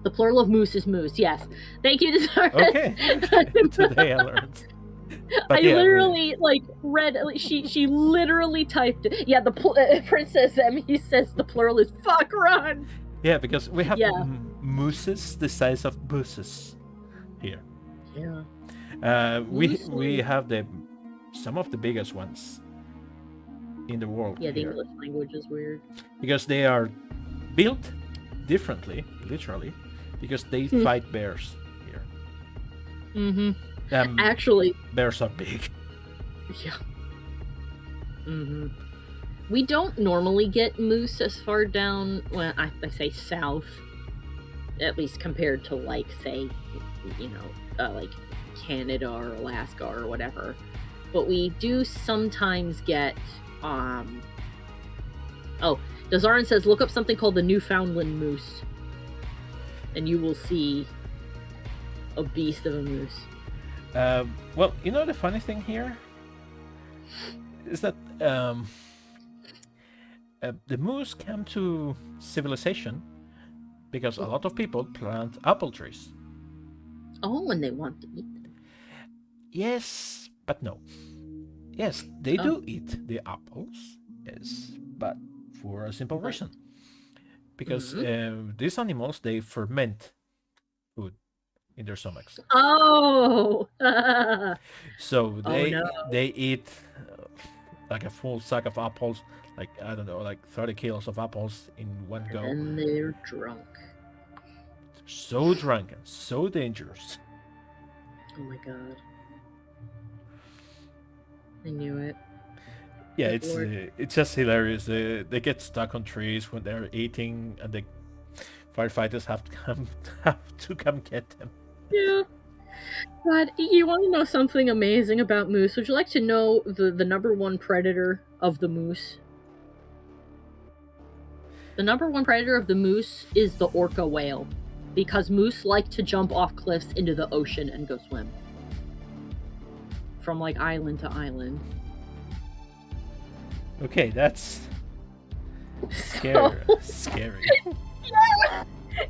The plural of moose is moose, yes. Thank you, Dezarin. Okay. Today I learned. But I literally read. She literally typed it. Yeah, the Princess Emmy says the plural is fuck run. Yeah, because we have mooses the size of buses here. Yeah. We have some of the biggest ones in the world. Yeah, the here. English language is weird. Because they are built differently, literally, because they fight bears here. Mm-hmm. Actually, bears are big. Yeah. Mm-hmm. We don't normally get moose as far down, well, I say south, at least compared to, say, Canada or Alaska or whatever. But we do sometimes get, Dezarin says, look up something called the Newfoundland Moose, and you will see a beast of a moose. Well, the funny thing here is that the moose came to civilization because a lot of people plant apple trees. Oh, and they want to eat them. Yes, but no. Yes, they Oh. do eat the apples. Yes, but for a simple reason. Because these animals, they ferment food in their stomachs. Oh. So Oh, no. they eat like a full sack of apples, like I don't know, like 30 kilos of apples in one go. And they're drunk. So drunk and so dangerous. Oh my god. I knew it. Yeah, Good it's just hilarious. They get stuck on trees when they're eating, and the firefighters have to come get them. Yeah. God, you want to know something amazing about moose? Would you like to know the number one predator of the moose? The number one predator of the moose is the orca whale, because moose like to jump off cliffs into the ocean and go swim. From like island to island. Okay, that's scary. Yeah.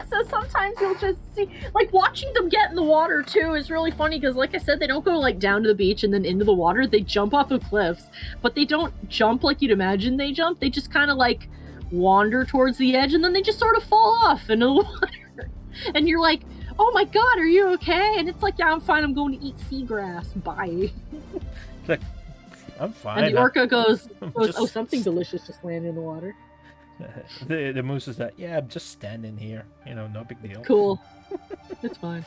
So sometimes you'll just see, like, watching them get in the water too is really funny because, like I said, they don't go like down to the beach and then into the water. They jump off of cliffs, but they don't jump like you'd imagine they jump. They just kind of like wander towards the edge and then they just sort of fall off into the water. And you're like, "Oh my god, are you okay?" And it's like, "Yeah, I'm fine. I'm going to eat seagrass. Bye." Like, I'm fine. And the orca goes, just- "Oh, something delicious just landed in the water. The moose is like, yeah, I'm just standing here. You know, no big deal. Cool. It's fine."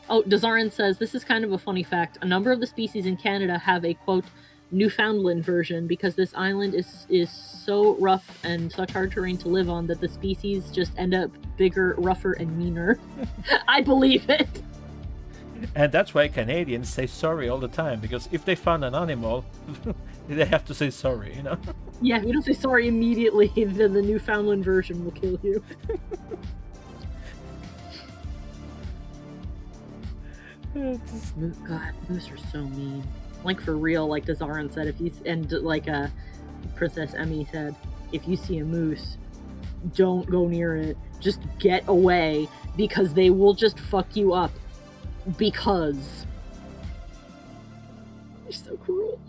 Oh, Dazarin says, "This is kind of a funny fact. A number of the species in Canada have a, quote, Newfoundland version because this island is so rough and such hard terrain to live on that the species just end up bigger, rougher, and meaner." I believe it. And that's why Canadians say sorry all the time, because if they found an animal, they have to say sorry, you know? Yeah, if you don't say sorry immediately, then the Newfoundland version will kill you. God, moose are so mean. Like, for real, like Dazarin said, Princess Emmy said, if you see a moose, don't go near it. Just get away, because they will just fuck you up. Because they're so cruel.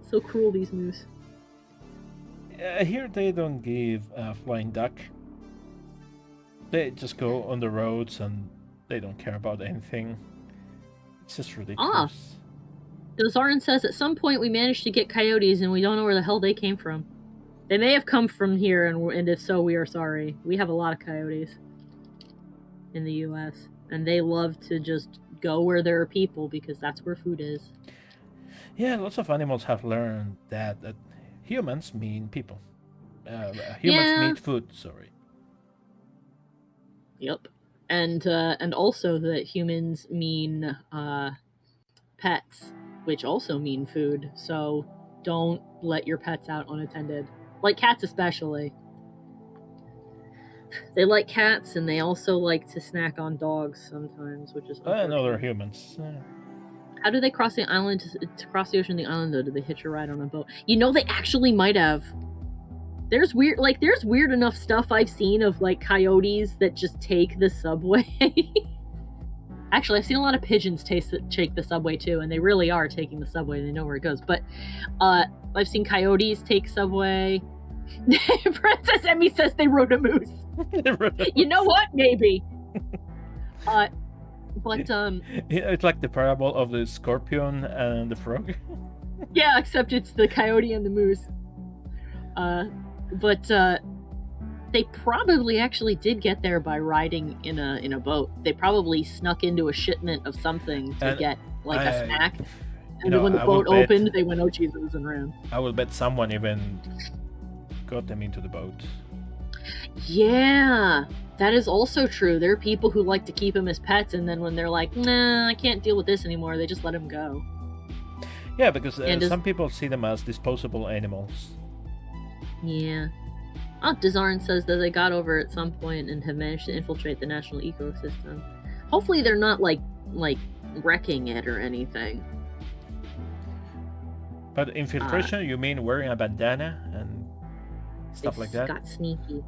So cruel, these moose. Here they don't give a flying duck. They just go on the roads and they don't care about anything. It's just ridiculous. Dazarin says, at some point we managed to get coyotes and we don't know where the hell they came from. They may have come from here, and if so, we are sorry. We have a lot of coyotes in the U.S., and they love to just go where there are people because that's where food is. Yeah, lots of animals have learned that humans mean people. Humans Yeah. mean food, sorry. Yep. And also that humans mean pets, which also mean food. So don't let your pets out unattended. Like cats especially. They like cats and they also like to snack on dogs sometimes, which is I know they're unfortunate. humans. How do they cross the island to cross the ocean to the island though? Do they hitch a ride on a boat? You know, they actually might have. There's weird enough stuff I've seen of like coyotes that just take the subway. Actually, I've seen a lot of pigeons take the subway too, and they really are taking the subway. They know where it goes. But I've seen coyotes take subway. Princess Emmy says they rode a moose. You know what? Maybe. But It's like the parable of the scorpion and the frog. yeah, except it's the coyote and the moose. But they probably actually did get there by riding in a boat. They probably snuck into a shipment of something to get like a snack. And then when the boat opened, they went, "Oh Jesus," and ran. I will bet someone even got them into the boat. Yeah, that is also true. There are people who like to keep them as pets, and then when they're like, "Nah, I can't deal with this anymore," they just let them go. Yeah, because And some people see them as disposable animals. Yeah. Oh, Dazarin says that they got over at some point and have managed to infiltrate the national ecosystem. Hopefully they're not like wrecking it or anything. But infiltration, you mean wearing a bandana and stuff They like that? got sneaky.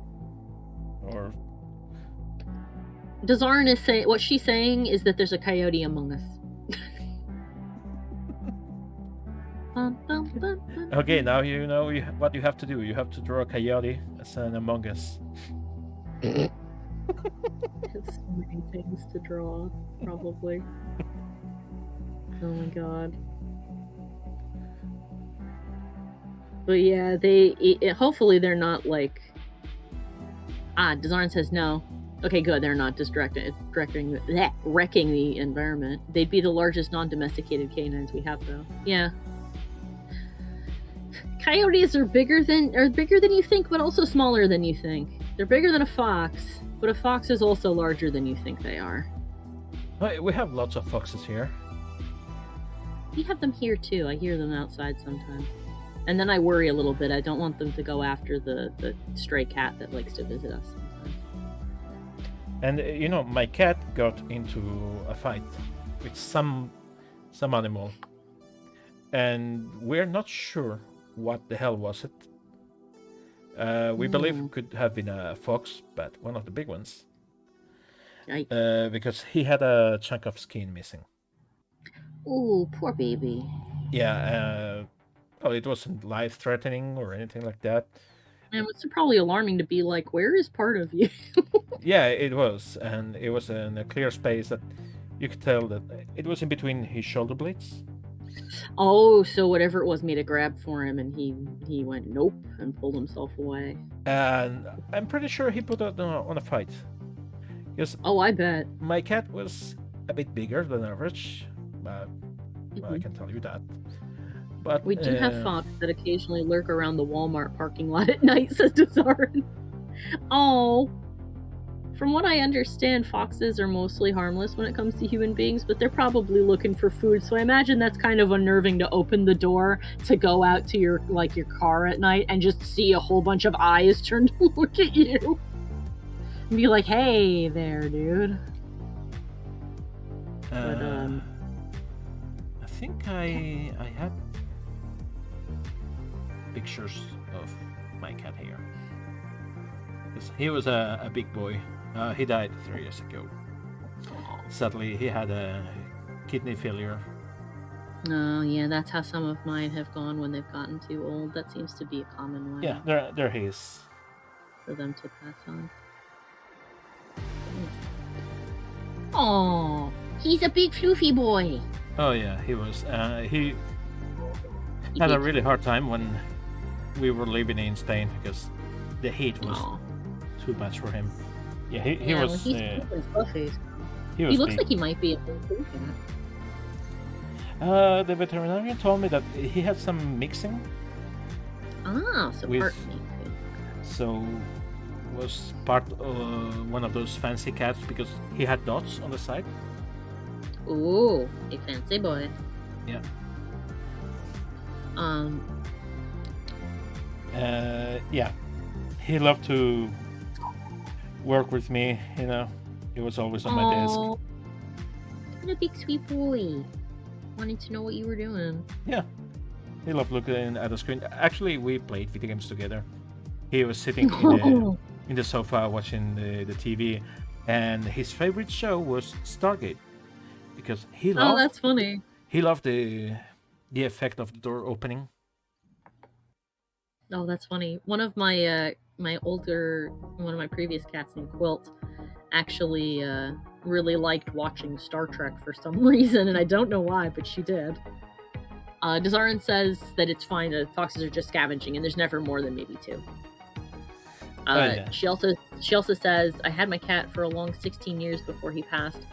Or Dazarn is saying what she's saying is that there's a coyote among us. Bum, bum, bum, bum, Okay, bum. now you know what you have to do. You have to draw a coyote as an Among Us. There's so many things to draw, probably. Oh my god. But yeah, hopefully they're not like. Dazarn says no. Okay, good. They're not wrecking the environment. They'd be the largest non-domesticated canines we have, though. Yeah. Coyotes are bigger than you think, but also smaller than you think. They're bigger than a fox, but a fox is also larger than you think they are. We have lots of foxes here. We have them here too. I hear them outside sometimes. And then I worry a little bit. I don't want them to go after the stray cat that likes to visit us sometimes. And my cat got into a fight with some animal, and we're not sure what the hell was it. We believe it could have been a fox, but one of the big ones. Because he had a chunk of skin missing. Ooh, poor baby. Yeah. Well, it wasn't life-threatening or anything like that. And it's probably alarming to be like, where is part of you? Yeah, it was, and it was in a clear space that you could tell that it was in between his shoulder blades. Oh, so whatever it was made a grab for him, and he went nope and pulled himself away. And I'm pretty sure he put it on a fight. Because I bet. my cat was a bit bigger than average, but well, I can tell you that. But We do have fox that occasionally lurk around the Walmart parking lot at night, says Dazarn. Oh. From what I understand, foxes are mostly harmless when it comes to human beings, but they're probably looking for food, so I imagine that's kind of unnerving to open the door to go out to your car at night and just see a whole bunch of eyes turned to look at you. And be like, hey there, dude. But, I think I had pictures of my cat here. He was a big boy. He died 3 years ago. Sadly, he had a kidney failure. Oh, yeah, that's how some of mine have gone when they've gotten too old. That seems to be a common way. Yeah, there he is. For them to pass on. Oh, he's a big floofy boy. Oh yeah, he was. He had a really hard time when we were living in Spain because the heat was too much for him. Yeah, he was. He's fluffy. He looks big. like he might be a big floofy. The veterinarian told me that he had some mixing. So With- part So was part one of those fancy cats because he had dots on the side. Ooh, a fancy boy. Yeah. Yeah. He loved to work with me, He was always on my desk. What a big sweet boy. Wanting to know what you were doing. Yeah. He loved looking at the screen. Actually, we played video games together. He was sitting in the sofa watching the TV, and his favorite show was Stargate because he loved. Oh, that's funny. He loved the effect of the door opening. Oh, that's funny. One of my one of my previous cats named Quilt actually really liked watching Star Trek for some reason, and I don't know why, but she did. Dazarn says that it's fine, that foxes are just scavenging, and there's never more than maybe 2. Yeah. She also says, I had my cat for a long 16 years before he passed.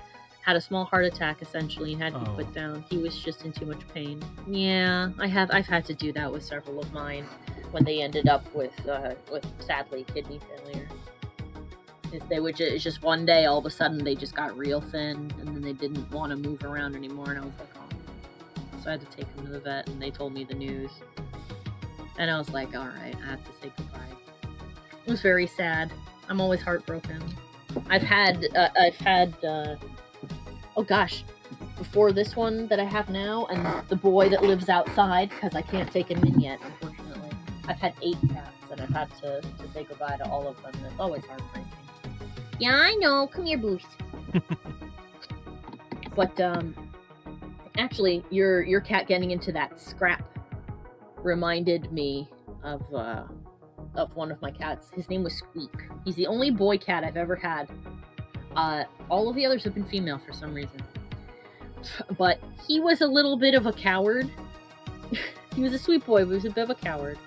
Had a small heart attack essentially and had to be put down. He was just in too much pain. Yeah, I've had to do that with several of mine when they ended up with sadly kidney failure. Is they would just one day all of a sudden they just got real thin and then they didn't want to move around anymore, and I was like, oh. So I had to take them to the vet and they told me the news. And I was like, all right, I have to say goodbye. It was very sad. I'm always heartbroken. I've had oh gosh, before this one that I have now, and the boy that lives outside, because I can't take him in yet, unfortunately. I've had 8 cats, and I've had to say goodbye to all of them, and it's always heartbreaking. Yeah, I know. Come here, Boost. But actually, your cat getting into that scrap reminded me of one of my cats. His name was Squeak. He's the only boy cat I've ever had. All of the others have been female for some reason. But he was a little bit of a coward. He was a sweet boy, but he was a bit of a coward.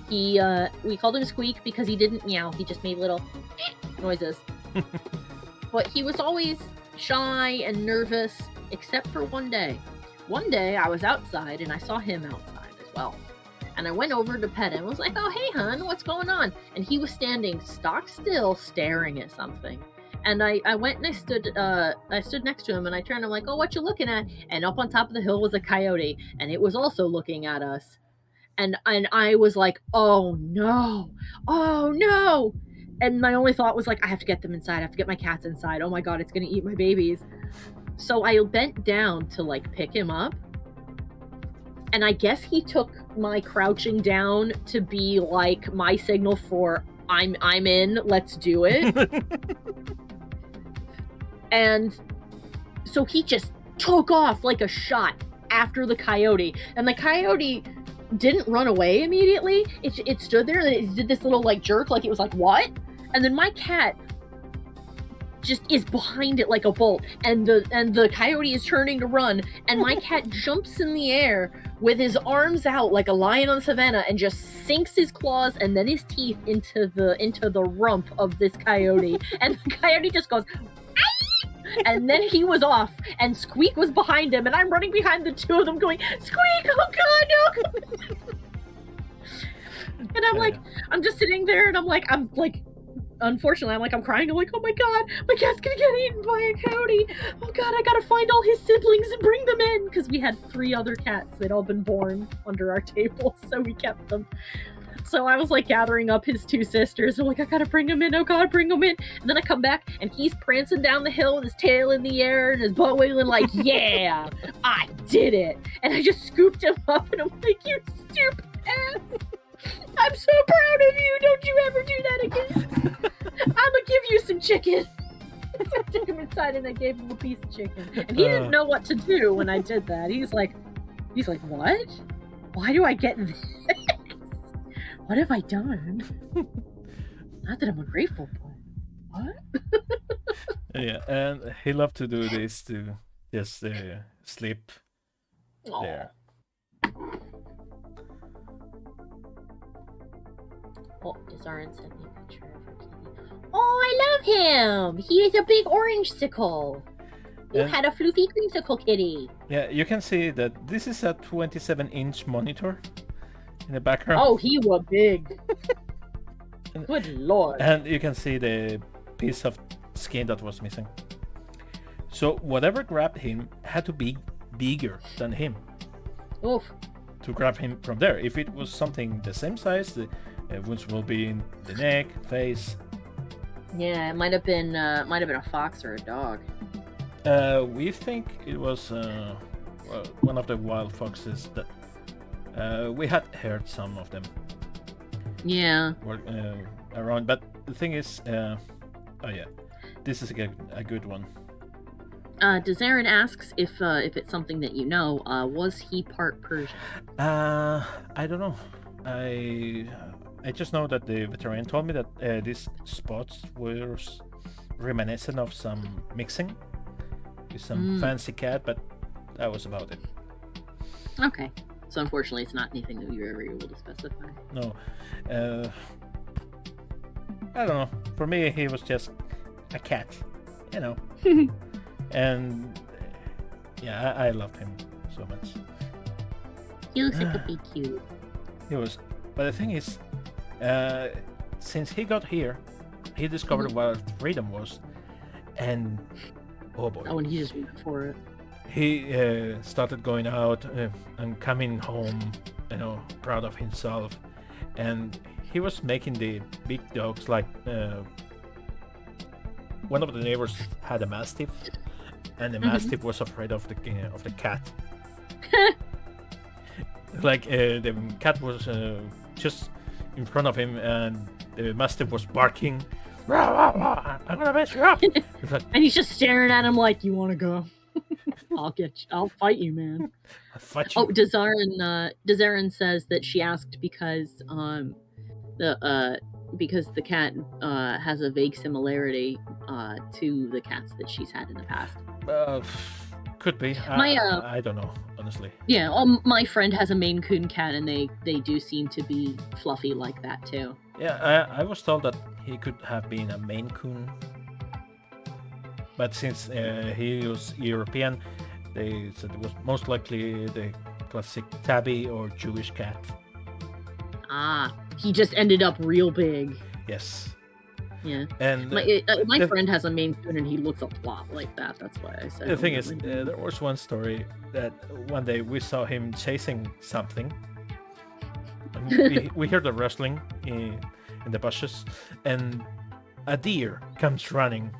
We called him Squeak because he didn't meow. He just made little noises. But he was always shy and nervous, except for one day. One day I was outside and I saw him outside as well. And I went over to pet him. I was like, "Oh, hey, hon, what's going on?" And he was standing stock still, staring at something. And I went and I stood next to him and I turned. I'm like, "Oh, what you looking at?" And up on top of the hill was a coyote, and it was also looking at us. And I was like, "Oh no, oh no!" And my only thought was like, "I have to get them inside. I have to get my cats inside. Oh my god, it's gonna eat my babies." So I bent down to like pick him up. And I guess he took my crouching down to be like my signal for I'm in, let's do it. And so he just took off like a shot after the coyote. And the coyote didn't run away immediately. It stood there and it did this little like jerk, like it was like, "What?" And then my cat just is behind it like a bolt, and the coyote is turning to run, and my cat jumps in the air with his arms out like a lion on the savannah and just sinks his claws and then his teeth into the rump of this coyote. And the coyote just goes, "Aye!" And then he was off, and Squeak was behind him, and I'm running behind the two of them going, "Squeak, oh god, no!" And I'm like, I'm just sitting there, and I'm like, unfortunately, I'm crying. I'm like, "Oh my god, my cat's gonna get eaten by a coyote. Oh god, I gotta find all his siblings and bring them in." Because we had 3 other cats. They'd all been born under our table, so we kept them. So I was like gathering up his 2 sisters. I'm like, "I gotta bring him in. Oh god, bring him in." And then I come back, and he's prancing down the hill with his tail in the air and his butt wiggling like, "Yeah, I did it." And I just scooped him up, and I'm like, "You stupid ass. I'm so proud of you. Don't you ever do that again. I'm gonna give you some chicken." So I took him inside and I gave him a piece of chicken. And he didn't know what to do when I did that. He's like, "What? Why do I get this? What have I done? Not that I'm ungrateful, but what?" Yeah, and he loved to do this to just sleep Aw. there. Oh, Desarin sent me a picture of her kitty. Oh, I love him! He is a big orange-sicle. You And- had a floofy creamsicle kitty. Yeah, you can see that this is a 27-inch monitor in the background. Oh, he was big. Good lord. And you can see the piece of skin that was missing. So whatever grabbed him had to be bigger than him Oof. to grab him from there. If it was something the same size, the wounds will be in the neck, face. Yeah, it might have been a fox or a dog. We think it was one of the wild foxes that we had heard some of them Yeah. were around. But the thing is, oh yeah, this is a good one. Desarin asks if it's something that you know. Was he part Persian? I don't know. I just know that the veteran told me that these spots were reminiscent of some mixing with some fancy cat, but that was about it. Okay. So unfortunately, it's not anything that you were ever able to specify. No, I don't know. For me, he was just a cat, you know. And yeah, I loved him so much. He looks like a big cute. He was, but the thing is, since he got here, he discovered what freedom was, and oh boy, Oh, and he just went for it. he started going out and coming home, you know, proud of himself, and he was making the big dogs like. One of the neighbors had a mastiff, and the mastiff was afraid of the cat. Like the cat was just in front of him, and the mastiff was barking Rah, rah, rah, I'm gonna mess you up. It's like, And he's just staring at him like, "You want to go? I'll fight you, man." I'll fight you. Oh, Dezarin says that she asked because the cat has a vague similarity to the cats that she's had in the past. Could be. My, I don't know, honestly. Yeah, my friend has a Maine Coon cat, and they do seem to be fluffy like that too. Yeah, I was told that he could have been a Maine Coon, but since he was European, they said it was most likely the classic tabby or Jewish cat. Ah, he just ended up real big. Yes. Yeah. And my friend has a Maine Coon, and he looks a lot like that. That's why I said. the thing is, there was one story that one day we saw him chasing something. And we heard the rustling in the bushes, and a deer comes running,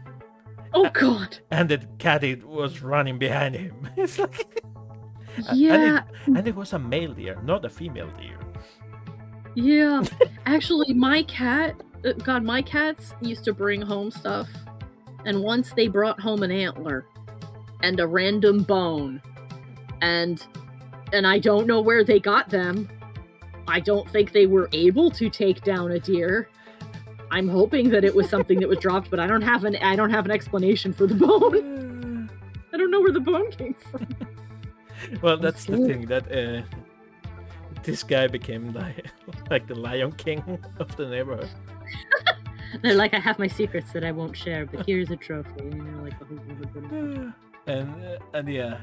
oh God. and the caddy was running behind him. It's like, Yeah. and it was a male deer, not a female deer. Yeah. Actually, my cats used to bring home stuff, and once they brought home an antler and a random bone, and I don't know where they got them. I don't think they were able to take down a deer. I'm hoping that it was something that was dropped, but I don't have an explanation for the bone. I don't know where the bone came from. Well, that's the thing, that this guy became like the Lion King of the neighborhood. They're like, I have my secrets that I won't share, but here's a trophy. You know, like, And yeah,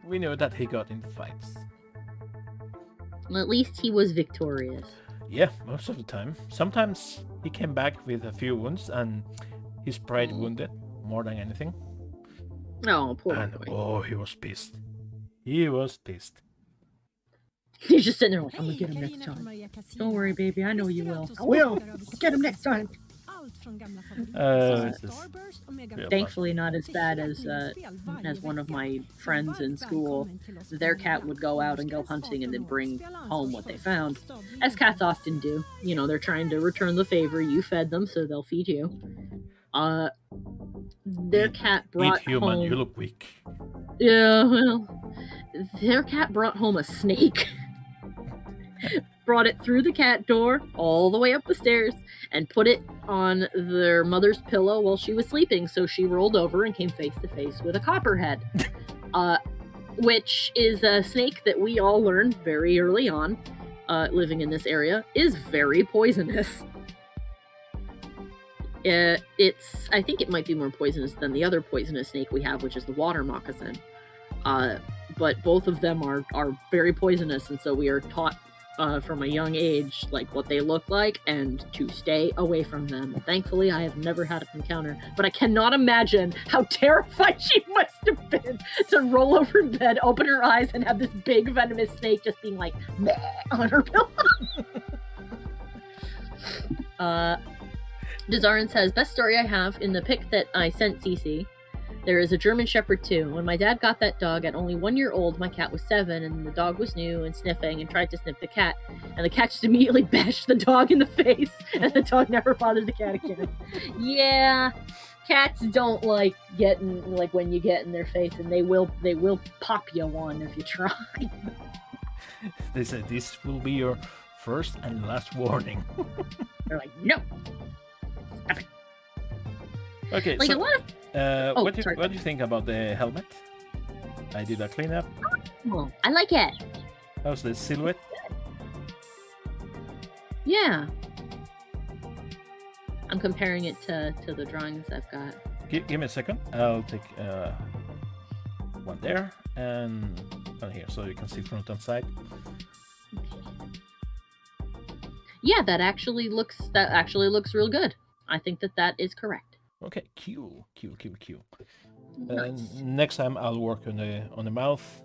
we know that he got into fights. well, at least he was victorious. Yeah, most of the time. Sometimes he came back with a few wounds, and his pride wounded more than anything. Oh, poor And boy. oh, he was pissed. He was pissed. He's just sitting there like, I'm gonna get him next time. Don't worry, baby. I know you will. I will. Get him next time. It's just real Thankfully, not as bad as one of my friends in school. Their cat would go out and go hunting and then bring home what they found, as cats often do. You know, they're trying to return the favor. You fed them, so they'll feed you. Their cat brought Eat human, home. you look weak. Yeah, well, their cat brought home a snake. Brought it through the cat door, all the way up the stairs, and put it on their mother's pillow while she was sleeping. So she rolled over and came face to face with a copperhead, which is a snake that we all learned very early on, living in this area, is very poisonous. I think it might be more poisonous than the other poisonous snake we have, which is the water moccasin. But both of them are very poisonous, and so we are taught from a young age like what they look like and to stay away from them. Thankfully, I have never had an encounter, but I cannot imagine how terrified she must have been to roll over in bed, open her eyes, and have this big venomous snake just being like meh on her pillow. Dezarin says, best story I have, in the pic that I sent Cece, there is a German Shepherd too. When my dad got that dog at only 1 year old, my cat was 7, and the dog was new and sniffing and tried to sniff the cat. And the cat just immediately bashed the dog in the face, and the dog never bothered the cat again. Yeah, cats don't like getting, like when you get in their face, and they will pop you one if you try. They said this will be your first and last warning. They're like, no. Stop it. Okay, Like so a lot of what sorry. do you think about the helmet? I did a cleanup. people. I like it. How's the silhouette? Yeah. I'm comparing it to the drawings I've got. Give me a second. I'll take one there and one here, so you can see front and side. Yeah, that actually looks real good. I think that is correct. Okay, cool. Nice. Next time I'll work on the mouth,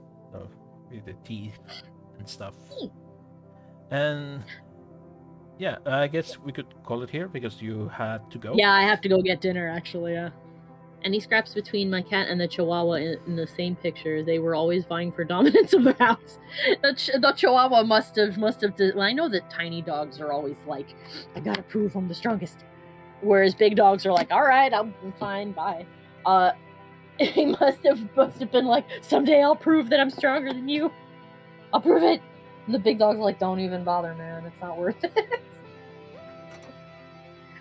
with the teeth and stuff. And yeah, I guess we could call it here because you had to go. Yeah, I have to go get dinner actually. Yeah. Any scraps between my cat and the Chihuahua in the same picture? They were always vying for dominance of the house. The Chihuahua must have. Well, I know that tiny dogs are always like, I gotta prove I'm the strongest. Whereas big dogs are like, all right, I'm fine, bye. He must have been like, someday I'll prove that I'm stronger than you. I'll prove it. And the big dog's like, don't even bother, man. It's not worth it.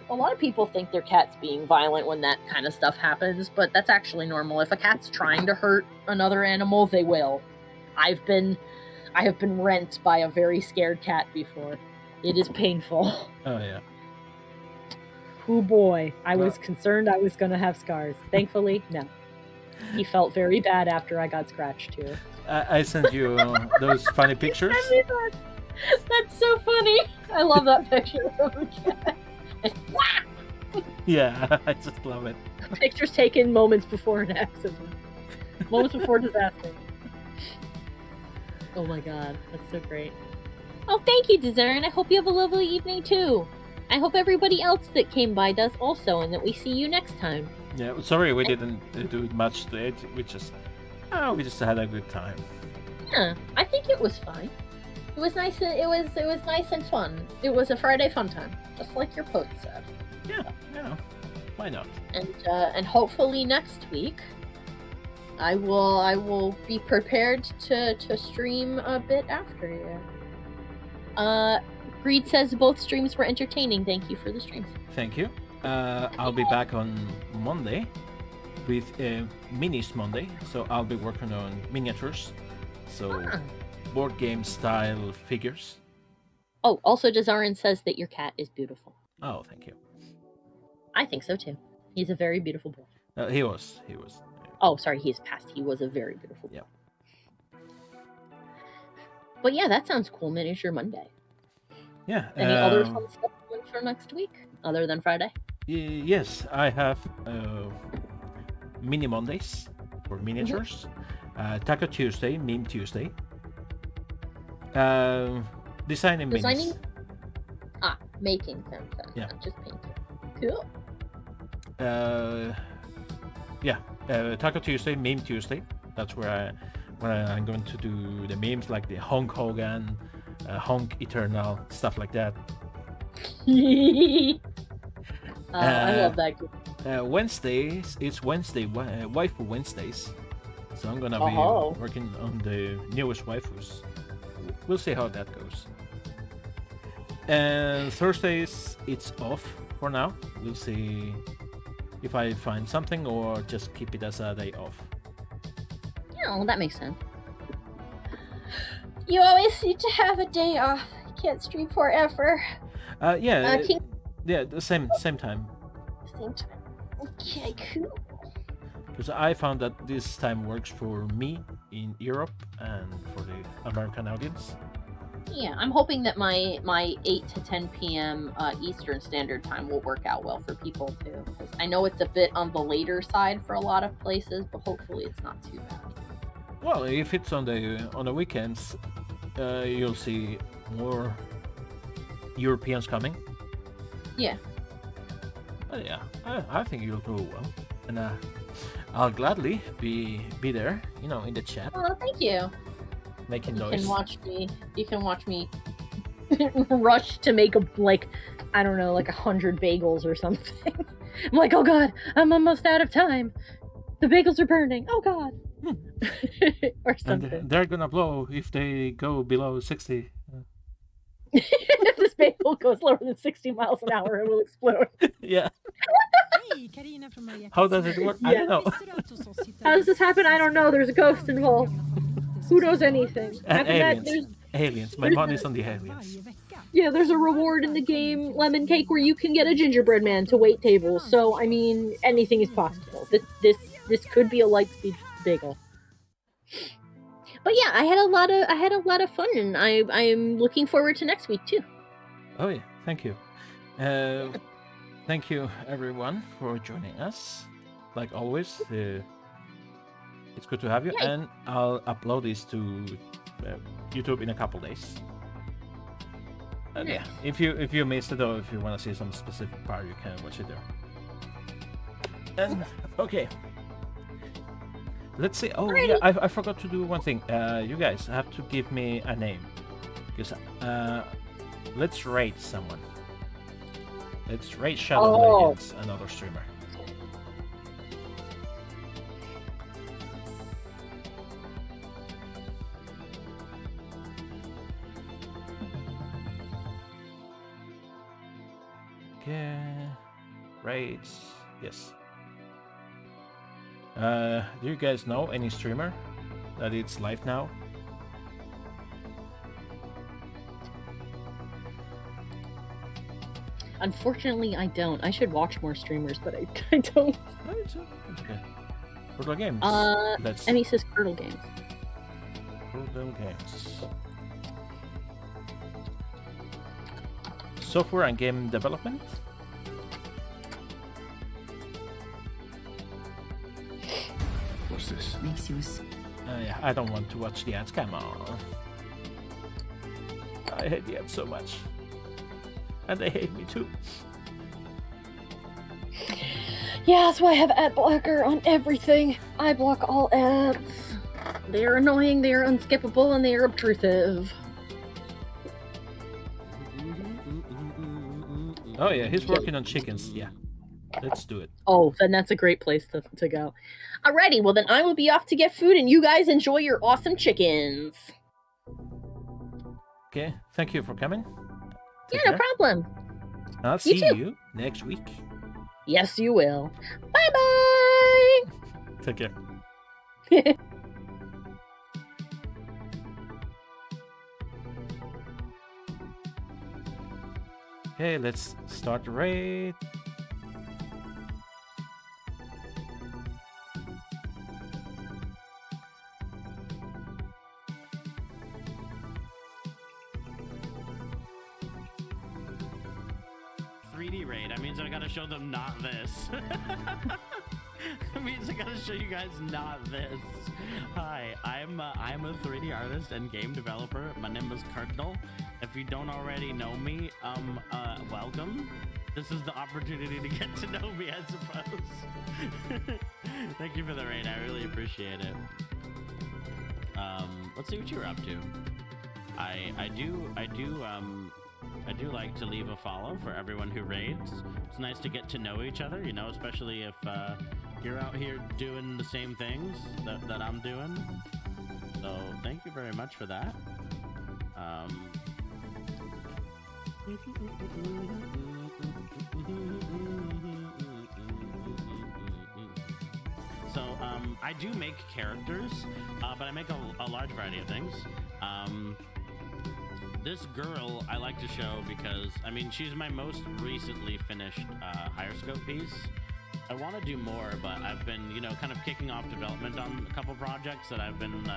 A lot of people think their cat's being violent when that kind of stuff happens, but that's actually normal. If a cat's trying to hurt another animal, they will. I have been rent by a very scared cat before. It is painful. Oh yeah. Oh boy, I Well- was concerned I was going to have scars. Thankfully, no. He felt very bad after I got scratched too. I sent you those funny pictures. I mean, that's so funny. I love that picture of the cat. And whack! Yeah, I just love it. Pictures taken moments before an accident. Moments before disaster. Oh my god, that's so great. Oh, thank you, Desert. I hope you have a lovely evening too. I hope everybody else that came by does also, and that we see you next time. Yeah, sorry we didn't do much today. We just had a good time. Yeah, I think it was fine. It was nice. It was nice and fun. It was a Friday fun time, just like your post said. Yeah, why not? And hopefully next week, I will be prepared to stream a bit after you. Greed says both streams were entertaining. Thank you for the streams. Thank you. I'll be back on Monday with Minis Monday, so I'll be working on miniatures, so board game style figures. Oh, also Dezarin says that your cat is beautiful. Oh, thank you. I think so too. He's a very beautiful boy. He was. Oh, sorry, he's passed. He was a very beautiful boy. Yeah. But yeah, that sounds cool. Miniature Monday. Yeah. Any other fun stuff planned for next week other than Friday? Yes, I have Mini Mondays for miniatures, Taco Tuesday, Meme Tuesday, designing Designing? minis. Making them. Yeah. Not just painting. Cool. Taco Tuesday, Meme Tuesday. That's where I'm going to do the memes like the Honk Hogan, Honk Eternal, stuff like that. I love that group. Wednesdays, it's Wednesday, Waifu Wednesdays. So I'm gonna Oh. be working on the newest waifus. We'll see how that goes. And Thursdays, it's off for now. We'll see if I find something or just keep it as a day off. Yeah, well, that makes sense. You always need to have a day off. Can't stream forever. Yeah, King- yeah, the same time. Same time. Okay, cool. Because I found that this time works for me in Europe and for the American audience. Yeah, I'm hoping that my 8 to 10 p.m. Eastern Standard Time will work out well for people too. 'Cause I know it's a bit on the later side for a lot of places, but hopefully it's not too bad. Well, if it's on the weekends, you'll see more Europeans coming. Yeah. But yeah, I think you'll do well, and I'll gladly be there, in the chat, Oh, thank you. making You noise. can watch me rush to make I don't know, 100 bagels or something. I'm like, oh god, I'm almost out of time. The bagels are burning. Oh god. Or And something. they're gonna blow if they go below 60. If this bagel goes lower than 60 miles an hour, it will explode. Yeah. Hej, Carina från Maria How does it work? I don't know. How does this happen? I don't know. There's a ghost involved. Who knows anything? And After that, aliens. Aliens. My money's on the aliens. there's a reward in the game, Lemon Cake, where you can get a gingerbread man to wait tables. So, I mean, anything is possible. This could be a light speed bagel. But yeah, I had a lot of fun, and I'm looking forward to next week too. Oh yeah, thank you. Thank you everyone for joining us. Like always, it's good to have you, Yay. and I'll upload this to YouTube in a couple days. Yeah, if you missed it or if you want to see some specific part, you can watch it there. And okay, let's see. Oh yeah, I forgot to do one thing. You guys have to give me a name, because let's rate someone. Let's raid Shadow Oh. against another streamer. Okay. Raids. Yes. Do you guys know any streamer that it's live now? Unfortunately, I don't. I should watch more streamers, but I don't. No, it's okay. Portal Games. That's Emmy says Turtle Games. Portal Games. Software and game development. What's this? Makes you Yeah, I don't want to watch the ads. Come on. I hate the ads so much. And they hate me too. Yeah, that's why I have ad blocker on everything. I block all ads. They are annoying, they are unskippable, and they are obtrusive. Oh yeah, he's working on chickens. Yeah. Let's do it. Oh, then that's a great place to go. Alrighty, well then I will be off to get food, and you guys enjoy your awesome chickens. Okay, thank you for coming. Yeah, Take no care. problem. I'll see too. you next week. Yes, you will. Bye bye. Take care. Okay, let's start the raid. Raid. That means I gotta show them not this. It means I gotta show you guys not this. Hi, I'm a 3D artist and game developer. My name is Cardinal. If you don't already know me, welcome. This is the opportunity to get to know me, I suppose. Thank you for the raid. I really appreciate it. Let's see what you're up to. I do like to leave a follow for everyone who raids. It's nice to get to know each other, you know, especially if you're out here doing the same things that I'm doing. So thank you very much for that. So I do make characters, but I make a large variety of things. This girl I like to show because, I mean, she's my most recently finished higher scope piece. I want to do more, but I've been, you know, kind of kicking off development on a couple projects that I've been